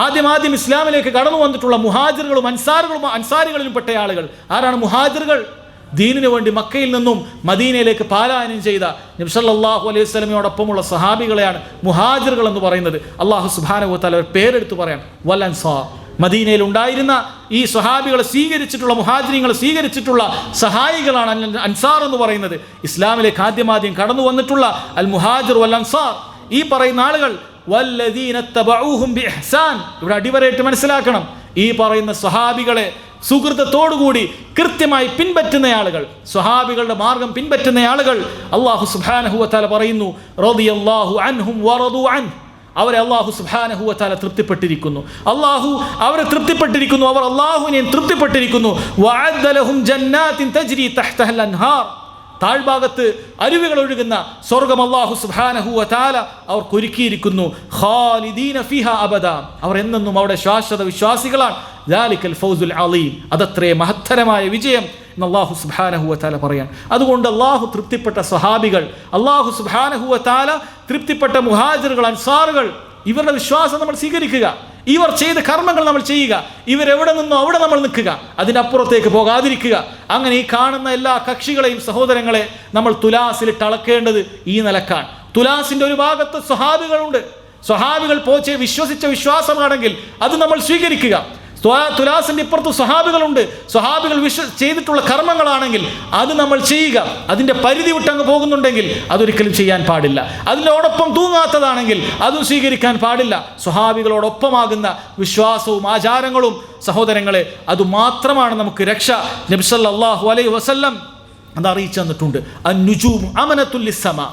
ആദ്യം ഇസ്ലാമിലേക്ക് കടന്നു വന്നിട്ടുള്ള മുഹാജിറുകളും അൻസാരികളിലും പെട്ട ആളുകൾ ആരാണ്? മുഹാജിറുകൾ. ദീനിനു വേണ്ടി മക്കയിൽ നിന്നും മദീനയിലേക്ക് പാലായനം ചെയ്ത നബി സല്ലല്ലാഹു അലൈഹി വസല്ലമയോടൊപ്പമുള്ള സഹാബികളെയാണ് മുഹാജിറുകൾ എന്ന് പറയുന്നത്. അല്ലാഹു സുബ്ഹാനഹു വ തആല ഒരു പേരെടുത്ത് പറയാൻ, വൽ അൻസാർ. മദീനയിൽ ഉണ്ടായിരുന്ന ഈ സ്വഹാബികളെ സ്വീകരിച്ചിട്ടുള്ള, മുഹാജിരിങ്ങളെ സ്വീകരിച്ചിട്ടുള്ള സഹായികളാണ് അൻസാർ എന്ന് പറയുന്നത്. ഇസ്ലാമിലേക്ക് ആദ്യം കടന്നു വന്നിട്ടുള്ള അൽ മുഹാജിർ വൽ അൻസാർ, ഈ പറയുന്ന ആളുകൾ വല്ലദീന തബഊഹും ബിഇഹ്സാൻ. ഇവിടെ അടിവരയിട്ട് മനസ്സിലാക്കണം, ഈ പറയുന്ന സ്വഹാബികളെ സുഹൃതത്തോടുകൂടി കൃത്യമായി പിൻപറ്റുന്ന ആളുകൾ, സ്വഹാബികളുടെ മാർഗം പിൻപറ്റുന്ന ആളുകൾ, അല്ലാഹു സുബ്ഹാനഹു വ തആല പറയുന്നു, റളിയല്ലാഹു അൻഹും വറദു അൻഹു. അവരെ അല്ലാഹു സുബ്ഹാനഹു വ തആല തൃപ്തിപ്പെട്ടിരിക്കുന്നു. അല്ലാഹു അവരെ തൃപ്തിപ്പെട്ടിരിക്കുന്നു, അവർ അല്ലാഹുവിനെ തൃപ്തിപ്പെട്ടിരിക്കുന്നു. വഅദ്ദ ലഹും ജന്നാത്തിൻ തജ്രി തഹ്തഹൽ അൻഹാർ. താഴ്ഭാഗത്ത് അരുവികൾ ഒഴുകുന്ന സ്വർഗ്ഗം അല്ലാഹു സുബ്ഹാനഹു വ തആല അവർക്ക് ഒരുക്കിയിരിക്കുന്നു. ഖാലിദീന ഫീഹാ അബദ. അവർ എന്നെന്നും അവിടെ ശാശ്വത വിശ്വാസികളാണ്. ദാലിക്കൽ ഫൗസുൽ അലീം. അതത്രേ മഹത്തരമായ വിജയം എന്ന് അല്ലാഹു സുബ്ഹാനഹു വ തആല പറയാൻ. അതുകൊണ്ട് അല്ലാഹു തൃപ്തിപ്പെട്ട സ്വഹാബികൾ, അല്ലാഹു സുബ്ഹാനഹു വ തആല തൃപ്തിപ്പെട്ട മുഹാജിറുകൾ, അൻസാറുകൾ, ഇവരുടെ വിശ്വാസം നമ്മൾ സ്വീകരിക്കുക. ഇവർ ചെയ്ത കർമ്മങ്ങൾ നമ്മൾ ചെയ്യുക. ഇവരെവിടെ നിന്നോ അവിടെ നമ്മൾ നിൽക്കുക, അതിനപ്പുറത്തേക്ക് പോകാതിരിക്കുക. അങ്ങനെ ഈ കാണുന്ന എല്ലാ കക്ഷികളെയും സഹോദരങ്ങളെ നമ്മൾ തുലാസിലിട്ട് അളക്കേണ്ടത് ഈ നിലക്കാണ്. തുലാസിന്റെ ഒരു ഭാഗത്ത് സ്വഹാബികളുണ്ട്. സ്വഹാബികൾ വിശ്വസിച്ച വിശ്വാസമാണെങ്കിൽ അത് നമ്മൾ സ്വീകരിക്കുക. തുലാസിന്റെ ഇപ്പുറത്ത് സ്വഹാബികളുണ്ട്. സ്വഹാബികൾ ചെയ്തിട്ടുള്ള കർമ്മങ്ങളാണെങ്കിൽ അത് നമ്മൾ ചെയ്യുക. അതിന്റെ പരിധി വിട്ടങ്ങ് പോകുന്നുണ്ടെങ്കിൽ അതൊരിക്കലും ചെയ്യാൻ പാടില്ല. അതിനോടൊപ്പം തൂങ്ങാത്തതാണെങ്കിൽ അതും സ്വീകരിക്കാൻ പാടില്ല. സ്വഹാബികളോടൊപ്പമാകുന്ന വിശ്വാസവും ആചാരങ്ങളും സഹോദരങ്ങളെ, അതുമാത്രമാണ് നമുക്ക് രക്ഷ. നബി സല്ലല്ലാഹു അലൈഹി വസല്ലം അത് അറിയിച്ചു തന്നിട്ടുണ്ട്. അൻ-നുജൂം അമനത്തുൽ ലിസ്സമാ.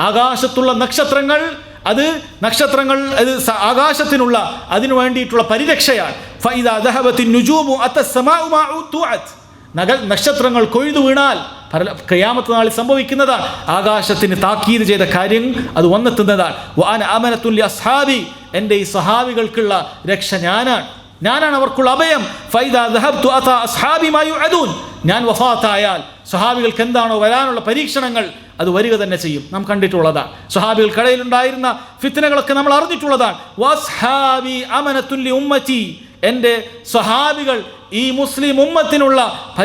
ആകാശത്തുള്ള നക്ഷത്രങ്ങൾ, അത് ആകാശത്തിനുള്ള അതിനു വേണ്ടിയിട്ടുള്ള പരിരക്ഷയാണ്. ഫഇദാ ദഹബത്തിൻ നുജൂമു അത്തസ്സമാഉ മാ ഉതുഅത്. നക്ഷത്രങ്ങൾ കൊയ്തു വീണാൽ ഖിയാമത്ത് നാളിൽ സംഭവിക്കുന്നതാണ്. ആകാശത്തിന് താക്കീത് ചെയ്ത കാര്യം അത് വന്നെത്തുന്നതാണ്. വഅന അമനത്തുൽ ലിഅസ്ഹാബി. എൻ്റെ ഈ സഹാബികൾക്കുള്ള രക്ഷ ഞാനാണ് അവർക്കുള്ള അഭയം. ഫൈദാ ദഹബ്തു അതാ അസ്ഹാബി മാ യുഅദൂൻ. ഞാൻ വഫാത്തായാൽ സ്വഹാബികൾക്ക് എന്താണോ വരാനുള്ള പരീക്ഷണങ്ങൾ അത് വരിക തന്നെ ചെയ്യും. നാം കണ്ടിട്ടുള്ളതാണ്. സ്വഹാബികൾക്കിടയിലുണ്ടായിരുന്ന ഫിത്നകളൊക്കെ നമ്മൾ അറിഞ്ഞിട്ടുള്ളതാണ്. വസ്ഹാബി അമനത്തുൽ ലി ഉമ്മത്തി. എൻ്റെ സ്വഹാബികൾ ഈ മുസ്ലിം ഉമ്മത്തിനുള്ള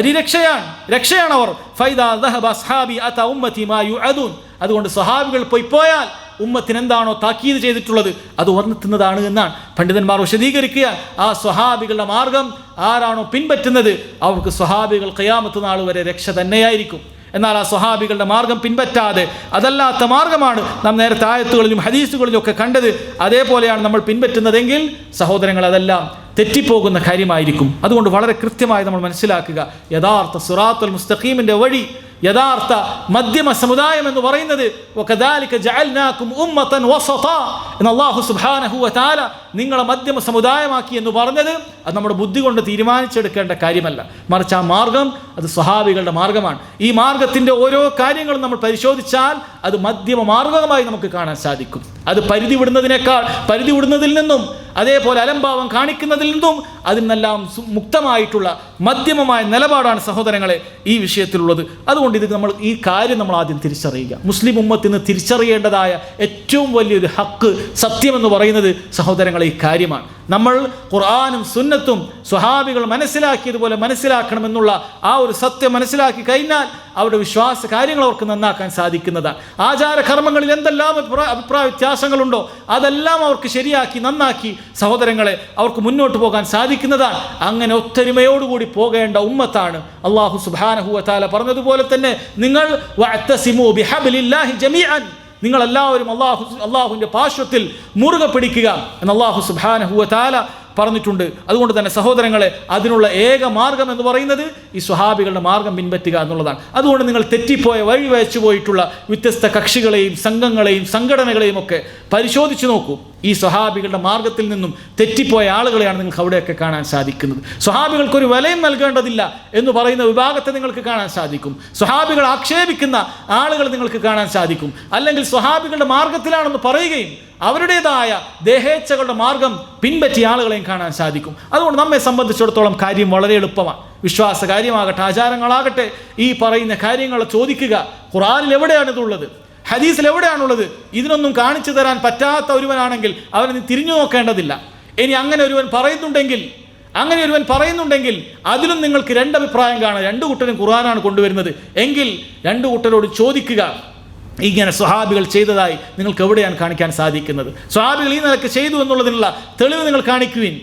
രക്ഷയാണ് അവർ. ഫൈദാ ദഹബ അസ്ഹാബി അതാ ഉമ്മത്തി മാ യുഅദൂൻ. അതുകൊണ്ട് സ്വഹാബികൾ പോയാൽ ഉമ്മത്തിന് എന്താണോ താക്കീത് ചെയ്തിട്ടുള്ളത് അത് വന്നെത്തുന്നതാണ് എന്നാണ് പണ്ഡിതന്മാർ വിശദീകരിക്കുക. ആ സ്വഹാബികളുടെ മാർഗം ആരാണോ പിൻപറ്റുന്നത് അവർക്ക് സ്വഹാബികൾ ഖിയാമത്ത് നാൾ വരെ രക്ഷ തന്നെയായിരിക്കും. എന്നാൽ ആ സ്വഹാബികളുടെ മാർഗം പിൻപറ്റാതെ അതല്ലാത്ത മാർഗമാണ് നാം നേരത്തെ ആയത്തുകളിലും ഹദീസുകളിലും ഒക്കെ കണ്ടത്. അതേപോലെയാണ് നമ്മൾ പിൻപറ്റുന്നതെങ്കിൽ സഹോദരങ്ങൾ അതെല്ലാം തെറ്റിപ്പോകുന്ന കാര്യമായിരിക്കും. അതുകൊണ്ട് വളരെ കൃത്യമായി നമ്മൾ മനസ്സിലാക്കുക, യഥാർത്ഥ സിറാത്തുൽ മുസ്തഖീമിന്റെ വഴി, യഥാർത്ഥ മധ്യമ സമുദായം എന്ന് പറയുന്നത് വകദാലിക ജഅൽനാകും ഉമ്മതൻ വസതാ എന്ന് അല്ലാഹു സുബ്ഹാനഹു വ തആല നിങ്ങളെ മധ്യമ സമുദായമാക്കി എന്ന് പറഞ്ഞത് അത് നമ്മുടെ ബുദ്ധി കൊണ്ട് തീരുമാനിച്ചെടുക്കേണ്ട കാര്യമല്ല. മറിച്ച് ആ മാർഗം അത് സ്വഹാബികളുടെ മാർഗമാണ്. ഈ മാർഗത്തിന്റെ ഓരോ കാര്യങ്ങളും നമ്മൾ പരിശോധിച്ചാൽ അത് മധ്യമ മാർഗമായി നമുക്ക് കാണാൻ സാധിക്കും. അത് പരിധി വിടുന്നതിൽ നിന്നും അതേപോലെ അലംഭാവം കാണിക്കുന്നതിൽ നിന്നും അതിനെല്ലാം മുക്തമായിട്ടുള്ള മധ്യമമായ നിലപാടാണ് സഹോദരങ്ങളെ ഈ വിഷയത്തിലുള്ളത്. അതുകൊണ്ട് ഈ കാര്യം നമ്മൾ ആദ്യം തിരിച്ചറിയുക. മുസ്ലിം ഉമ്മത്തിന് തിരിച്ചറിയേണ്ടതായ ഏറ്റവും വലിയൊരു ഹക്ക്, സത്യമെന്ന് പറയുന്നത് സഹോദരങ്ങളെ ഈ കാര്യമാണ്. നമ്മൾ ഖുർആനും സുന്നത്തും സ്വഹാബികൾ മനസ്സിലാക്കിയതുപോലെ മനസ്സിലാക്കണമെന്നുള്ള ആ ഒരു സത്യം മനസ്സിലാക്കി കഴിഞ്ഞാൽ അവരുടെ വിശ്വാസ കാര്യങ്ങൾ അവർക്ക് നന്നാക്കാൻ സാധിക്കുന്നതാണ്. ആചാരകർമ്മങ്ങളിൽ എന്തെല്ലാം അഭിപ്രായ വ്യത്യാസങ്ങളുണ്ടോ അതെല്ലാം അവർക്ക് ശരിയാക്കി നന്നാക്കി സഹോദരങ്ങളെ അവർക്ക് മുന്നോട്ട് പോകാൻ സാധിക്കുന്നതാണ്. അങ്ങനെ ഒത്തൊരുമയോടുകൂടി പോകേണ്ട ഉമ്മത്താണ്. അല്ലാഹു സുബ്ഹാനഹു വ തആല പറഞ്ഞതുപോലെ തന്നെ നിങ്ങൾ വഅതസിമു ബിഹബ്ലില്ലാഹി ജമീഅൻ, നിങ്ങളെല്ലാവരും അള്ളാഹുവിൻ്റെ പാർശ്വത്തിൽ മുറുകെ പിടിക്കുക എന്ന് അല്ലാഹു സുബ്ഹാനഹു വ തആല പറഞ്ഞിട്ടുണ്ട്. അതുകൊണ്ട് തന്നെ സഹോദരങ്ങളെ അതിനുള്ള ഏക മാർഗം എന്ന് പറയുന്നത് ഈ സ്വഹാബികളുടെ മാർഗം പിൻപറ്റുക എന്നുള്ളതാണ്. അതുകൊണ്ട് നിങ്ങൾ തെറ്റിപ്പോയ വഴി വച്ചു പോയിട്ടുള്ള വ്യത്യസ്ത കക്ഷികളെയും സംഘങ്ങളെയും സംഘടനകളെയും ഒക്കെ പരിശോധിച്ച് നോക്കൂ. ഈ സ്വഹാബികളുടെ മാർഗത്തിൽ നിന്നും തെറ്റിപ്പോയ ആളുകളെയാണ് നിങ്ങൾക്ക് അവിടെയൊക്കെ കാണാൻ സാധിക്കുന്നത്. സ്വഹാബികൾക്കൊരു വിലയും നൽകേണ്ടതില്ല എന്ന് പറയുന്ന വിഭാഗത്തെ നിങ്ങൾക്ക് കാണാൻ സാധിക്കും. സ്വഹാബികൾ ആക്ഷേപിക്കുന്ന ആളുകൾ നിങ്ങൾക്ക് കാണാൻ സാധിക്കും. അല്ലെങ്കിൽ സ്വഹാബികളുടെ മാർഗത്തിലാണെന്ന് പറയുകയും അവരുടേതായ ദേഹേച്ഛകളുടെ മാർഗം പിൻപറ്റിയ ആളുകളെയും കാണാൻ സാധിക്കും. അതുകൊണ്ട് നമ്മെ സംബന്ധിച്ചിടത്തോളം കാര്യം വളരെ എളുപ്പമാണ്. വിശ്വാസ കാര്യമാകട്ടെ ആചാരങ്ങളാകട്ടെ ഈ പറയുന്ന കാര്യങ്ങൾ ചോദിക്കുക. ഖുർആനിൽ എവിടെയാണിതുള്ളത്, ഹദീസിൽ എവിടെയാണുള്ളത്? ഇതിനൊന്നും കാണിച്ചു തരാൻ പറ്റാത്ത ഒരുവനാണെങ്കിൽ അവന് തിരിഞ്ഞു നോക്കേണ്ടതില്ല. ഇനി അങ്ങനെ ഒരുവൻ പറയുന്നുണ്ടെങ്കിൽ അതിലും നിങ്ങൾക്ക് രണ്ടഭിപ്രായം കാണാം. രണ്ടു കൂട്ടരും ഖുർആനാണ് കൊണ്ടുവരുന്നത് എങ്കിൽ രണ്ടു കൂട്ടരോട് ചോദിക്കുക, ഇങ്ങനെ സ്വഹാബികൾ ചെയ്തതായി നിങ്ങൾക്ക് എവിടെയാണ് കാണിക്കാൻ സാധിക്കുന്നത്? സ്വഹാബികൾ ഈ നിലക്ക് ചെയ്തു എന്നുള്ളതിനുള്ള തെളിവ് നിങ്ങൾ കാണിക്കുവിൻ.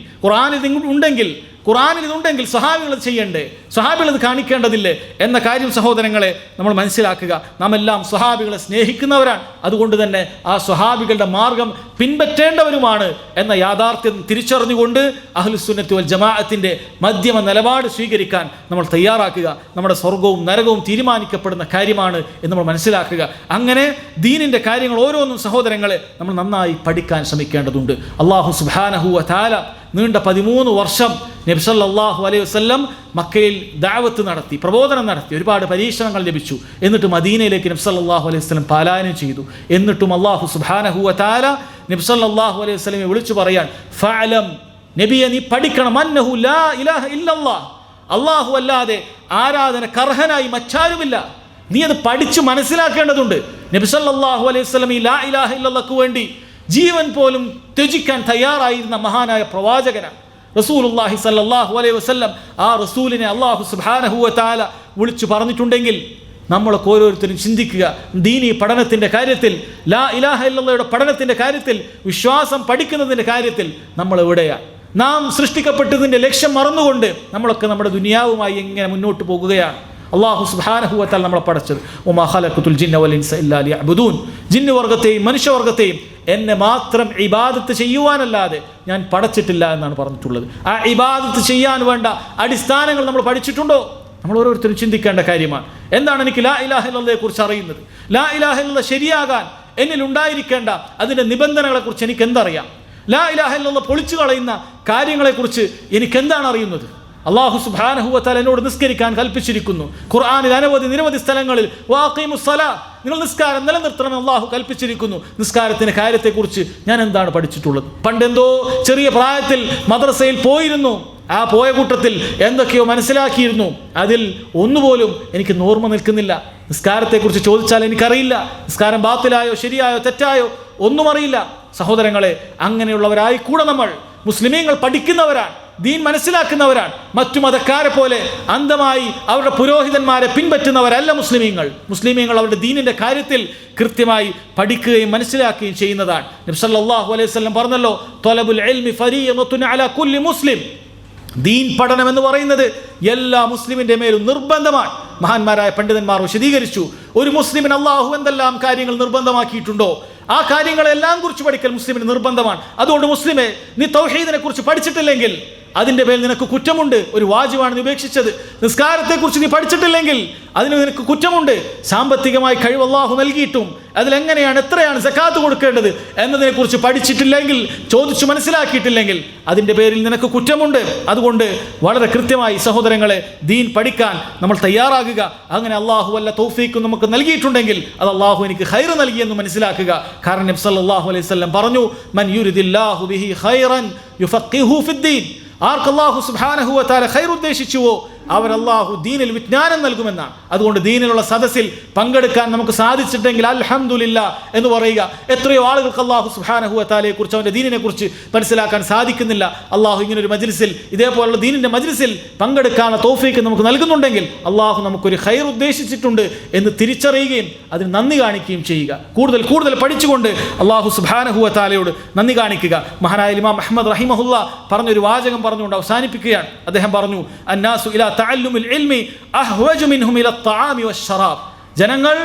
ഖുർആനിൽ ഇതുണ്ടെങ്കിൽ സ്വഹാബികൾ ചെയ്യണ്ടേ? സ്വഹാബികൾ ഇത് കാണിക്കേണ്ടതില്ലേ എന്ന കാര്യം സഹോദരങ്ങളെ നമ്മൾ മനസ്സിലാക്കുക. നാം എല്ലാം സ്വഹാബികളെ സ്നേഹിക്കുന്നവരാണ്. അതുകൊണ്ട് തന്നെ ആ സ്വഹാബികളുടെ മാർഗം പിൻപറ്റേണ്ടവരുമാണ് എന്ന യാഥാർത്ഥ്യം തിരിച്ചറിഞ്ഞുകൊണ്ട് അഹ്ലുസുന്നത്തി വൽ ജമാഅത്തിൻ്റെ മധ്യമ നിലപാട് സ്വീകരിക്കാൻ നമ്മൾ തയ്യാറാക്കുക. നമ്മുടെ സ്വർഗവും നരകവും തീരുമാനിക്കപ്പെടുന്ന കാര്യമാണ് എന്ന് നമ്മൾ മനസ്സിലാക്കുക. അങ്ങനെ ദീനിൻ്റെ കാര്യങ്ങൾ ഓരോന്നും സഹോദരങ്ങളെ നമ്മൾ നന്നായി പഠിക്കാൻ ശ്രമിക്കേണ്ടതുണ്ട്. അല്ലാഹു സുബ്ഹാനഹു വ തആല നീണ്ട 13 വർഷം നബി സല്ലല്ലാഹു അലൈഹി വസല്ലം മക്കയിൽ ദഅവത്ത് നടത്തി, പ്രബോധനം നടത്തി, ഒരുപാട് പരീക്ഷണങ്ങൾ ലഭിച്ചു. എന്നിട്ട് മദീനയിലേക്ക് നബി സല്ലല്ലാഹു അലൈഹി വസല്ലം പലായനം ചെയ്തു. എന്നിട്ടും അല്ലാഹു സുബ്ഹാനഹു വ തആല നബി സല്ലല്ലാഹു അലൈഹി വസല്ലമയെ വിളിച്ചു പറയാൻ, ഫഅലം, നബിയെ നീ പഠിക്കണം, അന്നഹു ലാ ഇലാഹ ഇല്ലല്ലാഹ്, അല്ലാഹു അല്ലാതെ ആരാധനക്കർഹനായി മറ്റാരുമില്ല. നീ അത് പഠിച്ചു മനസ്സിലാക്കേണ്ടതുണ്ട്. നബി സല്ലല്ലാഹു അലൈഹി വസല്ലം ഈ ലാ ഇലാഹ ഇല്ലല്ലാഹ്ക്ക് വേണ്ടി ജീവൻ പോലും ത്യജിക്കാൻ തയ്യാറായിരുന്ന മഹാനായ പ്രവാചകനാണ് റസൂലുള്ളാഹി സ്വല്ലല്ലാഹു അലൈഹി വസല്ലം. ആ റസൂലിനെ അല്ലാഹു സുബ്ഹാനഹു വ തആല വിളിച്ചു പറഞ്ഞിട്ടുണ്ടെങ്കിൽ നമ്മളൊക്കെ ഓരോരുത്തരും ചിന്തിക്കുക. ദീനി പഠനത്തിൻ്റെ കാര്യത്തിൽ, ലാ ഇലാഹ ഇല്ലല്ലാഹയുടെ പഠനത്തിൻ്റെ കാര്യത്തിൽ, വിശ്വാസം പഠിക്കുന്നതിൻ്റെ കാര്യത്തിൽ നമ്മൾ എവിടെയാണ്? നാം സൃഷ്ടിക്കപ്പെട്ടതിൻ്റെ ലക്ഷ്യം മറന്നുകൊണ്ട് നമ്മളൊക്കെ നമ്മുടെ ദുനിയാവുമായി എങ്ങനെ മുന്നോട്ട് പോകുകയാണ്? അല്ലാഹു സുബ്ഹാനഹു വ തആല നമ്മളെ പഠിച്ചത് വമാ ഖലഖതുൽ ജിന്ന വൽ ഇൻസ ഇല്ലാ ലിയഅ്ബുദൂൻ, ജിന്നുവർഗത്തെയും മനുഷ്യവർഗത്തെയും എന്നെ മാത്രം ഇബാദത്ത് ചെയ്യുവാനല്ലാതെ ഞാൻ പഠിച്ചിട്ടില്ല എന്നാണ് പറഞ്ഞിട്ടുള്ളത്. ആ ഇബാദത്ത് ചെയ്യാൻ വേണ്ട അടിസ്ഥാനങ്ങൾ നമ്മൾ പഠിച്ചിട്ടുണ്ടോ? നമ്മൾ ഓരോരുത്തരും ചിന്തിക്കേണ്ട കാര്യമാണ്. എന്താണ് എനിക്ക് ലാ ഇലാഹ ഇല്ലല്ലാഹയെ കുറിച്ച് അറിയുന്നത്? ലാ ഇലാഹ ഇല്ലല്ലാഹ് ശരിയാകാൻ എന്നിൽ ഉണ്ടായിരിക്കേണ്ട അതിൻ്റെ നിബന്ധനകളെക്കുറിച്ച് എനിക്ക് എന്തറിയാം? ലാ ഇലാഹ ഇല്ലല്ലാഹ് പൊളിച്ചു കളയുന്ന കാര്യങ്ങളെക്കുറിച്ച് എനിക്ക് എന്താണ് അറിയുന്നത്? അല്ലാഹു സുബ്ഹാനഹു വ തആല എന്നോട് നിസ്കരിക്കാൻ കൽപ്പിച്ചിരിക്കുന്നു. ഖുർആനിൽ നിരവധി സ്ഥലങ്ങളിൽ വഅഖീമുസ്സലാ, നിങ്ങൾ നിസ്കാരം നിലനിർത്തണമെന്ന് അല്ലാഹു കൽപ്പിച്ചിരിക്കുന്നു. നിസ്കാരത്തിൻ്റെ കാര്യത്തെക്കുറിച്ച് ഞാൻ എന്താണ് പഠിച്ചിട്ടുള്ളത്? പണ്ടെന്തോ ചെറിയ പ്രായത്തിൽ മദ്രസയിൽ പോയിരുന്നു. ആ പോയ കൂട്ടത്തിൽ എന്തൊക്കെയോ മനസ്സിലാക്കിയിരുന്നു. അതിൽ ഒന്നുപോലും എനിക്ക് ഓർമ്മ നിൽക്കുന്നില്ല. നിസ്കാരത്തെക്കുറിച്ച് ചോദിച്ചാൽ എനിക്കറിയില്ല. നിസ്കാരം ബാത്തിലായോ ശരിയായോ തെറ്റായോ ഒന്നും അറിയില്ല. സഹോദരങ്ങളെ, അങ്ങനെയുള്ളവരായി കൂടെ നമ്മൾ മുസ്ലിമീങ്ങൾ പഠിക്കുന്നവരാണ്, ദീൻ മനസ്സിലാക്കുന്നവരാണ്. മറ്റു മതക്കാരെ പോലെ അന്ധമായി അവരുടെ പുരോഹിതന്മാരെ പിൻപറ്റുന്നവരല്ല മുസ്ലിമീങ്ങൾ അവരുടെ ദീനിൻ്റെ കാര്യത്തിൽ കൃത്യമായി പഠിക്കുകയും മനസ്സിലാക്കുകയും ചെയ്യുന്നതാണ്. നബി സല്ലല്ലാഹു അലൈഹി വസല്ലം പറഞ്ഞല്ലോ, ത്വലബുൽ ഇൽമി ഫരീദത്തുൻ അലാ കുല്ലി മുസ്ലിം, ദീൻ പഠനം എന്ന് പറയുന്നത് എല്ലാ മുസ്ലിമിൻ്റെ മേലും നിർബന്ധമാണ്. മഹാന്മാരായ പണ്ഡിതന്മാർ വിശദീകരിച്ചു, ഒരു മുസ്ലിമിന് അല്ലാഹു എന്തെല്ലാം കാര്യങ്ങൾ നിർബന്ധമാക്കിയിട്ടുണ്ടോ ആ കാര്യങ്ങളെല്ലാം കുറിച്ച് പഠിക്കൽ മുസ്ലിമിന് നിർബന്ധമാണ്. അതുകൊണ്ട് മുസ്ലിമെ, നീ തൗഹീദിനെ കുറിച്ച് പഠിച്ചിട്ടില്ലെങ്കിൽ അതിൻ്റെ പേരിൽ നിനക്ക് കുറ്റമുണ്ട്. ഒരു വാജിബാണ് നീ ഉപേക്ഷിച്ചത്. നിസ്കാരത്തെക്കുറിച്ച് നീ പഠിച്ചിട്ടില്ലെങ്കിൽ അതിന് നിനക്ക് കുറ്റമുണ്ട്. സാമ്പത്തികമായി കഴിവ് അല്ലാഹു നൽകിയിട്ടും അതിലെങ്ങനെയാണ് എത്രയാണ് സക്കാത്ത് കൊടുക്കേണ്ടത് എന്നതിനെക്കുറിച്ച് പഠിച്ചിട്ടില്ലെങ്കിൽ, ചോദിച്ചു മനസ്സിലാക്കിയിട്ടില്ലെങ്കിൽ അതിൻ്റെ പേരിൽ നിനക്ക് കുറ്റമുണ്ട്. അതുകൊണ്ട് വളരെ കൃത്യമായി സഹോദരങ്ങളെ ദീൻ പഠിക്കാൻ നമ്മൾ തയ്യാറാകുക. അങ്ങനെ അല്ലാഹു വല്ല തൗഫീഖും നമുക്ക് നൽകിയിട്ടുണ്ടെങ്കിൽ അത് അല്ലാഹു എനിക്ക് ഖൈർ നൽകിയെന്ന് മനസ്സിലാക്കുക. കാരണം നബി സല്ലല്ലാഹു അലൈഹി വസല്ലം പറഞ്ഞു, മൻ യുരിദില്ലാഹു ബിഹി ഖൈറൻ യുഫഖിഹു ഫിദ്ദീൻ, ആർക്ക് അല്ലാഹു സുബ്ഹാനഹു വ തആല ഖൈർ ഉദ്ദേശിച്ചുവോ അവർ അള്ളാഹു ദീനിൽ വിജ്ഞാനം നൽകുമെന്നാണ്. അതുകൊണ്ട് ദീനിലുള്ള സദസ്സിൽ പങ്കെടുക്കാൻ നമുക്ക് സാധിച്ചിട്ടെങ്കിൽ അൽഹംദുലില്ലാ എന്ന് പറയുക. എത്രയോ ആളുകൾക്ക് അള്ളാഹു സുബ്ഹാനഹു വ തആലയെ കുറിച്ച്, അവൻ്റെ ദീനിനെ കുറിച്ച് മനസ്സിലാക്കാൻ സാധിക്കുന്നില്ല. അള്ളാഹു ഇങ്ങനെ ഒരു മജ്ലിസിൽ, ഇതേപോലുള്ള ദീനിൻ്റെ മജ്ലിസിൽ പങ്കെടുക്കാനുള്ള തൗഫീക്ക് നമുക്ക് നൽകുന്നുണ്ടെങ്കിൽ അള്ളാഹു നമുക്കൊരു ഖൈർ ഉദ്ദേശിച്ചിട്ടുണ്ട് എന്ന് തിരിച്ചറിയുകയും അതിന് നന്ദി കാണിക്കുകയും ചെയ്യുക. കൂടുതൽ കൂടുതൽ പഠിച്ചുകൊണ്ട് അള്ളാഹു സുബ്ഹാനഹു വ തആലയോട് നന്ദി കാണിക്കുക. മഹാനായ ഇമാം അഹ്മദ് റഹിമഹുല്ലാ പറഞ്ഞൊരു വാചകം പറഞ്ഞുകൊണ്ട് അവസാനിപ്പിക്കുകയാണ്. അദ്ദേഹം പറഞ്ഞു, അന്നാസു ഇലാ തഅല്ലുമിൽ ഇൽമി അഹ്വജു മിൻഹും ഇലാ ത്വആമി വശ്ശറാബ്. ജനങ്ങൾ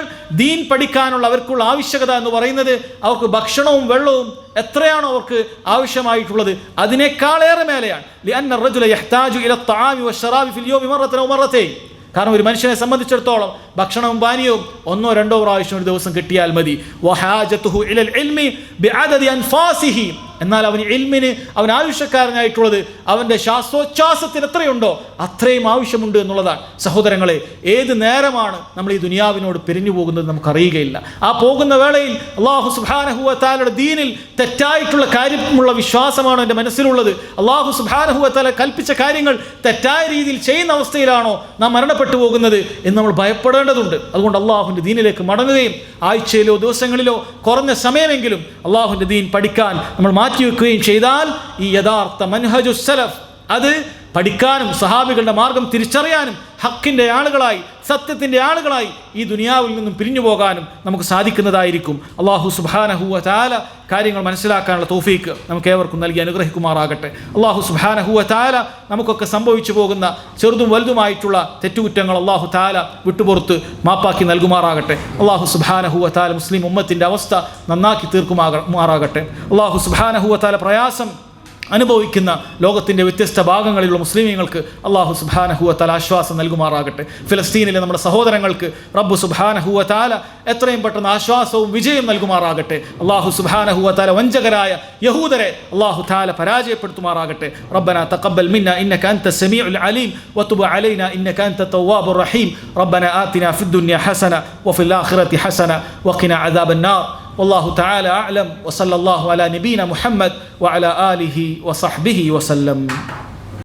ദീൻ പഠിക്കാനുള്ള അവർക്കുള്ള ആവശ്യകത എന്ന് പറയുന്നത് അവർക്ക് ഭക്ഷണവും വെള്ളവും എത്രയാണോ അവർക്ക് ആവശ്യമായിട്ടുള്ളത് അതിനേക്കാളേറെ മേലെയാണ്. ലിഅന്ന الرجل يحتاج الى الطعام والشراب في اليوم مرة أو مرتين. കാരണം ഒരു മനുഷ്യനെ സംബന്ധിച്ചിടത്തോളം ഭക്ഷണവും പാനീയവും 1-2 പ്രാവശ്യം ഒരു ദിവസം കിട്ടിയാൽ മതി. വഹാജതുഹു ഇലൽ ഇൽമി ബിഅദദി അൻഫാസിഹി. എന്നാൽ അവന് ഇൽമിന് അവൻ ആവശ്യക്കാരനായിട്ടുള്ളത് അവൻ്റെ ശ്വാസോച്ഛ്വാസത്തിന് എത്രയുണ്ടോ അത്രയും ആവശ്യമുണ്ട് എന്നുള്ളതാണ്. സഹോദരങ്ങളെ, ഏത് നേരമാണ് നമ്മൾ ഈ ദുനിയാവിനോട് പിരിഞ്ഞു പോകുന്നത് നമുക്കറിയുകയില്ല. ആ പോകുന്ന വേളയിൽ അള്ളാഹു സുബ്ഹാനഹു വ തആലയുടെ ദീനിൽ തെറ്റായിട്ടുള്ള കാര്യമുള്ള വിശ്വാസമാണോ എൻ്റെ മനസ്സിലുള്ളത്? അള്ളാഹു സുബ്ഹാനഹു വ തആല കൽപ്പിച്ച കാര്യങ്ങൾ തെറ്റായ രീതിയിൽ ചെയ്യുന്ന അവസ്ഥയിലാണോ നാം മരണപ്പെട്ടു പോകുന്നത് എന്ന് നമ്മൾ ഭയപ്പെടേണ്ടതുണ്ട്. അതുകൊണ്ട് അള്ളാഹുവിൻ്റെ ദീനിലേക്ക് മടങ്ങുകയും ആഴ്ചയിലോ ദിവസങ്ങളിലോ കുറഞ്ഞ സമയമെങ്കിലും അള്ളാഹുവിൻ്റെ ദീൻ പഠിക്കാൻ നമ്മൾ മാറ്റിവെക്കുകയും ചെയ്താൽ ഈ യഥാർത്ഥ മൻഹജു സലഫ് അത് പഠിക്കാനും സഹാബികളുടെ മാർഗം തിരിച്ചറിയാനും ഹക്കിൻ്റെ ആളുകളായി, സത്യത്തിൻ്റെ ആളുകളായി ഈ ദുനിയാവിൽ നിന്നും പിരിഞ്ഞു പോകാനും നമുക്ക് സാധിക്കുന്നതായിരിക്കും. അള്ളാഹു സുബ്ഹാനഹു വ തആല കാര്യങ്ങൾ മനസ്സിലാക്കാനുള്ള തൗഫീക്ക് നമുക്ക് ഏവർക്കും നൽകി അനുഗ്രഹിക്കുമാറാകട്ടെ. അള്ളാഹു സുബ്ഹാനഹു വ തആല നമുക്കൊക്കെ സംഭവിച്ചു പോകുന്ന ചെറുതും വലുതുമായിട്ടുള്ള തെറ്റുകുറ്റങ്ങൾ അള്ളാഹു തആല വിട്ടുപുറത്ത് മാപ്പാക്കി നൽകുമാറാകട്ടെ. അള്ളാഹു സുബ്ഹാനഹു വ തആല മുസ്ലിം ഉമ്മത്തിൻ്റെ അവസ്ഥ നന്നാക്കി തീർക്കുമാറാകട്ടെ. അള്ളാഹു സുബ്ഹാനഹു വ തആല പ്രയാസം അനുഭവിക്കുന്ന ലോകത്തിൻ്റെ വ്യത്യസ്ത ഭാഗങ്ങളിലുള്ള മുസ്ലിമീങ്ങൾക്ക് അള്ളാഹു സുബ്ഹാനഹു വ തആല ആശ്വാസം നൽകുമാറാകട്ടെ. ഫിലസ്തീനിലെ നമ്മുടെ സഹോദരങ്ങൾക്ക് റബ്ബ് സുബ്ഹാനഹു വ തആല എത്രയും പെട്ടെന്ന് ആശ്വാസവും വിജയം നൽകുമാറാകട്ടെ. അള്ളാഹു സുബ്ഹാനഹു വ തആല വഞ്ചകരായ യഹൂദരെ അള്ളാഹു തആല പരാജയപ്പെടുത്തുമാറാകട്ടെ. റബ്ബനാ തഖബ്ബൽ മിന്നാ ഇന്നക അൻത സമീഉൽ അലീം വതുബ് അലൈനാ ഇന്നക അൻത തവ്വാബുർ റഹീം. റബ്ബനാ ആതിനാ ഫിദ് ദുനിയ ഹസന വഫിൽ ആഖിറതി ഹസന വഖിനാ അദാബൻ നാർ. والله تعالى أعلم وصلى الله على نبينا محمد وعلى آله وصحبه وسلم.